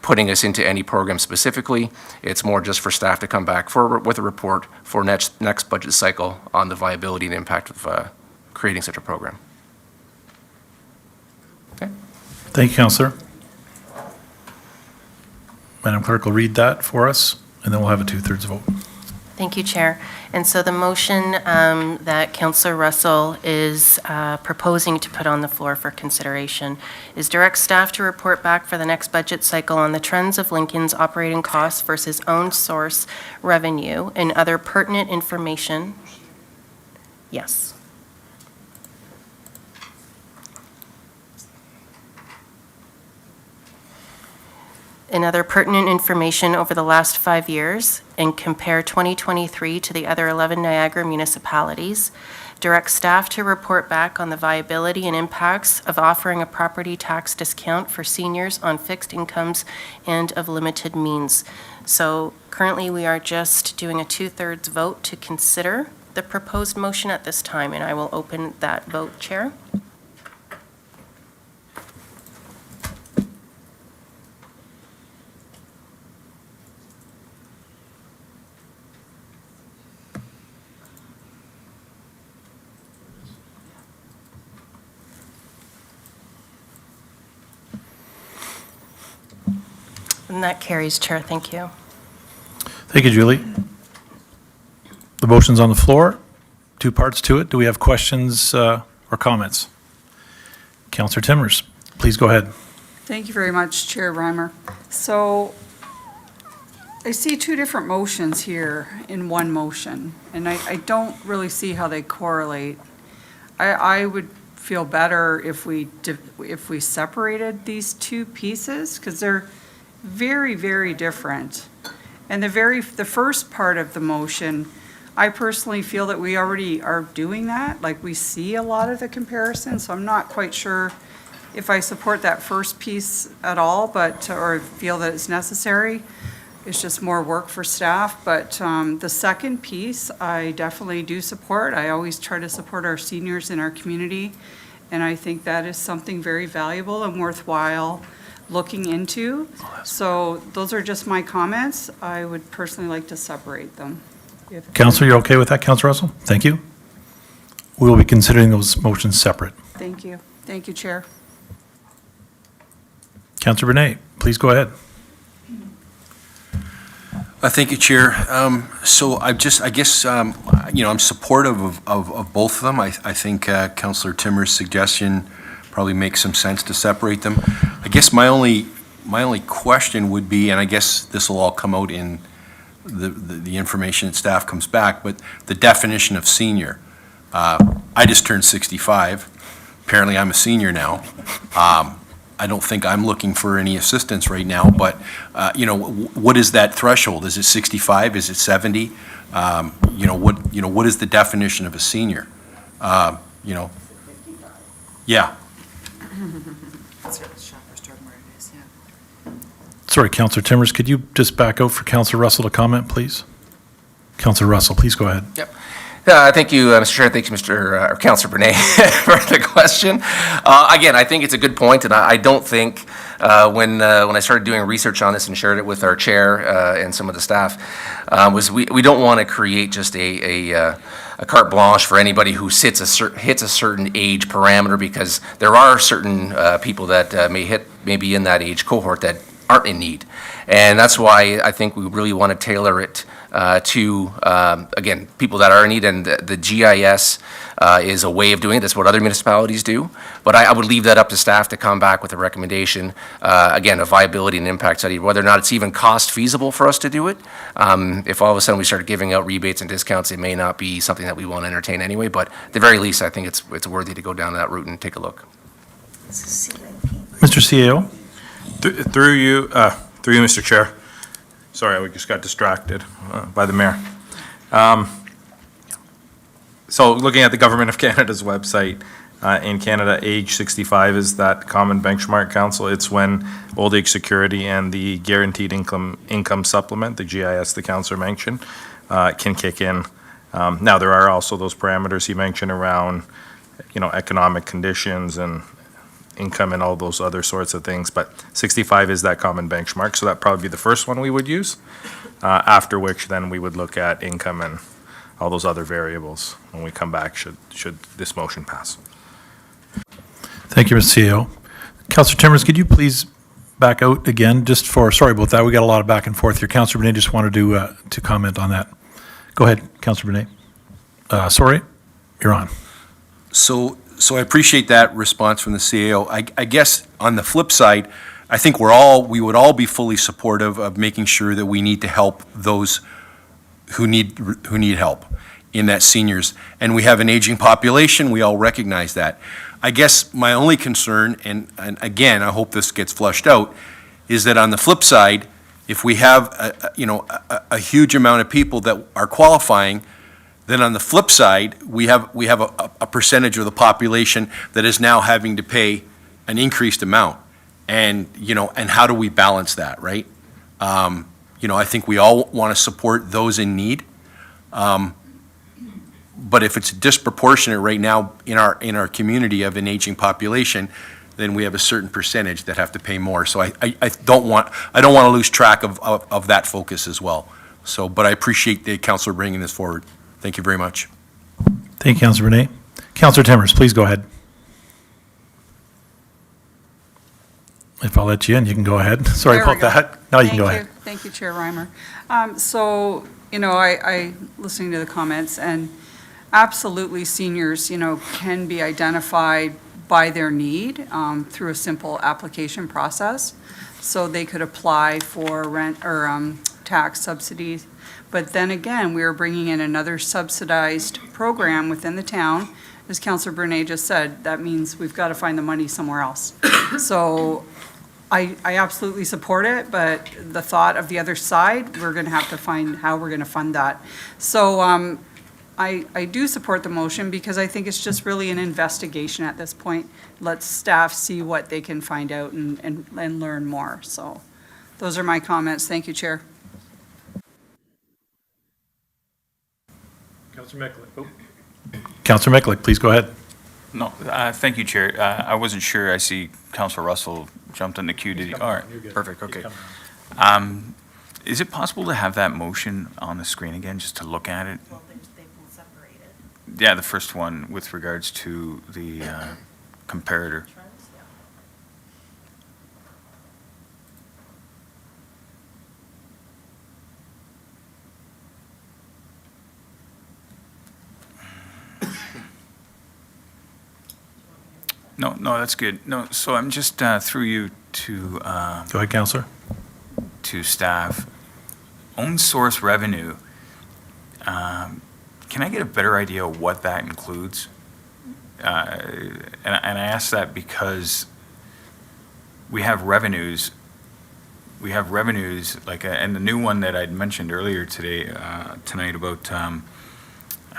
putting us into any program specifically. It's more just for staff to come back with a report for next budget cycle on the viability and impact of creating such a program. Thank you, Councillor. Madam Clerk will read that for us, and then we'll have a 2/3 vote. Thank you, Chair. And so the motion that Councillor Russell is proposing to put on the floor for consideration is direct staff to report back for the next budget cycle on the trends of Lincoln's operating costs versus own source revenue and other pertinent information. Yes. And other pertinent information over the last 5 years and compare 2023 to the other 11 Niagara municipalities. Direct staff to report back on the viability and impacts of offering a property tax discount for seniors on fixed incomes and of limited means. So currently we are just doing a 2/3 vote to consider the proposed motion at this time, and I will open that vote, Chair. And that carries, Chair. Thank you. Thank you, Julie. The motion's on the floor. 2 parts to it. Do we have questions or comments? Councillor Timmers, please go ahead. Thank you very much, Chair Reimer. So I see 2 different motions here in one motion, and I don't really see how they correlate. I would feel better if we separated these 2 pieces, because they're very, very different. And the first part of the motion, I personally feel that we already are doing that. Like, we see a lot of the comparisons, so I'm not quite sure if I support that first piece at all, or feel that it's necessary. It's just more work for staff. But the second piece, I definitely do support. I always try to support our seniors in our community, and I think that is something very valuable and worthwhile looking into. So those are just my comments. I would personally like to separate them. Councillor, you're okay with that, Councillor Russell? Thank you. We will be considering those motions separate. Thank you. Thank you, Chair. Councillor Bernay, please go ahead. Thank you, Chair. So I guess, I'm supportive of both of them. I think Councillor Timmers' suggestion probably makes some sense to separate them. I guess my only question would be, and I guess this will all come out in the information that staff comes back, but the definition of senior. I just turned 65. Apparently, I'm a senior now. I don't think I'm looking for any assistance right now, but, what is that threshold? Is it 65? Is it 70? What is the definition of a senior? Yeah. Sorry, Councillor Timmers, could you just back out for Councillor Russell to comment, please? Councillor Russell, please go ahead. Yep. Thank you, Mr. Chair. Thank you, Councillor Bernay, for the question. Again, I think it's a good point, and I don't think when I started doing research on this and shared it with our chair and some of the staff, was we don't want to create just a carte blanche for anybody who hits a certain age parameter, because there are certain people that may be in that age cohort that aren't in need. And that's why I think we really want to tailor it to, again, people that are in need, and the GIS is a way of doing it. That's what other municipalities do. But I would leave that up to staff to come back with a recommendation, again, a viability and impact study, whether or not it's even cost feasible for us to do it. If all of a sudden we start giving out rebates and discounts, it may not be something that we want to entertain anyway, but at the very least, I think it's worthy to go down that route and take a look. Mr. CAO? Through you, Mr. Chair. Sorry, we just got distracted by the mayor. So looking at the Government of Canada's website, in Canada, age 65 is that common benchmark, council. It's when old age security and the guaranteed income supplement, the GIS the councillor mentioned, can kick in. Now, there are also those parameters he mentioned around, economic conditions and income and all those other sorts of things, but 65 is that common benchmark, so that'd probably be the first one we would use, after which then we would look at income and all those other variables when we come back, should this motion pass. Thank you, Mr. CEO. Councillor Timmers, could you please back out again, sorry about that, we got a lot of back and forth here. Councillor Bernay just wanted to comment on that. Go ahead, Councillor Bernay. Sorry, you're on. So I appreciate that response from the CAO. I guess on the flip side, I think we would all be fully supportive of making sure that we need to help those who need help, in that seniors. And we have an aging population, we all recognize that. I guess my only concern, and again, I hope this gets flushed out, is that on the flip side, if we have a huge amount of people that are qualifying, then on the flip side, we have a percentage of the population that is now having to pay an increased amount. And how do we balance that, right? I think we all want to support those in need. But if it's disproportionate right now in our community of an aging population, then we have a certain percentage that have to pay more. So I don't want to lose track of that focus as well. So, but I appreciate the councillor bringing this forward. Thank you very much. Thank you, Councillor Bernay. Councillor Timmers, please go ahead. If I'll let you in, you can go ahead. Sorry There we about go. that. Now you can go ahead. Thank you, Chair Reimer. I listening to the comments, and absolutely seniors, can be identified by their need through a simple application process. So they could apply for rent or tax subsidies. But then again, we are bringing in another subsidized program within the town. As Councillor Bernay just said, that means we've got to find the money somewhere else. So I absolutely support it, but the thought of the other side, we're going to have to find how we're going to fund that. So I do support the motion because I think it's just really an investigation at this point. Let staff see what they can find out and learn more. So those are my comments. Thank you, Chair. Councillor Mikulik. Councillor Mikulik, please go ahead. No, thank you, Chair. I wasn't sure. I see Councillor Russell jumped in the queue. Did he? All right, perfect, okay. Is it possible to have that motion on the screen again, just to look at it? Well, they've been separated. Yeah, the first one with regards to the comparator. No, that's good. No, so I'm just through you to Go ahead, Councillor. to staff. Own source revenue. Can I get a better idea of what that includes? And I ask that because we have revenues. We have revenues and the new one that I'd mentioned earlier today, tonight about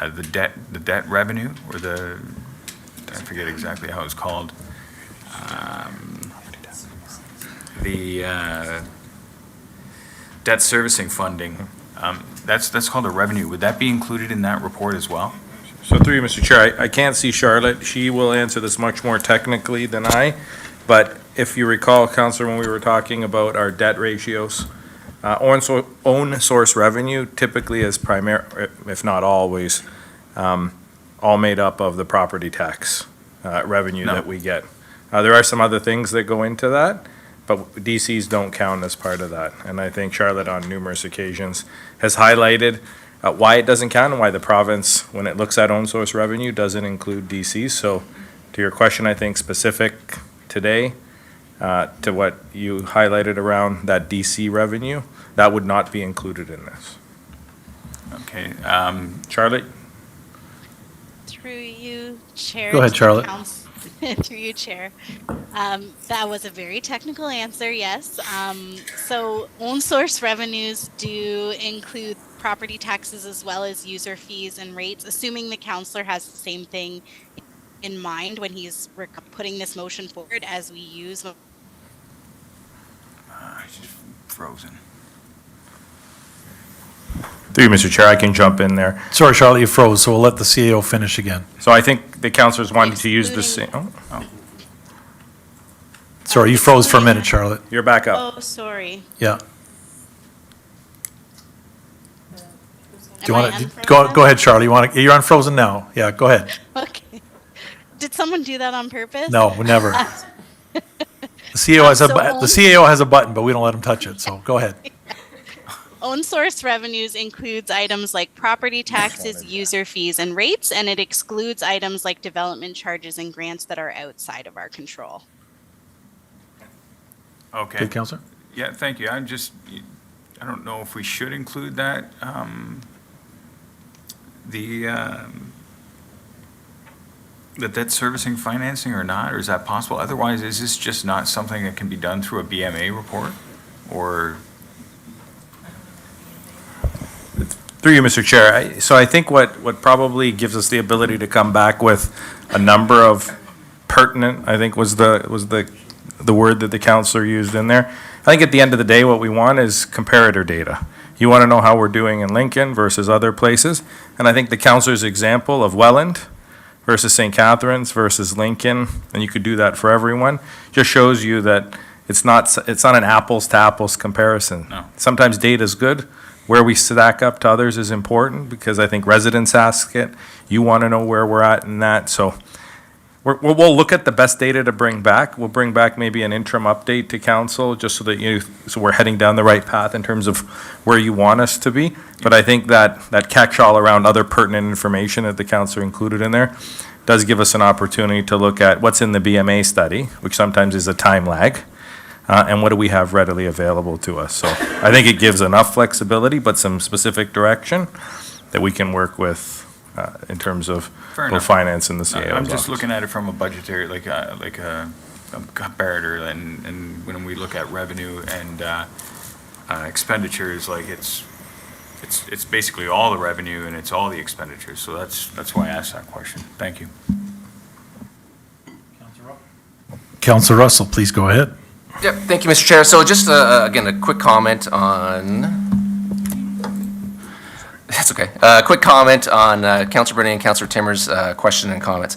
the debt revenue, or I forget exactly how it's called. The debt servicing funding, that's called a revenue. Would that be included in that report as well? So through you, Mr. Chair, I can't see Charlotte. She will answer this much more technically than I. But if you recall, Councillor, when we were talking about our debt ratios, own source revenue typically is primary, if not always, all made up of the property tax revenue that we get. There are some other things that go into that, but DCs don't count as part of that. And I think Charlotte on numerous occasions has highlighted why it doesn't count and why the province, when it looks at own source revenue, doesn't include DCs. So to your question, I think specific today to what you highlighted around that DC revenue, that would not be included in this. Okay. Charlotte? Through you, Chair. Go ahead, Charlotte. Through you, Chair. That was a very technical answer, yes. So own source revenues do include property taxes as well as user fees and rates, assuming the counselor has the same thing in mind when he's putting this motion forward as we use. She's frozen. Through you, Mr. Chair, I can jump in there. Sorry, Charlotte, you froze, so we'll let the CAO finish again. So I think the councilors wanted to use the same, Sorry, you froze for a minute, Charlotte. you're back up. Oh, sorry. Yeah. Do you Am I want to, unfrozen? go ahead, Charlie, you're unfrozen now. Yeah, go ahead. Okay. Did someone do that on purpose? No, never. The CAO has a button, but we don't let them touch it, so go ahead. Own source revenues includes items like property taxes, user fees, and rates, and it excludes items like development charges and grants that are outside of our control. Okay. Good, Counselor? Yeah, thank you. I don't know if we should include that. The debt servicing financing or not, or is that possible? Otherwise, is this just not something that can be done through a BMA report? Or, Through you, Mr. Chair. So I think what probably gives us the ability to come back with a number of pertinent, I think was the word that the counselor used in there. I think at the end of the day, what we want is comparator data. You want to know how we're doing in Lincoln versus other places. And I think the counselor's example of Welland versus St. Catharines versus Lincoln, and you could do that for everyone, just shows you that it's not an apples to apples comparison. No. Sometimes data is good. Where we stack up to others is important because I think residents ask it. You want to know where we're at in that. So we'll look at the best data to bring back. We'll bring back maybe an interim update to council just so that so we're heading down the right path in terms of where you want us to be. But I think that catch-all around other pertinent information that the council included in there does give us an opportunity to look at what's in the BMA study, which sometimes is a time lag, and what do we have readily available to us. So I think it gives enough flexibility, but some specific direction that we can work with in terms of Fair both enough. finance and the CAO's I'm just office. looking at it from a budgetary, like a comparator, and when we look at revenue and expenditures, like it's basically all the revenue and it's all the expenditures. So that's why I asked that question. Thank you. Counselor Russell, please go ahead. Yep, thank you, Mr. Chair. So just, again, a quick comment on, that's okay. A quick comment on Councilor Bernay and Councilor Timmer's question and comments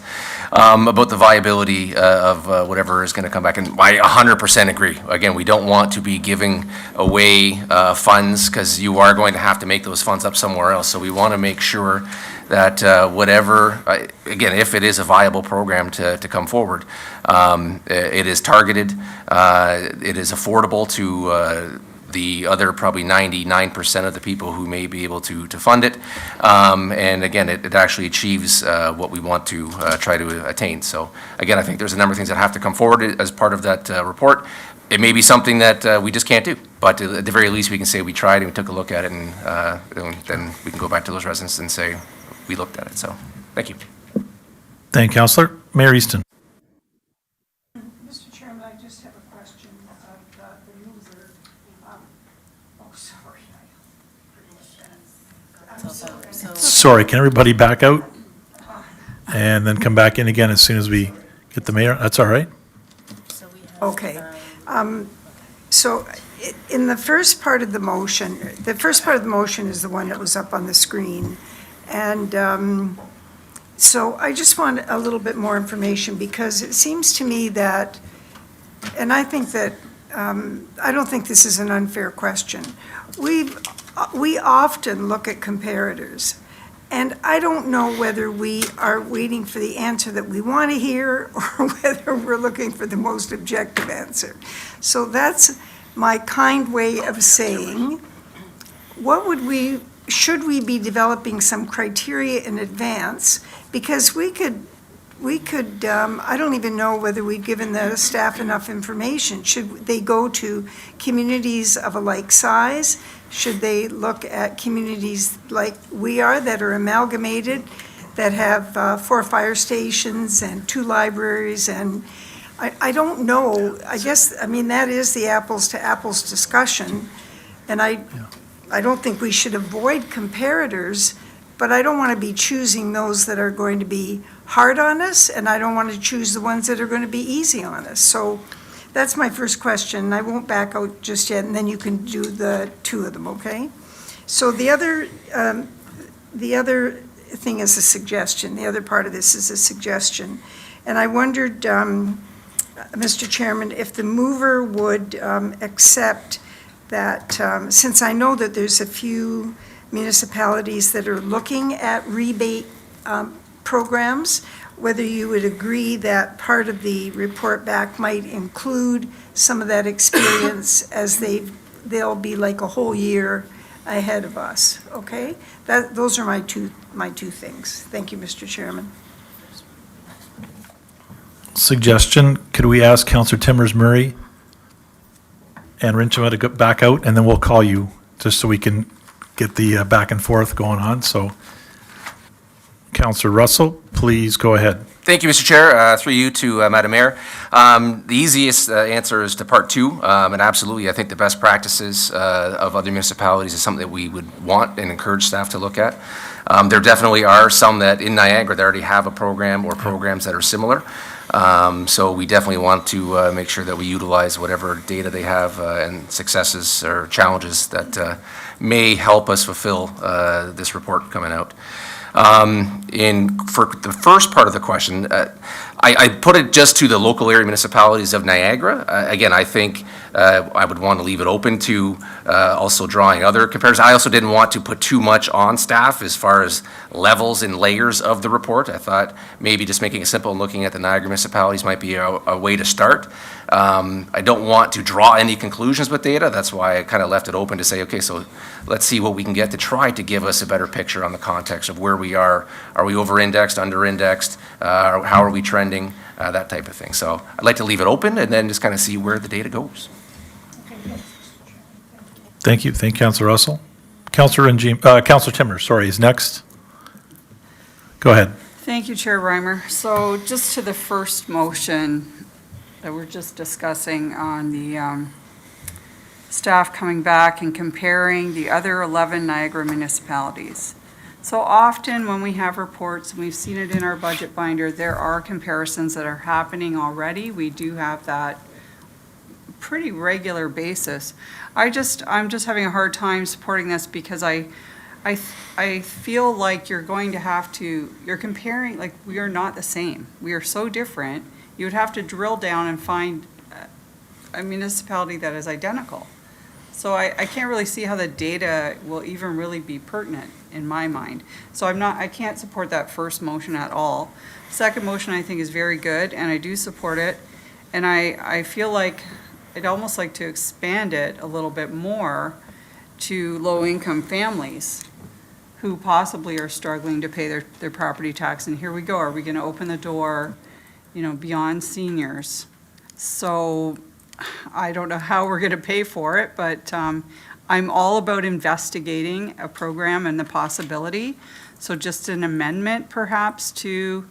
about the viability of whatever is going to come back. And I 100% agree. Again, we don't want to be giving away funds because you are going to have to make those funds up somewhere else. So we want to make sure that whatever, again, if it is a viable program to come forward, it is targeted, it is affordable to the other probably 99% of the people who may be able to fund it. And again, it actually achieves what we want to try to attain. So again, I think there's a number of things that have to come forward as part of that report. It may be something that we just can't do, but at the very least, we can say we tried and we took a look at it, and then we can go back to those residents and say, we looked at it. So, thank you. Thank you, Counselor. Mayor Easton. Mr. Chairman, I just have a question of the mover. Sorry. Sorry, can everybody back out? And then come back in again as soon as we get the mayor? That's all right? Okay. So in the first part of the motion is the one that was up on the screen. And so I just want a little bit more information because it seems to me that, and I think that, I don't think this is an unfair question. We often look at comparators, and I don't know whether we are waiting for the answer that we want to hear or whether we're looking for the most objective answer. So that's my kind way of saying, should we be developing some criteria in advance? Because we could, I don't even know whether we've given the staff enough information. Should they go to communities of a like size? Should they look at communities like we are that are amalgamated, that have 4 fire stations and 2 libraries? And I don't know. I guess, I mean, that is the apples to apples discussion. And I don't think we should avoid comparators, but I don't want to be choosing those that are going to be hard on us, and I don't want to choose the ones that are going to be easy on us. So that's my first question. I won't back out just yet, and then you can do the two of them, okay? So the other thing is a suggestion. The other part of this is a suggestion. And I wondered, Mr. Chairman, if the mover would accept that, since I know that there's a few municipalities that are looking at rebate programs, whether you would agree that part of the report back might include some of that experience as they'll be like a whole year ahead of us, okay? Those are my two things. Thank you, Mr. Chairman. Suggestion, could we ask Councillor Timmers Murray and Rinchima to go back out, and then we'll call you, just so we can get the back and forth going on. So Councillor Russell, please go ahead. Thank you, Mr. Chair. Through you to Madam Mayor. The easiest answer is to part two, and absolutely, I think the best practices of other municipalities is something that we would want and encourage staff to look at. There definitely are some that in Niagara that already have a program or programs that are similar. So we definitely want to make sure that we utilize whatever data they have and successes or challenges that may help us fulfill this report coming out. For the first part of the question, I put it just to the local area municipalities of Niagara. Again, I think I would want to leave it open to also drawing other comparisons. I also didn't want to put too much on staff as far as levels and layers of the report. I thought maybe just making it simple and looking at the Niagara municipalities might be a way to start. I don't want to draw any conclusions with data. That's why I kind of left it open to say, okay, so let's see what we can get to try to give us a better picture on the context of where we are. Are we over-indexed, under-indexed? How are we trending? That type of thing. So I'd like to leave it open and then just kind of see where the data goes. Thank you. Thank you, Councillor Russell. Councillor Timmers, sorry, is next. Go ahead. Thank you, Chair Reimer. So just to the first motion that we're just discussing on the staff coming back and comparing the other 11 Niagara municipalities. So often when we have reports, and we've seen it in our budget binder, there are comparisons that are happening already. We do have that pretty regular basis. I'm just having a hard time supporting this because I feel like you're going to have to, you're comparing, like we are not the same. We are so different. You would have to drill down and find a municipality that is identical. So I can't really see how the data will even really be pertinent in my mind. So I can't support that first motion at all. Second motion I think is very good and I do support it. And I feel like I'd almost like to expand it a little bit more to low-income families who possibly are struggling to pay their property tax. And here we go, are we gonna open the door, beyond seniors? So I don't know how we're gonna pay for it, but I'm all about investigating a program and the possibility. So just an amendment perhaps to,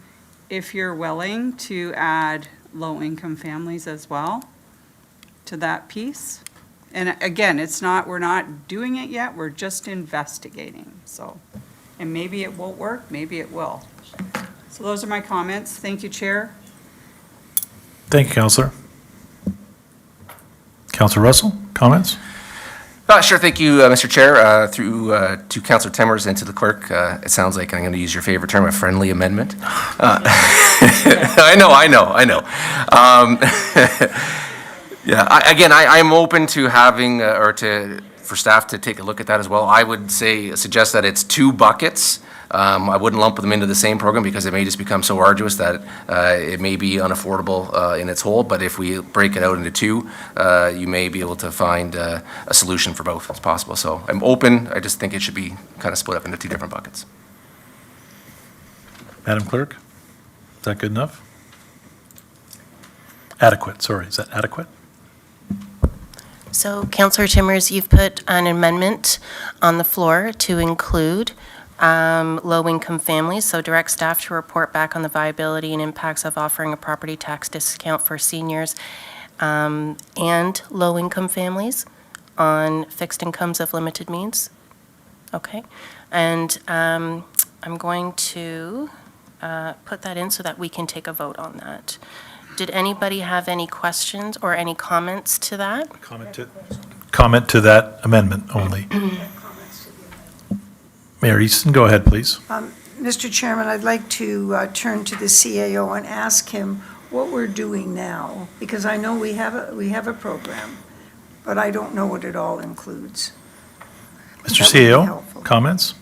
if you're willing, to add low-income families as well to that piece. And again, we're not doing it yet, we're just investigating, so. And maybe it won't work, maybe it will. So those are my comments. Thank you, Chair. Thank you, Councillor. Councillor Russell, comments? Sure, thank you, Mr. Chair. Through to Councillor Timmers and to the clerk, it sounds like I'm going to use your favorite term, a friendly amendment. I know. Yeah, I'm open to having, for staff to take a look at that as well. I would suggest that it's two buckets. I wouldn't lump them into the same program because it may just become so arduous that it may be unaffordable in its whole, but if we break it out into two, you may be able to find a solution for both as possible. So I'm open, I just think it should be kind of split up into two different buckets. Madam Clerk, is that good enough? Adequate, sorry, is that adequate? So, Councillor Timmers, you've put an amendment on the floor to include low-income families, so direct staff to report back on the viability and impacts of offering a property tax discount for seniors and low-income families on fixed incomes of limited means? Okay. And I'm going to put that in so that we can take a vote on that. Did anybody have any questions or any comments to that? Comment to that amendment only. Mayor Easton, go ahead, please. Mr. Chairman, I'd like to turn to the CAO and ask him what we're doing now, because I know we have a program, but I don't know what it all includes. Mr. That would be CAO, helpful. comments?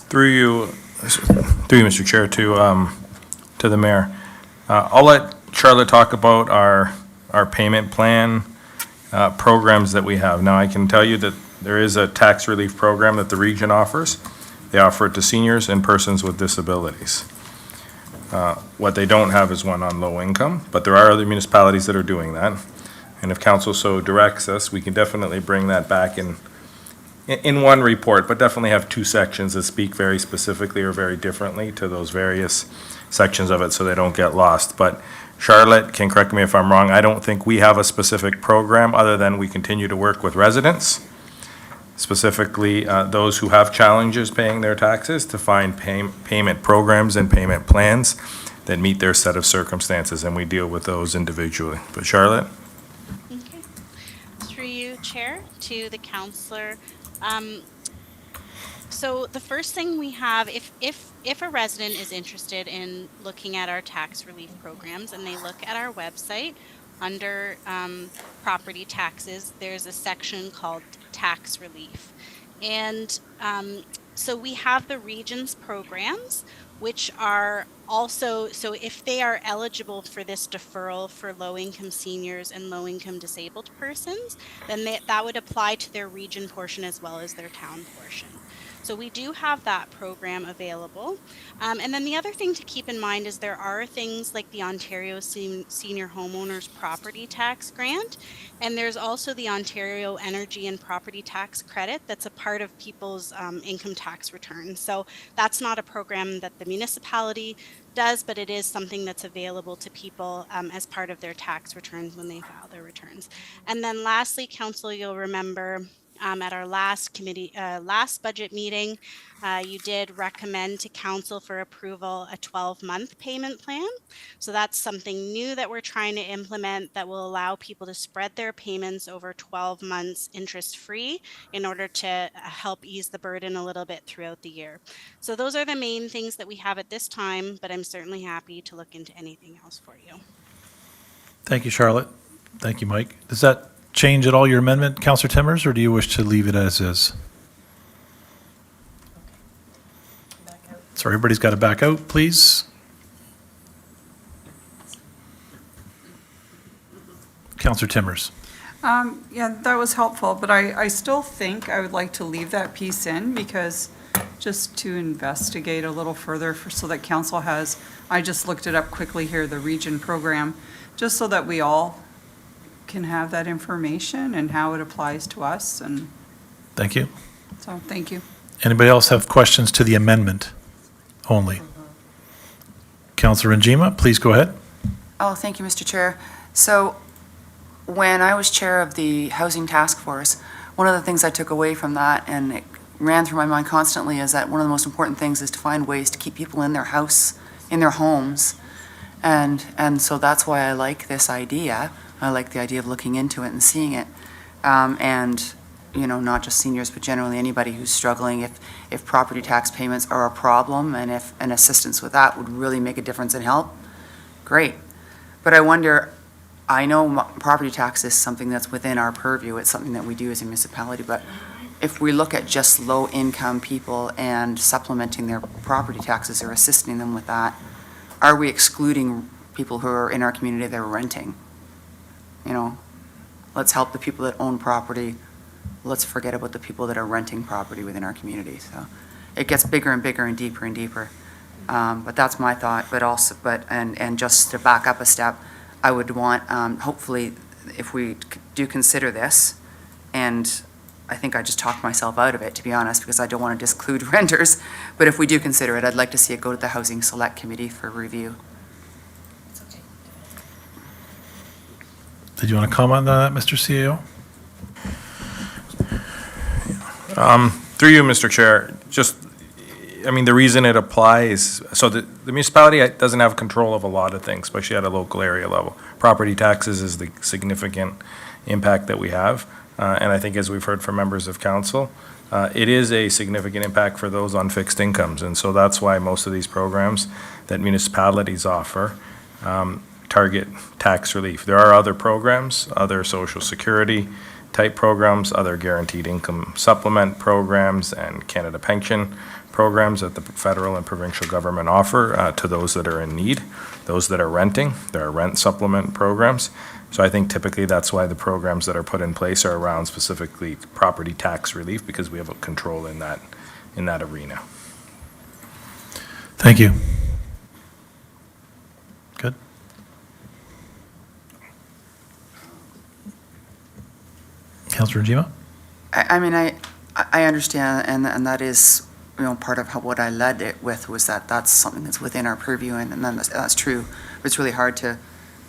Through you, Mr. Chair, to the mayor. I'll let Charlotte talk about our payment plan programs that we have. Now, I can tell you that there is a tax relief program that the region offers. They offer it to seniors and persons with disabilities. What they don't have is one on low income, but there are other municipalities that are doing that. And if council so directs us, we can definitely bring that back in one report, but definitely have two sections that speak very specifically or very differently to those various sections of it so they don't get lost. But Charlotte can correct me if I'm wrong, I don't think we have a specific program other than we continue to work with residents, specifically those who have challenges paying their taxes, to find payment programs and payment plans that meet their set of circumstances, and we deal with those individually. But Charlotte? Okay. Through you, Chair, to the councillor. So the first thing we have, if a resident is interested in looking at our tax relief programs and they look at our website under property taxes, there's a section called tax relief. And so we have the region's programs, which are also, so if they are eligible for this deferral for low-income seniors and low-income disabled persons, then that would apply to their region portion as well as their town portion. So we do have that program available. And then the other thing to keep in mind is there are things like the Ontario Senior Homeowners Property Tax Grant, and there's also the Ontario Energy and Property Tax Credit that's a part of people's income tax returns. So that's not a program that the municipality does, but it is something that's available to people as part of their tax returns when they file their returns. And then lastly, Council, you'll remember at our last budget meeting, you did recommend to council for approval a 12-month payment plan. So that's something new that we're trying to implement that will allow people to spread their payments over 12 months interest-free in order to help ease the burden a little bit throughout the year. So those are the main things that we have at this time, but I'm certainly happy to look into anything else for you. Thank you, Charlotte. Thank you, Mike. Does that change at all your amendment, Councillor Timmers, or do you wish to leave it as is? Sorry, everybody's got to back out, please. Councillor Timmers. Yeah, that was helpful, but I still think I would like to leave that piece in because just to investigate a little further so that council has, I just looked it up quickly here, the region program, just so that we all can have that information and how it applies to us. And Thank you. so, thank you. Anybody else have questions to the amendment only? Councillor Njima, please go ahead. Oh, thank you, Mr. Chair. So when I was chair of the Housing Task Force, one of the things I took away from that, and it ran through my mind constantly, is that one of the most important things is to find ways to keep people in their house, in their homes. And so that's why I like this idea. I like the idea of looking into it and seeing it. And, you know, not just seniors, but generally anybody who's struggling, if property tax payments are a problem and if an assistance with that would really make a difference and help, great. But I wonder, I know property tax is something that's within our purview. It's something that we do as a municipality, but if we look at just low-income people and supplementing their property taxes or assisting them with that, are we excluding people who are in our community that are renting? You know, let's help the people that own property. Let's forget about the people that are renting property within our community. So it gets bigger and bigger and deeper and deeper. But that's my thought. But also, and just to back up a step, I would want, hopefully, if we do consider this, and I think I just talked myself out of it, to be honest, because I don't want to disclude renters. But if we do consider it, I'd like to see it go to the Housing Select Committee for review. Did you want to comment on that, Mr. CAO? Through you, Mr. Chair, just, I mean, the reason it applies, so the municipality doesn't have control of a lot of things, especially at a local area level. Property taxes is the significant impact that we have. And I think as we've heard from members of council, it is a significant impact for those on fixed incomes. And so that's why most of these programs that municipalities offer target tax relief. There are other programs, other social security type programs, other guaranteed income supplement programs, and Canada Pension programs that the federal and provincial government offer to those that are in need, those that are renting. There are rent supplement programs. So I think typically that's why the programs that are put in place are around specifically property tax relief, because we have a control in that arena. Thank you. Good. Councillor Njima? I mean, I understand, and that is, you know, part of what I led it with was that that's something that's within our purview, and then that's true. But it's really hard to,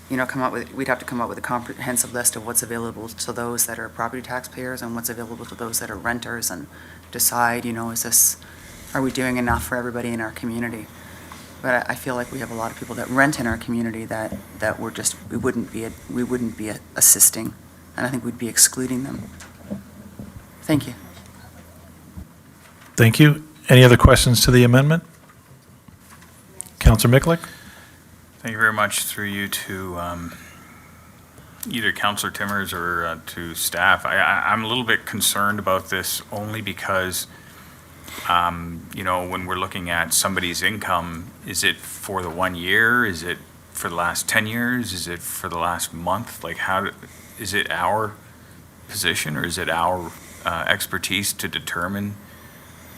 you know, we'd have to come up with a comprehensive list of what's available to those that are property taxpayers and what's available to those that are renters, and decide, you know, are we doing enough for everybody in our community? But I feel like we have a lot of people that rent in our community that we wouldn't be assisting, and I think we'd be excluding them. Thank you. Thank you. Any other questions to the amendment? Councillor Miklik? Thank you very much. Through you to either Councillor Timmers or to staff. I'm a little bit concerned about this only because, you know, when we're looking at somebody's income, is it for the 1 year? Is it for the last 10 years? Is it for the last month? Like, is it our position, or is it our expertise to determine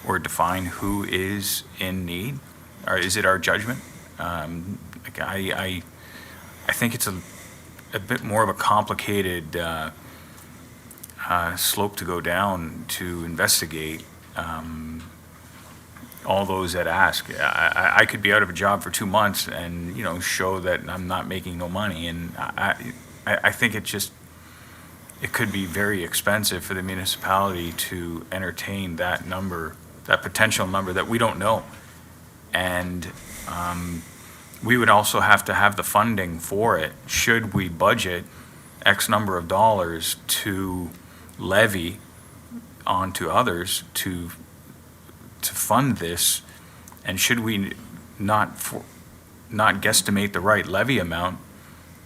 or define who is in need? Or is it our judgment? I think it's a bit more of a complicated slope to go down to investigate all those that ask. I could be out of a job for 2 months and, you know, show that I'm not making no money, and I think it could be very expensive for the municipality to entertain that number, that potential number that we don't know. And we would also have to have the funding for it. Should we budget X number of dollars to levy onto others to fund this, and should we not guesstimate the right levy amount,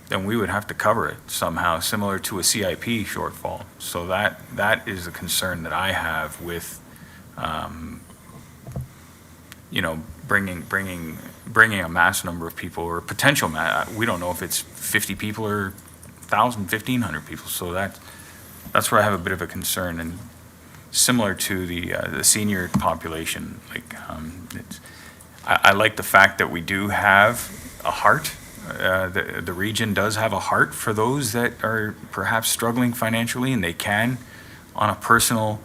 then we would have to cover it somehow, similar to a CIP shortfall. So that is a concern that I have with, you know, bringing a mass number of people, or potential we don't know if it's 50 people or 1,000, 1,500 people. So that's where I have a bit of a concern, and similar to the senior population. Like, I like the fact that we do have a heart. The region does have a heart for those that are perhaps struggling financially, and they can, on a personal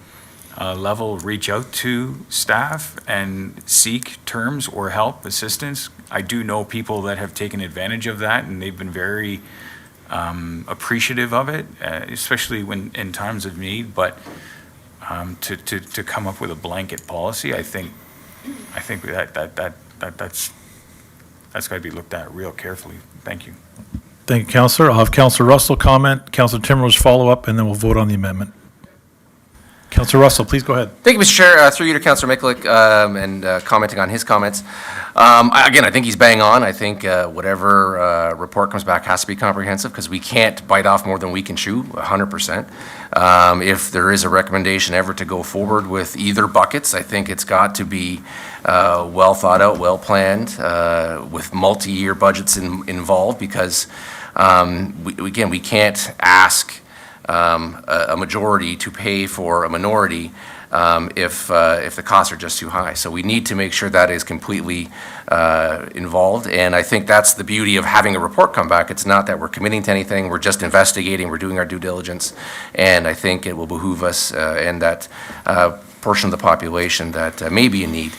level, reach out to staff and seek terms or help, assistance. I do know people that have taken advantage of that, and they've been very appreciative of it, especially when in times of need. But to come up with a blanket policy, I think that's got to be looked at real carefully. Thank you. Thank you, Councillor. I'll have Councillor Russell comment, Councillor Timmers follow up, and then we'll vote on the amendment. Councillor Russell, please go ahead. Thank you, Mr. Chair. Through you to Councillor Miklik, and commenting on his comments. Again, I think he's bang on. I think whatever report comes back has to be comprehensive, because we can't bite off more than we can chew, 100%. If there is a recommendation ever to go forward with either buckets, I think it's got to be well thought out, well planned, with multi-year budgets involved, because we can't ask a majority to pay for a minority if the costs are just too high. So we need to make sure that is completely involved, and I think that's the beauty of having a report come back. It's not that we're committing to anything, we're just investigating, we're doing our due diligence, and I think it will behoove us and that portion of the population that may be in need.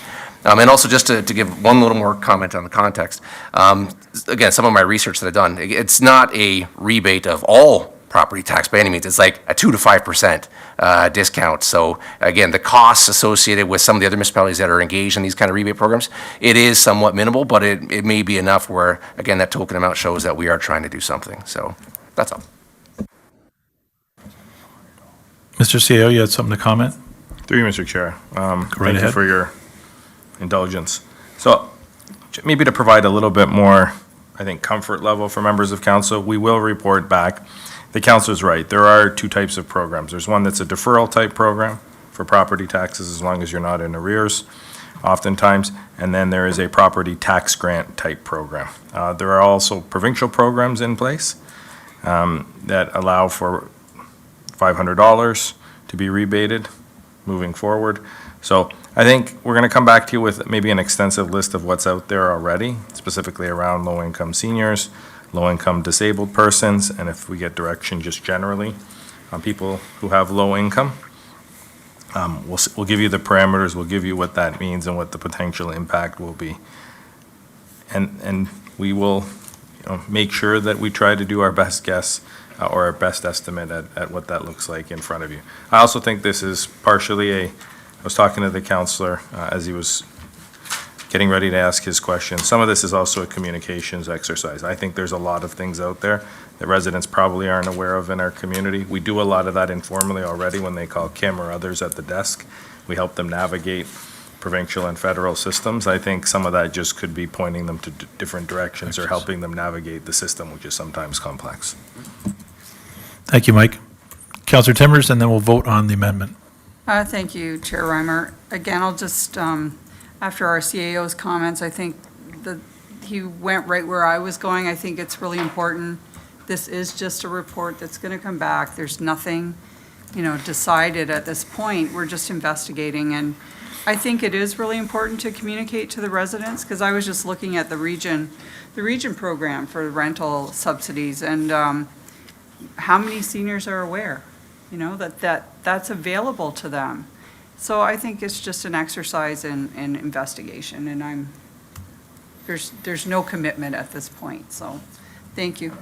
And also, just to give one little more comment on the context, again, some of my research that I've done, it's not a rebate of all property tax by any means. It's like a 2 to 5% discount. So again, the costs associated with some of the other municipalities that are engaged in these kind of rebate programs, it is somewhat minimal, but it may be enough where, again, that token amount shows that we are trying to do something. So that's all. Mr. CAO, you had something to comment? Through you, Mr. Chair. Thank you ahead. for your indulgence. So maybe to provide a little bit more, I think, comfort level for members of council, we will report back. The council's right. There are two types of programs. There's one that's a deferral type program for property taxes as long as you're not in arrears, oftentimes, and then there is a property tax grant type program. There are also provincial programs in place that allow for $500 to be rebated moving forward. So I think we're going to come back to you with maybe an extensive list of what's out there already, specifically around low-income seniors, low-income disabled persons, and if we get direction just generally on people who have low income. We'll give you the parameters, we'll give you what that means and what the potential impact will be. And we will, make sure that we try to do our best guess or our best estimate at what that looks like in front of you. I also think this is partially I was talking to the councillor as he was getting ready to ask his question. Some of this is also a communications exercise. I think there's a lot of things out there that residents probably aren't aware of in our community. We do a lot of that informally already when they call Kim or others at the desk. We help them navigate provincial and federal systems. I think some of that just could be pointing them to different directions or helping them navigate the system, which is sometimes complex. Thank you, Mike. Councillor Timmers, and then we'll vote on the amendment. Thank you, Chair Reimer. Again, I'll just, after our CAO's comments, I think that he went right where I was going. I think it's really important. This is just a report that's going to come back. There's nothing, decided at this point. We're just investigating. And I think it is really important to communicate to the residents, because I was just looking at the region program for rental subsidies, and how many seniors are aware, that's available to them. So I think it's just an exercise in investigation, and there's no commitment at this point, so thank you.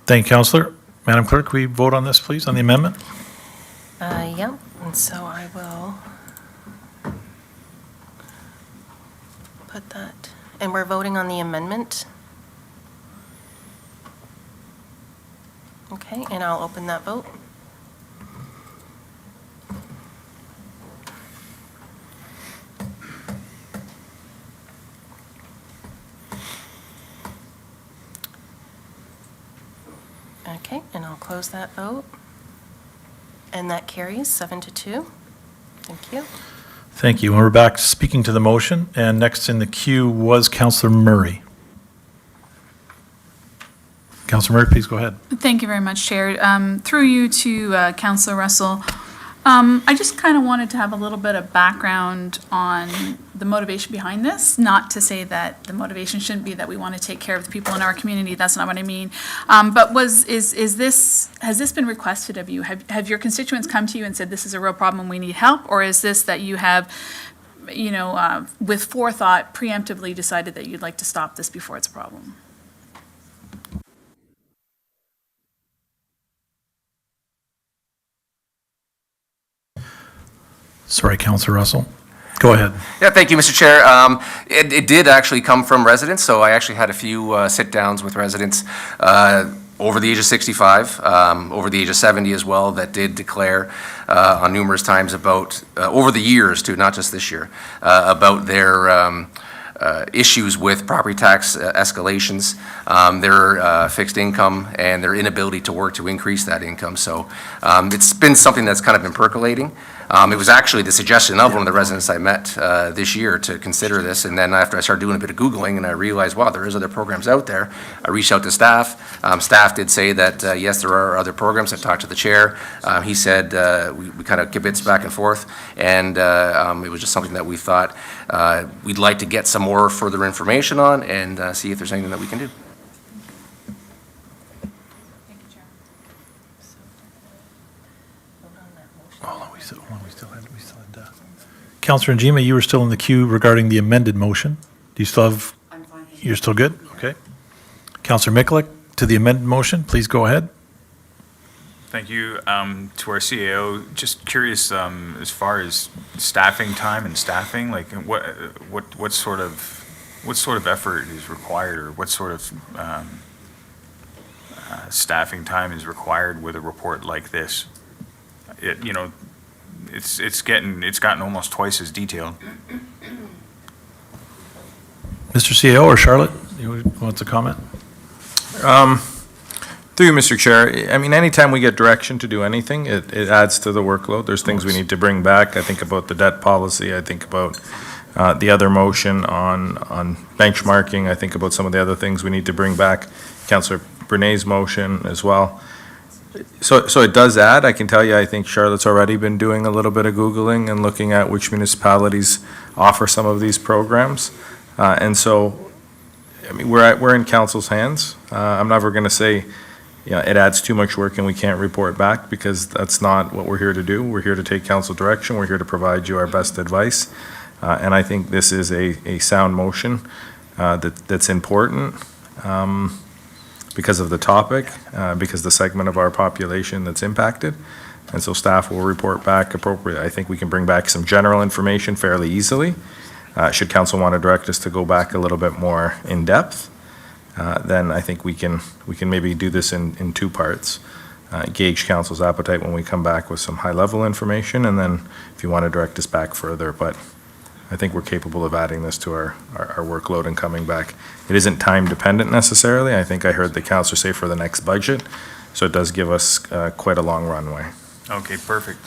Thank you, Councillor. Madam Clerk, we vote on this, please, on the amendment? Yep, and so I will put that, and we're voting on the amendment. Okay, and I'll open that vote. Okay, and I'll close that vote. And that carries 7-2. Thank you. Thank you. And we're back speaking to the motion, and next in the queue was Councillor Murray. Councillor Murray, please go ahead. Thank you very much, Chair. Through you to Councillor Russell. I just kind of wanted to have a little bit of background on the motivation behind this. Not to say that the motivation shouldn't be that we want to take care of the people in our community. That's not what I mean. But has this been requested of you? Have your constituents come to you and said this is a real problem, we need help, or is this that you have, with forethought, preemptively decided that you'd like to stop this before it's a problem? Sorry, Councillor Russell. Go ahead. Yeah, thank you, Mr. Chair. It did actually come from residents, so I actually had a few sit-downs with residents over the age of 65, over the age of 70 as well, that did declare on numerous times about, over the years too, not just this year, about their issues with property tax escalations, their fixed income, and their inability to work to increase that income. So it's been something that's kind of been percolating. It was actually the suggestion of one of the residents I met this year to consider this, and then after I started doing a bit of Googling and I realized, wow, there is other programs out there, I reached out to staff. Staff did say that, yes, there are other programs. I talked to the chair. He said we kind of kibitz back and forth, and it was just something that we thought we'd like to get some more further information on and see if there's anything that we can do. Councillor Njima, you were still in the queue regarding the amended motion. Do you still have? I'm fine. You're still good? Okay. Councillor Mikulik, to the amended motion, please go ahead. Thank you. To our CAO, just curious, as far as staffing time and staffing, like what sort of effort is required, or what sort of staffing time is required with a report like this? It's gotten almost twice as detailed. Mr. CAO or Charlotte, you want to comment? Through you, Mr. Chair, I mean, anytime we get direction to do anything, it adds to the workload. There's things we need to bring back. I think about the debt policy. I think about the other motion on benchmarking. I think about some of the other things we need to bring back. Councillor Bernay's motion as well. So it does add. I can tell you, I think Charlotte's already been doing a little bit of Googling and looking at which municipalities offer some of these programs. And so, I mean, we're in council's hands. I'm never going to say, it adds too much work and we can't report back, because that's not what we're here to do. We're here to take council direction. We're here to provide you our best advice. And I think this is a sound motion that's important because of the topic, because the segment of our population that's impacted. And so staff will report back appropriately. I think we can bring back some general information fairly easily. Should council want to direct us to go back a little bit more in depth, then I think we can maybe do this in two parts. Gauge council's appetite when we come back with some high-level information, and then if you want to direct us back further. But I think we're capable of adding this to our workload and coming back. It isn't time-dependent necessarily. I think I heard the councillor say for the next budget, so it does give us quite a long runway. Okay, perfect.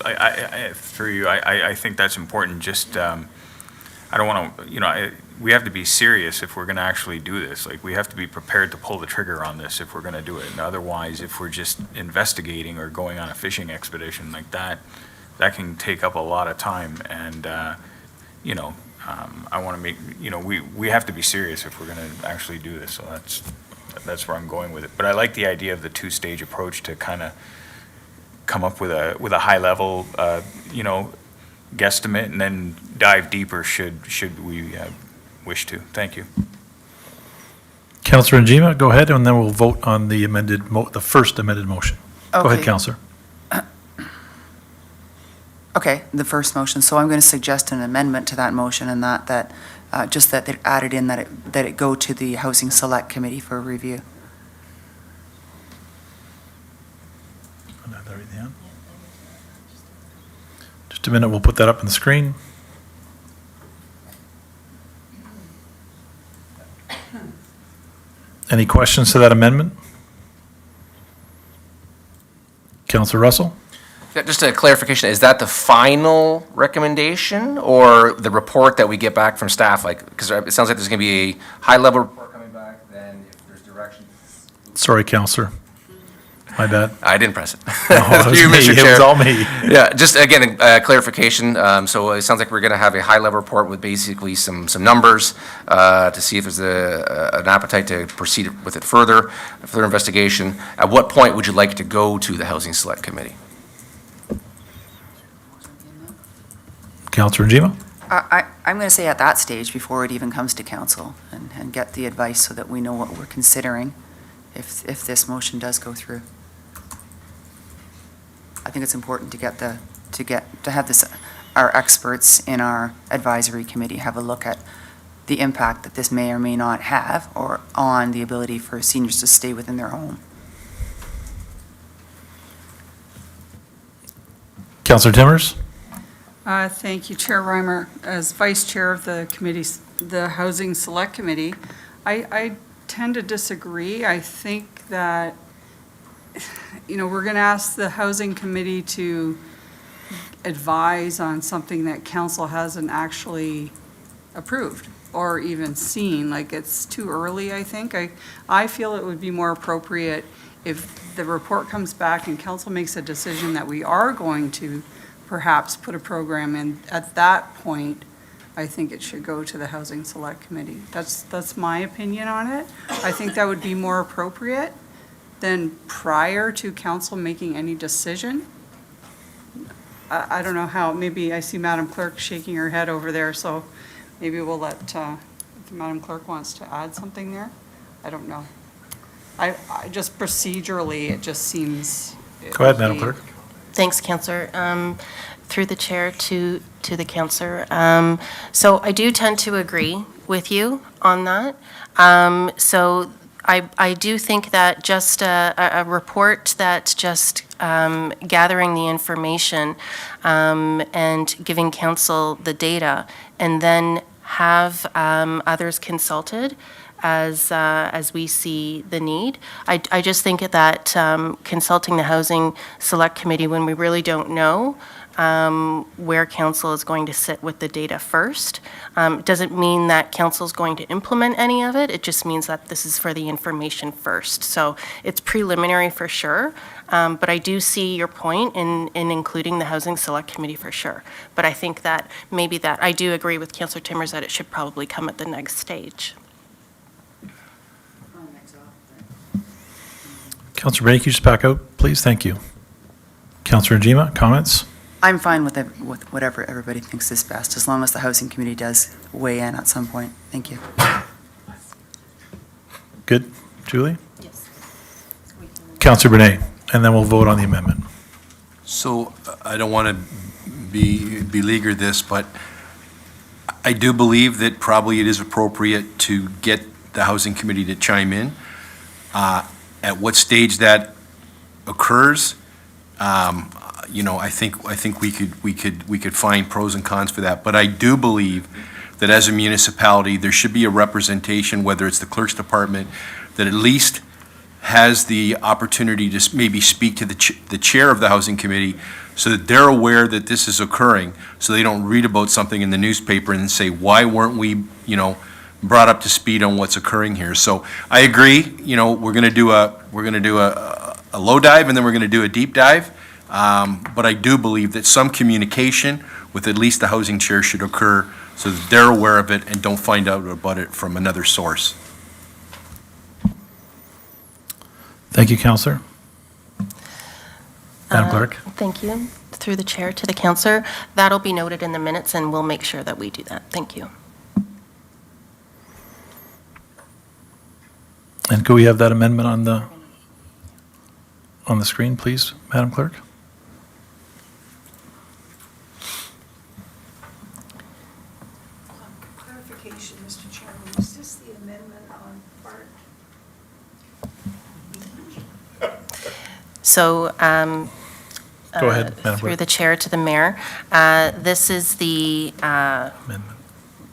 Through you, I think that's important. Just, I don't want to, we have to be serious if we're going to actually do this. Like, we have to be prepared to pull the trigger on this if we're going to do it. And otherwise, if we're just investigating or going on a fishing expedition like that, that can take up a lot of time. And, I want to make, we have to be serious if we're going to actually do this. So that's where I'm going with it. But I like the idea of the two-stage approach to kind of come up with a high level, guesstimate, and then dive deeper should we wish to. Thank you. Councillor Njima, go ahead, and then we'll vote on the the first amended motion. Go ahead, Okay. Councillor. Okay, the first motion. So I'm going to suggest an amendment to that motion, and that just that it added in that it go to the Housing Select Committee for review. Just a minute, we'll put that up on the screen. Any questions to that amendment? Councillor Russell? Yeah, just a clarification, is that the final recommendation or the report that we get back from staff? Like, because it sounds like there's going to be a high-level report coming back, then if there's direction. Sorry, Councillor. My bad. I didn't press it. it was You, me. Mr. It Chair. was all me. Yeah, just again, clarification. So it sounds like we're going to have a high-level report with basically some numbers to see if there's an appetite to proceed with it further investigation. At what point would you like to go to the Housing Select Committee? Councillor Njima? I'm going to say at that stage, before it even comes to council, and get the advice so that we know what we're considering if this motion does go through. I think it's important to have this, our experts in our advisory committee have a look at the impact that this may or may not have or on the ability for seniors to stay within their home. Councillor Timmers? Thank you, Chair Reimer. As Vice Chair of the Housing Select Committee, I tend to disagree. I think that, we're going to ask the Housing Committee to advise on something that council hasn't actually approved or even seen. Like, it's too early, I think. I feel it would be more appropriate if the report comes back and council makes a decision that we are going to perhaps put a program in. At that point, I think it should go to the Housing Select Committee. That's my opinion on it. I think that would be more appropriate than prior to council making any decision. I don't know how, maybe I see Madam Clerk shaking her head over there, so maybe we'll let, if Madam Clerk wants to add something there. I don't know. I just procedurally, it just seems Go ahead, Madam Clerk. Thanks, Councillor. Through the chair to the councillor. So I do tend to agree with you on that. So I do think that just a report that's just gathering the information and giving council the data, and then have others consulted as we see the need. I just think that consulting the Housing Select Committee when we really don't know where council is going to sit with the data first. Doesn't mean that council is going to implement any of it. It just means that this is for the information first. So it's preliminary for sure, but I do see your point in including the Housing Select Committee for sure. But I think that maybe that, I do agree with Councillor Timmers that it should probably come at the next stage. Councillor Brady, can you just back out, please? Thank you. Councillor Njima, comments? I'm fine with whatever everybody thinks is best, as long as the Housing Committee does weigh in at some point. Thank you. Good. Julie? Yes. Councillor Bernay, and then we'll vote on the amendment. So I don't want to beleaguer this, but I do believe that probably it is appropriate to get the Housing Committee to chime in. At what stage that occurs, I think we could find pros and cons for that. But I do believe that as a municipality, there should be a representation, whether it's the clerk's department, that at least has the opportunity to maybe speak to the chair of the Housing Committee so that they're aware that this is occurring, so they don't read about something in the newspaper and say, why weren't we, brought up to speed on what's occurring here? So I agree, we're going to do a low dive and then we're going to do a deep dive. But I do believe that some communication with at least the housing chair should occur so that they're aware of it and don't find out about it from another source. Thank you, Councillor. Madam Clerk? Thank you. Through the chair to the councillor. That'll be noted in the minutes, and we'll make sure that we do that. Thank you. And could we have that amendment on the screen, please, Madam Clerk? Clarification, Mr. Chairman, is this the amendment on part? So, Go ahead, Madam through Clerk. the chair to the mayor, this is the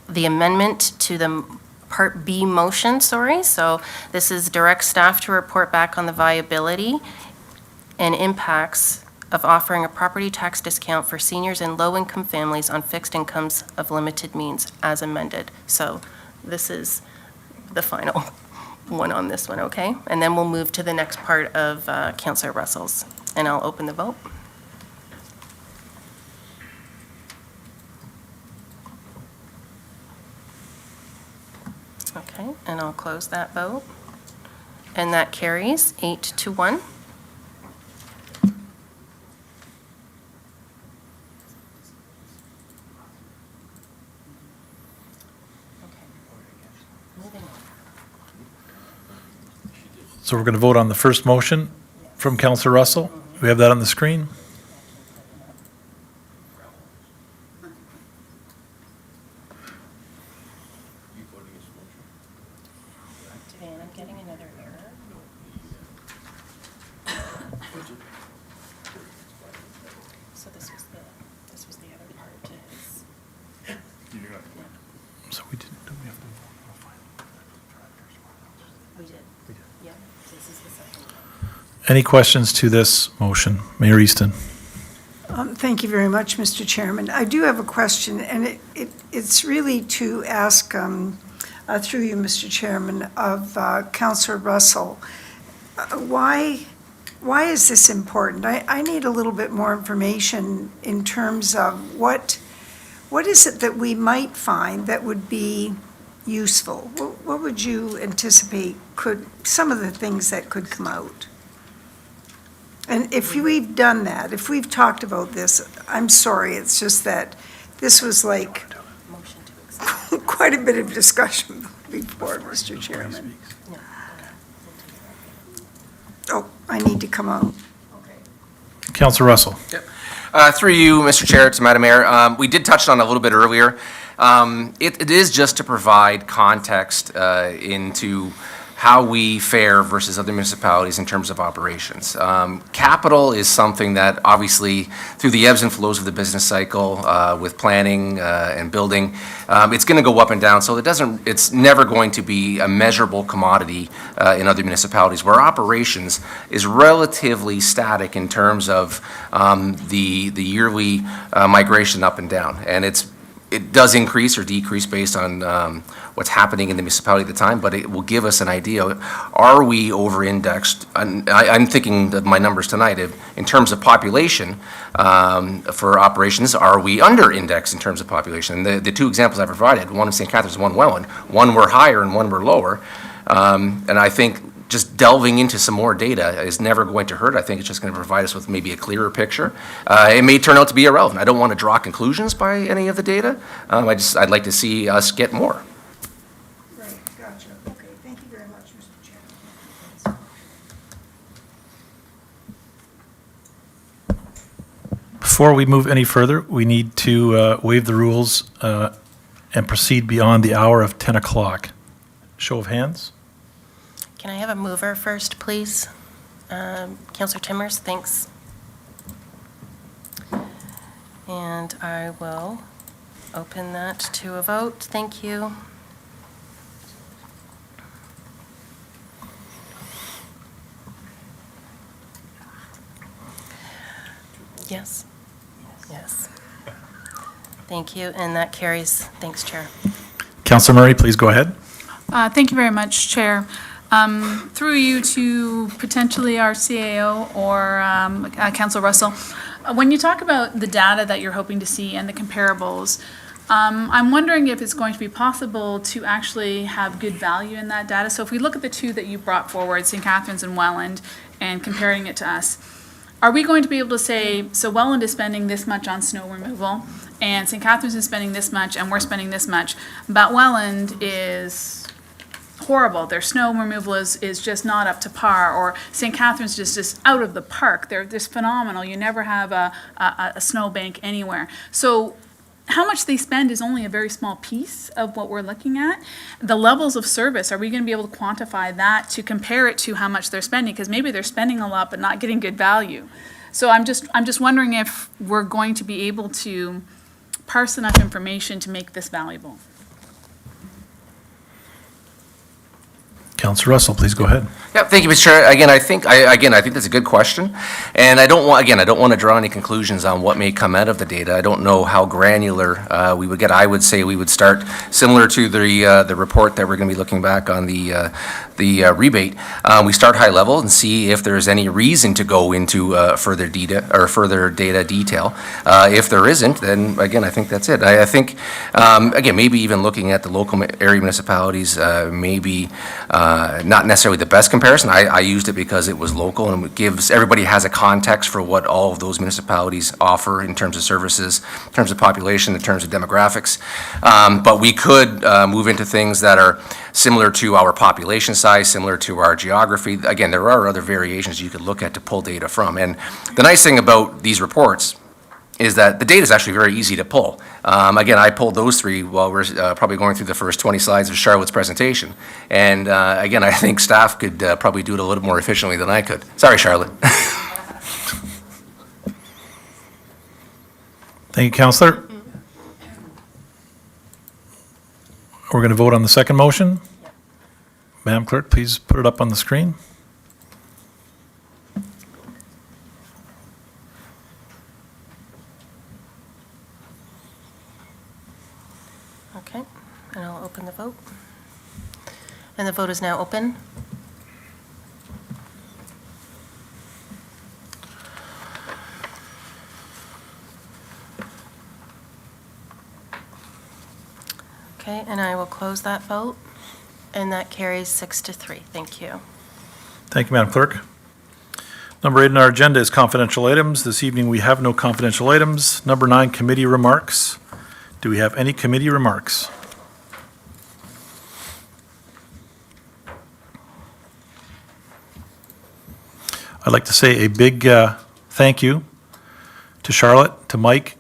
amendment to the Part B motion, sorry. So this is direct staff to report back on the viability and impacts of offering a property tax discount for seniors and low-income families on fixed incomes of limited means as amended. So this is the final one on this one, okay? And then we'll move to the next part of Councillor Russell's, and I'll open the vote. Okay, and I'll close that vote. And that carries 8-1. So we're going to vote on the first motion from Councillor Russell. We have that on the screen. Dan, I'm getting another error. So this was the other part to his. So we didn't, do we have to vote on the final? We did. Yeah, this is the second one. Any questions to this motion? Mayor Easton. Thank you very much, Mr. Chairman. I do have a question, and it's really to ask, through you, Mr. Chairman, of Councillor Russell. Why is this important? I need a little bit more information in terms of what is it that we might find that would be useful? What would you anticipate some of the things that could come out? And if we've done that, if we've talked about this, I'm sorry, it's just that this was like quite a bit of discussion before, Mr. Chairman. Oh, I need to come out. Councillor Russell. Through you, Mr. Chair, to Madam Mayor, we did touch on it a little bit earlier. It is just to provide context into how we fare versus other municipalities in terms of operations. Capital is something that obviously, through the ebbs and flows of the business cycle, with planning and building, it's going to go up and down. So it's never going to be a measurable commodity in other municipalities, where operations is relatively static in terms of the yearly migration up and down. And it does increase or decrease based on what's happening in the municipality at the time, but it will give us an idea. Are we over-indexed? I'm thinking of my numbers tonight. In terms of population for operations, are we under-indexed in terms of population? And the two examples I provided, one in St. Catharines, one Welland, one were higher and one were lower. And I think just delving into some more data is never going to hurt. I think it's just going to provide us with maybe a clearer picture. It may turn out to be irrelevant. I don't want to draw conclusions by any of the data. I'd like to see us get more. Right, gotcha. Okay, thank you very much, Mr. Chair. Before we move any further, we need to waive the rules and proceed beyond the hour of 10 o'clock. Show of hands. Can I have a mover first, please? Councillor Timmers, thanks. And I will open that to a vote. Thank you. Yes. Yes. Thank you, and that carries. Thanks, Chair. Councillor Murray, please go ahead. Thank you very much, Chair. Through you to potentially our CAO or Councillor Russell, when you talk about the data that you're hoping to see and the comparables, I'm wondering if it's going to be possible to actually have good value in that data. So if we look at the two that you brought forward, St. Catharines and Welland, and comparing it to us, are we going to be able to say, so Welland is spending this much on snow removal, and St. Catharines is spending this much, and we're spending this much, but Welland is horrible. Their snow removal is just not up to par, or St. Catharines is just out of the park. They're just phenomenal. You never have a snow bank anywhere. So how much they spend is only a very small piece of what we're looking at. The levels of service, are we going to be able to quantify that to compare it to how much they're spending? Because maybe they're spending a lot but not getting good value. So I'm just wondering if we're going to be able to parse enough information to make this valuable. Councillor Russell, please go ahead. Yeah, thank you, Mr. Chair. Again, I think that's a good question, and I don't want to draw any conclusions on what may come out of the data. I don't know how granular we would get. I would say we would start similar to the report that we're going to be looking back on the rebate. We start high level and see if there's any reason to go into further data detail. If there isn't, then again, I think that's it. I think again, maybe even looking at the local area municipalities, maybe not necessarily the best comparison. I used it because it was local, and it gives everybody has a context for what all of those municipalities offer in terms of services, in terms of population, in terms of demographics. But we could move into things that are similar to our population size, similar to our geography. Again, there are other variations you could look at to pull data from. And the nice thing about these reports is that the data is actually very easy to pull. Again, I pulled those three while we're probably going through the first 20 slides of Charlotte's presentation. And again, I think staff could probably do it a little more efficiently than I could. Sorry, Charlotte. Thank you, Councillor. We're going to vote on the second motion. Madam Clerk, please put it up on the screen. Okay, and I'll open the vote. And the vote is now open. Okay, and I will close that vote, and that carries 6-3. Thank you. Thank you, Madam Clerk. Number 8 on our agenda is confidential items. This evening, we have no confidential items. Number 9, committee remarks. Do we have any committee remarks? I'd like to say a big thank you to Charlotte, to Mike,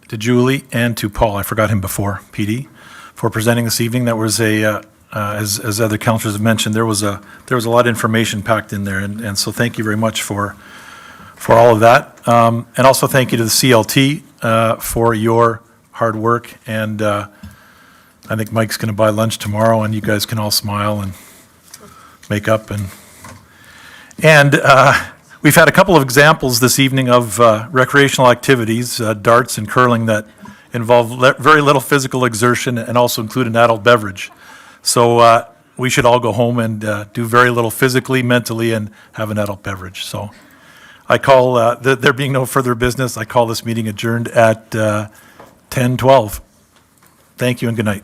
to Julie, and to Paul, I forgot him before, PD, for presenting this evening. That was as other councilors have mentioned, there was a lot of information packed in there, and so thank you very much for all of that. And also thank you to the CLT for your hard work, and I think Mike's going to buy lunch tomorrow, and you guys can all smile and make up. And we've had a couple of examples this evening of recreational activities, darts and curling, that involve very little physical exertion and also include an adult beverage. So we should all go home and do very little physically, mentally, and have an adult beverage. So I call, there being no further business, I call this meeting adjourned at 10:12. Thank you and good night.